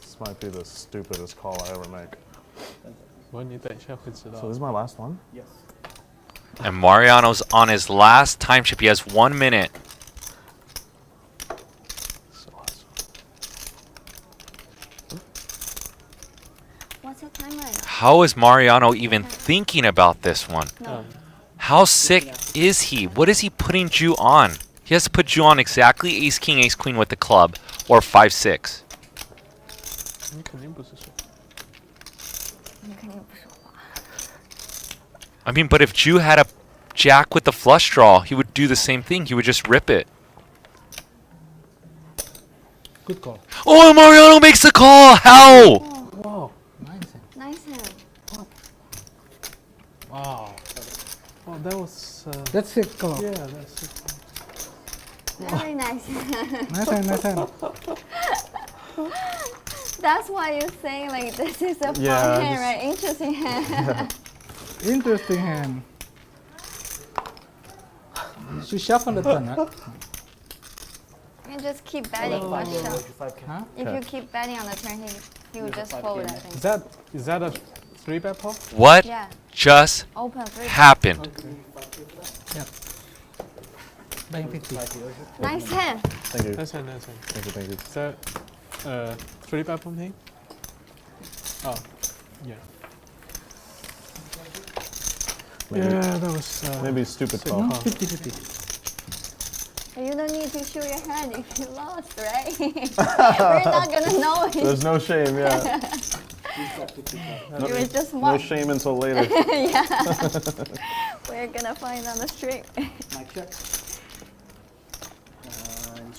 This might be the stupidest call I ever make. 我你等一下会知道。 So this is my last one? Yes. And Mariano's on his last time chip. He has 1 minute. So awesome. What's the timer? How is Mariano even thinking about this one? No. How sick is he? What is he putting Ju on? He has to put Ju on exactly ace king, ace queen with the club, or 5-6. 你肯定不是说。你肯定不说话。 I mean, but if Ju had a jack with the flush draw, he would do the same thing. He would just rip it. Good call. Oh, Mariano makes the call! How? Wow. Nice hand. Nice hand. Wow. Oh, that was. That's it call. Yeah, that's it. Very nice. Nice hand, nice hand. That's why you're saying like this is a fun Yeah, hand, just- right? Interesting hand. Interesting hand. She shuffle the turn, huh? You just keep betting. Watch out. Huh? If you keep betting on the turn, he will just fold, I think. Is that a 3-bet pot? What Yeah. just Open 3. happened? Buying 50. Nice hand. Thank you. Nice hand, nice hand. Thank you, thank you. Is that 3-bet from him? Oh, yeah. Maybe, Yeah, that was. maybe stupid No, call. 50-50. You don't need to show your hand if you lost, right? We're not gonna know it. There's no shame, yeah. You were just No smart. shame until later. Yeah. We're gonna find on the stream. My check.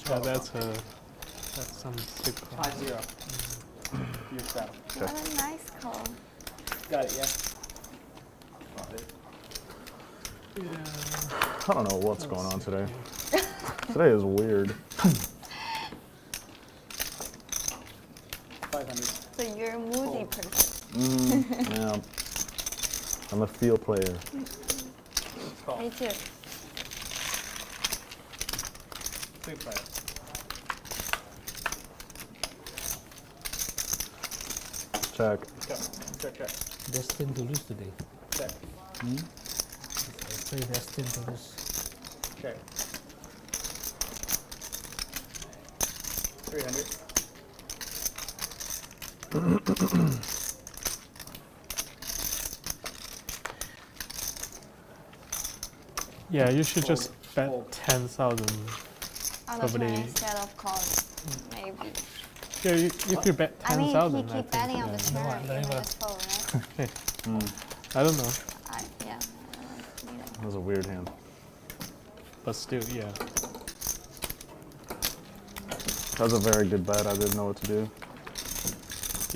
Yeah, that's some sick call. 5-0. Your straddle. What a nice call. Got it, yeah. I don't know what's going on today. Today is weird. 500. So you're a moody person. Yeah. I'm a field player. Me too. Big player. Check. Check, check. Destined to lose today. Check. Very destined to lose. Check. 300. Yeah, you should just bet Fold. 10,000. On the turn Probably. instead of calling. Maybe. Yeah, if you bet I mean, 10,000, he keep betting on the turn. No, You don't will even. just fold, right? I don't know, Yeah. That was a weird hand. but still, yeah. That was a very good bet. I didn't know what to do.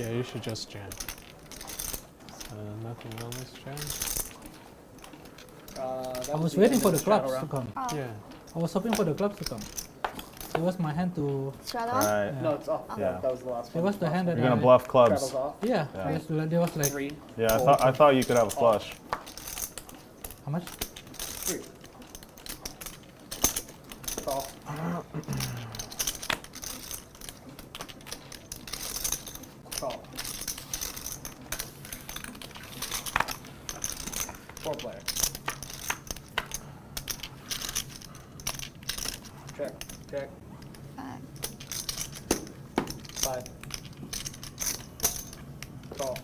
Yeah, you should just jam. Nothing wrong with jam. That I was the waiting end for of the straddle clubs to round. come. Oh, Yeah. I was hoping for the clubs to come. It was my hand to. straddle? Alright. Yeah. No, it's off. Yeah. That was the last It one. was the hand that You're gonna I- bluff clubs. Straddle's off. Yeah. Yeah. There was like 3. Yeah, I thought you could have a flush. how much? 3. Call. Call. 4 player. Check. Check. 5. 5. Call.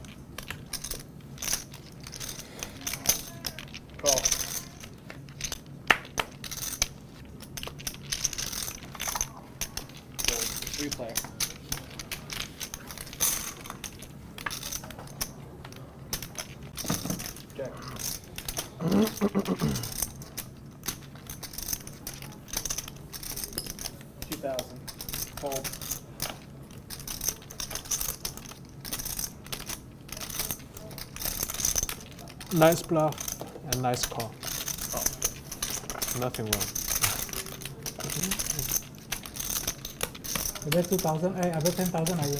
Call. Fold. 3 player. Check. 2,000. Fold. Nice bluff and nice call. Nothing wrong. I bet 2,000. I bet 10,000. I win.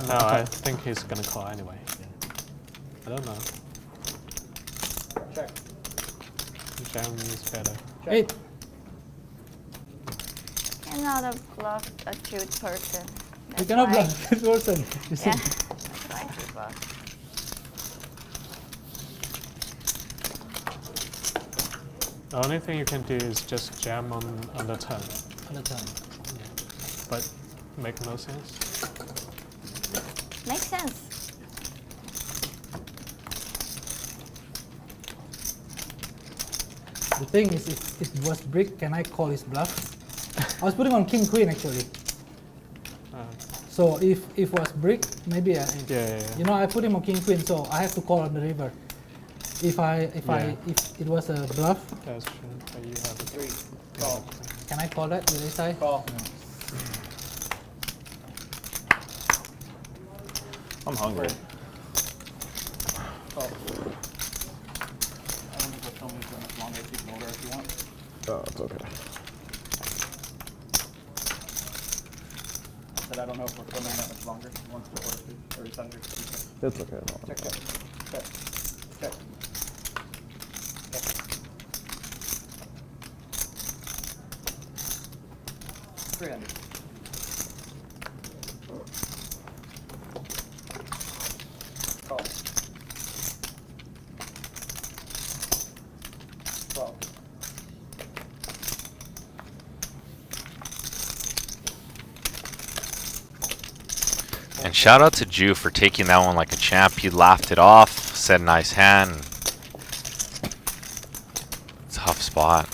No, I think he's gonna call anyway. I don't know. Check. Jam is better. Check. 8. Cannot bluff a cute person. You That's cannot why- bluff this person. You see? Yeah. That's why he bluff. The only thing you can do is just jam on the turn, On the turn. but make no sense. Makes sense. The thing is, if it was brick, can I call his bluff? I was putting on king queen actually. So if it was brick, maybe I, Yeah. you know, I put him on king queen, so I have to call on the river. If it was a bluff, That's true. But you have it. 3. Call. can I call that with ace high? Call. I'm hungry. Call. I don't think we'll film these for much longer. You can order if you want. Oh, it's okay. I said I don't know if we're filming that much longer. He wants to order food, or he's hungry. It's okay. No. Check, check. Check. Check. Check. 300. Call. 12. And shout out to Jew for taking that one like a champ. He laughed it off, said nice hand. Tough spot.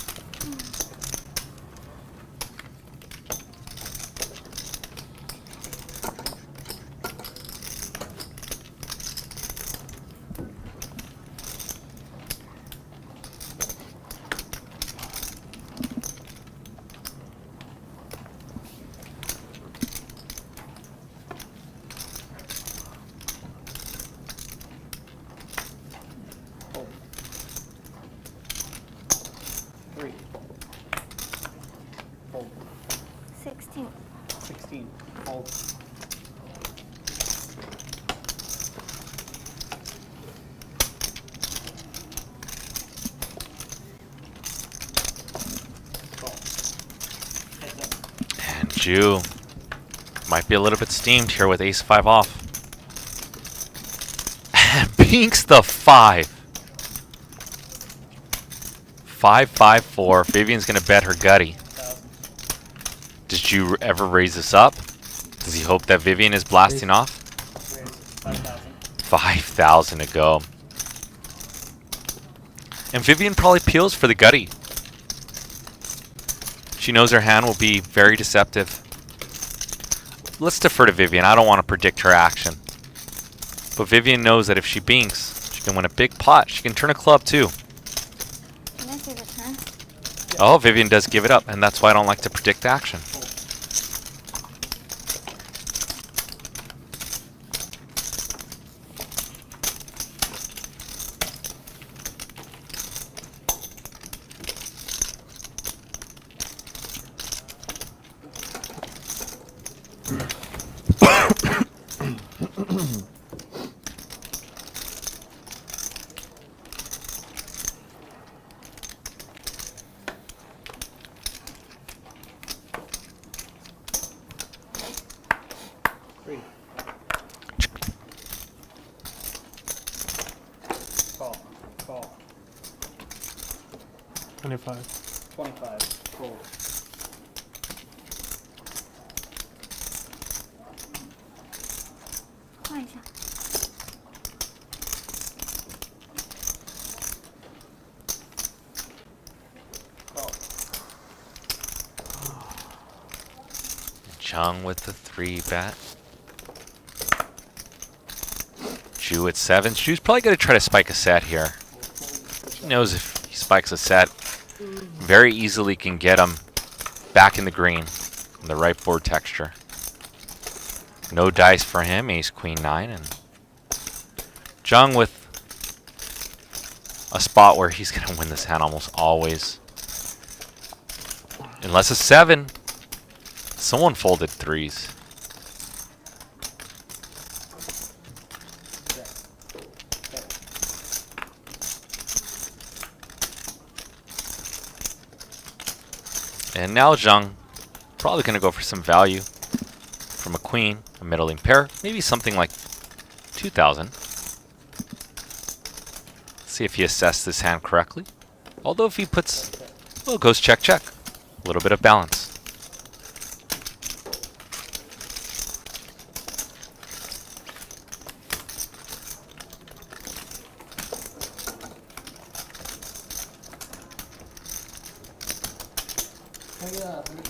Hold. 3. Hold. 16. 16. Hold. Call. Heads up. And Jew might be a little bit steamed here with ace 5 off. Binks the 5. 5, 5, 4. Vivian's gonna bet her gutty. 1,000. Does Jew ever raise this up? Does he hope that Vivian is blasting off? Raise. 5,000. 5,000 to go. And Vivian probably peels for the gutty. She knows her hand will be very deceptive. Let's defer to Vivian. I don't want to predict her action. But Vivian knows that if she binks, she can win a big pot. She can turn a club too. Can I see the turn? Oh, Vivian does give it up, and that's why I don't like to predict action. Three. Call. Call. 25. 25. Fold. Call. Jiang with the 3 bet. Jew at 7. Jew's probably going to try to spike a set here. He knows if he spikes a set, very easily can get him back in the green, in the right board texture. No dice for him, ace queen 9, and Jiang with a spot where he's going to win this hand almost always. Unless it's 7. Someone folded 3s. And now Jiang probably going to go for some value from a queen, a middling pair, maybe something like 2,000. See if he assessed this hand correctly. Although if he puts, well, goes check, check. A little bit of balance.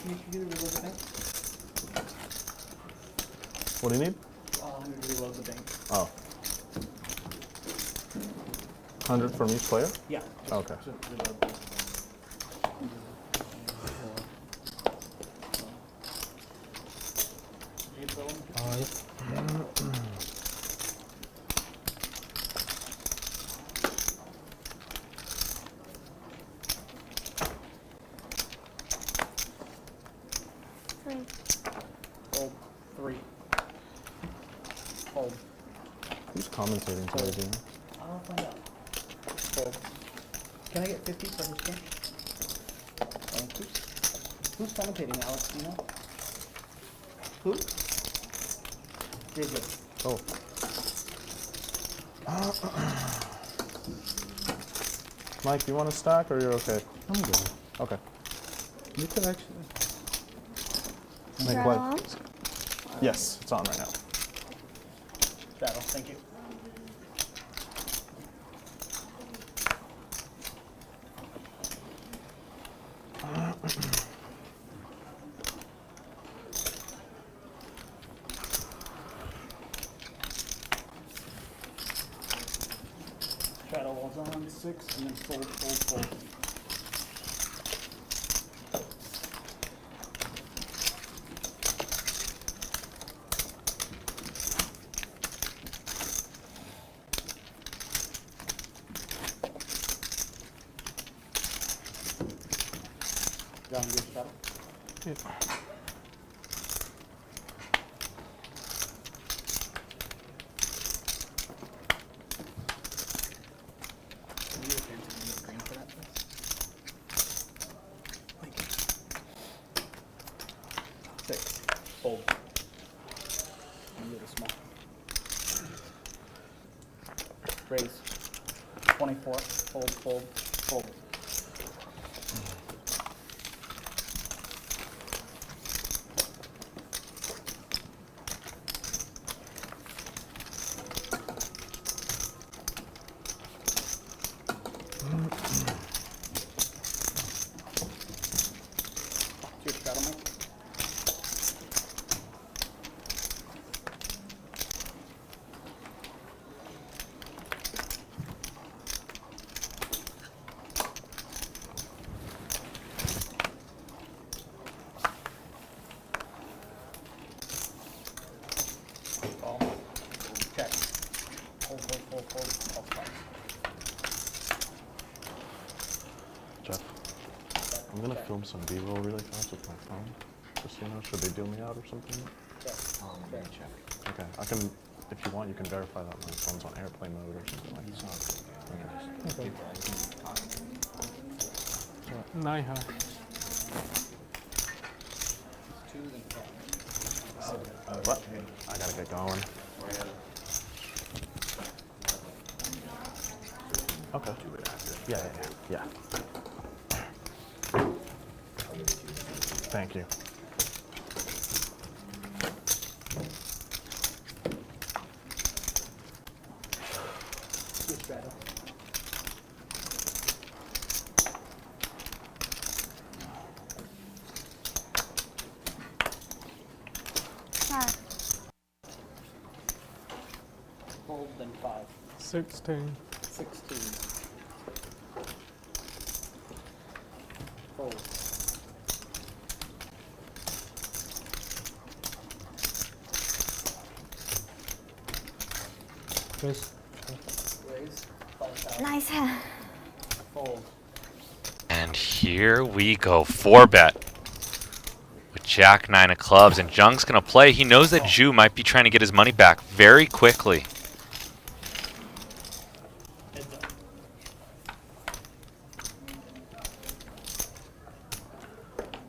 Can you reload the bank? What do you need? 100 to reload the bank. Oh. 100 from each player? Yeah. Okay. Just reload the Oh, yeah. Fold. 3. Fold. Who's commentating today, Jiang? I'll find out. Fold. Can I get 50 for this game? Who's commentating, Alex? Do you know? Who? David. Oh. Mike, you want to stack or you're okay? I'm good. Okay. You could actually. Is Make that what? on? Yes, it's on right now. Battle. Thank you. Shadow walls on 6 and then fold, fold, fold. Down good shadow. Six. Fold. And get a small. Raise. 24. Fold, fold, fold. Your shadow, Mike. Call. Check. Hold, hold, hold, hold. Call twice. Jeff, I'm gonna film some B-roll really fast with my phone. Just so you know, should they deal me out or something? Check. Check. Okay, I can, if you want, you can verify that my phone's on airplane mode or something like that. Okay. 9 high. 2 then 5. What? I gotta get going. Okay. Yeah. Thank you. Your shadow. Five. Fold then 5. 16. 16. Fold. Chris. Raise. 5,000. Nice hand. Fold. And here we go. 4-bet. With Jack 9 of clubs. And Jiang's going to play. He knows that Zhu might be trying to get his money back very quickly. Heads up.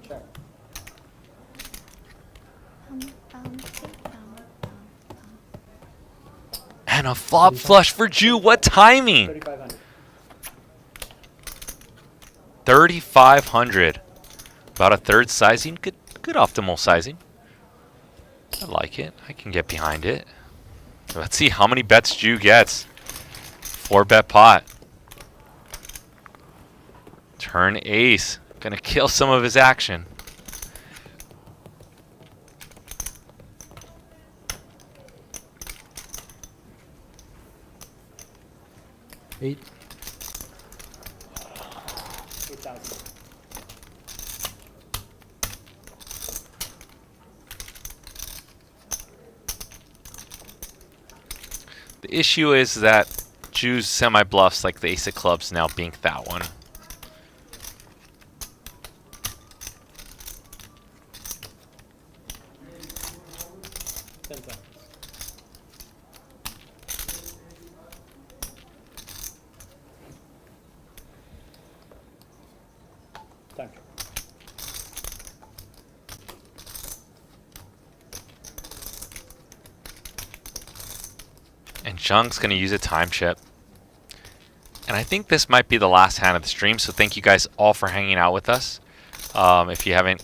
Check. And a flop flush for Zhu. What timing? 3,500. 3,500. About a third sizing. Good optimal sizing. I like it. I can get behind it. Let's see how many bets Zhu gets. 4-bet pot. Turn ace. Gonna kill some of his action. Eight. 8,000. The issue is that Zhu's semi-bluffs like the ace of clubs now bink that one. Time check. And Jiang's going to use a time chip. And I think this might be the last hand of the stream, so thank you guys all for hanging out with us. If you haven't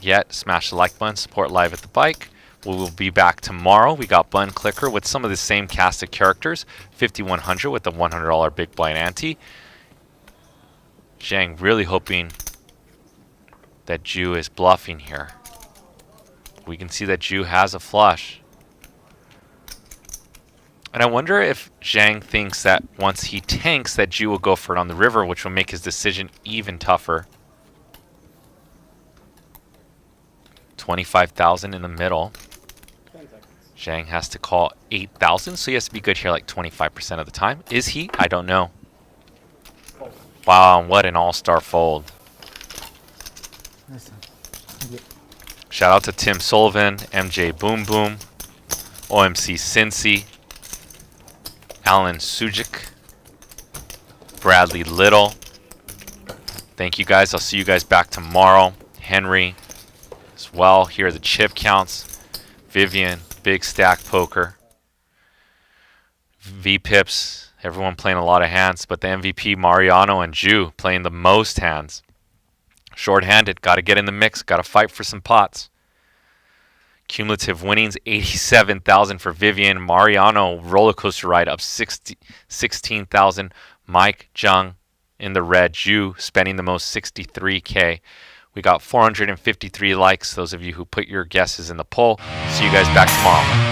yet, smash the like button, support Live at the Bike. We will be back tomorrow. We got Bun Clicker with some of the same cast of characters. 5,100 with the $100 big blind ante. Jiang really hoping that Zhu is bluffing here. We can see that Zhu has a flush. And I wonder if Jiang thinks that once he tanks that Zhu will go for it on the river, which will make his decision even tougher. 25,000 in the middle. 10 seconds. Jiang has to call 8,000, so he has to be good here like 25% of the time. Is he? I don't know. Fold. Wow, what an all-star fold. Nice hand. Shout out to Tim Sullivan, MJ Boom Boom, OMC Cincy, Alan Sujic, Bradley Little. Thank you guys. I'll see you guys back tomorrow. Henry as well. Here are the chip counts. Vivian, big stack poker. V-Pips, everyone playing a lot of hands, but the MVP Mariano and Zhu playing the most hands. Short-handed, got to get in the mix, got to fight for some pots. Cumulative winnings, 87,000 for Vivian. Mariano, roller coaster ride up 16,000. Mike, Jiang in the red. Zhu spending the most, 63K. We got 453 likes, those of you who put your guesses in the poll. See you guys back tomorrow.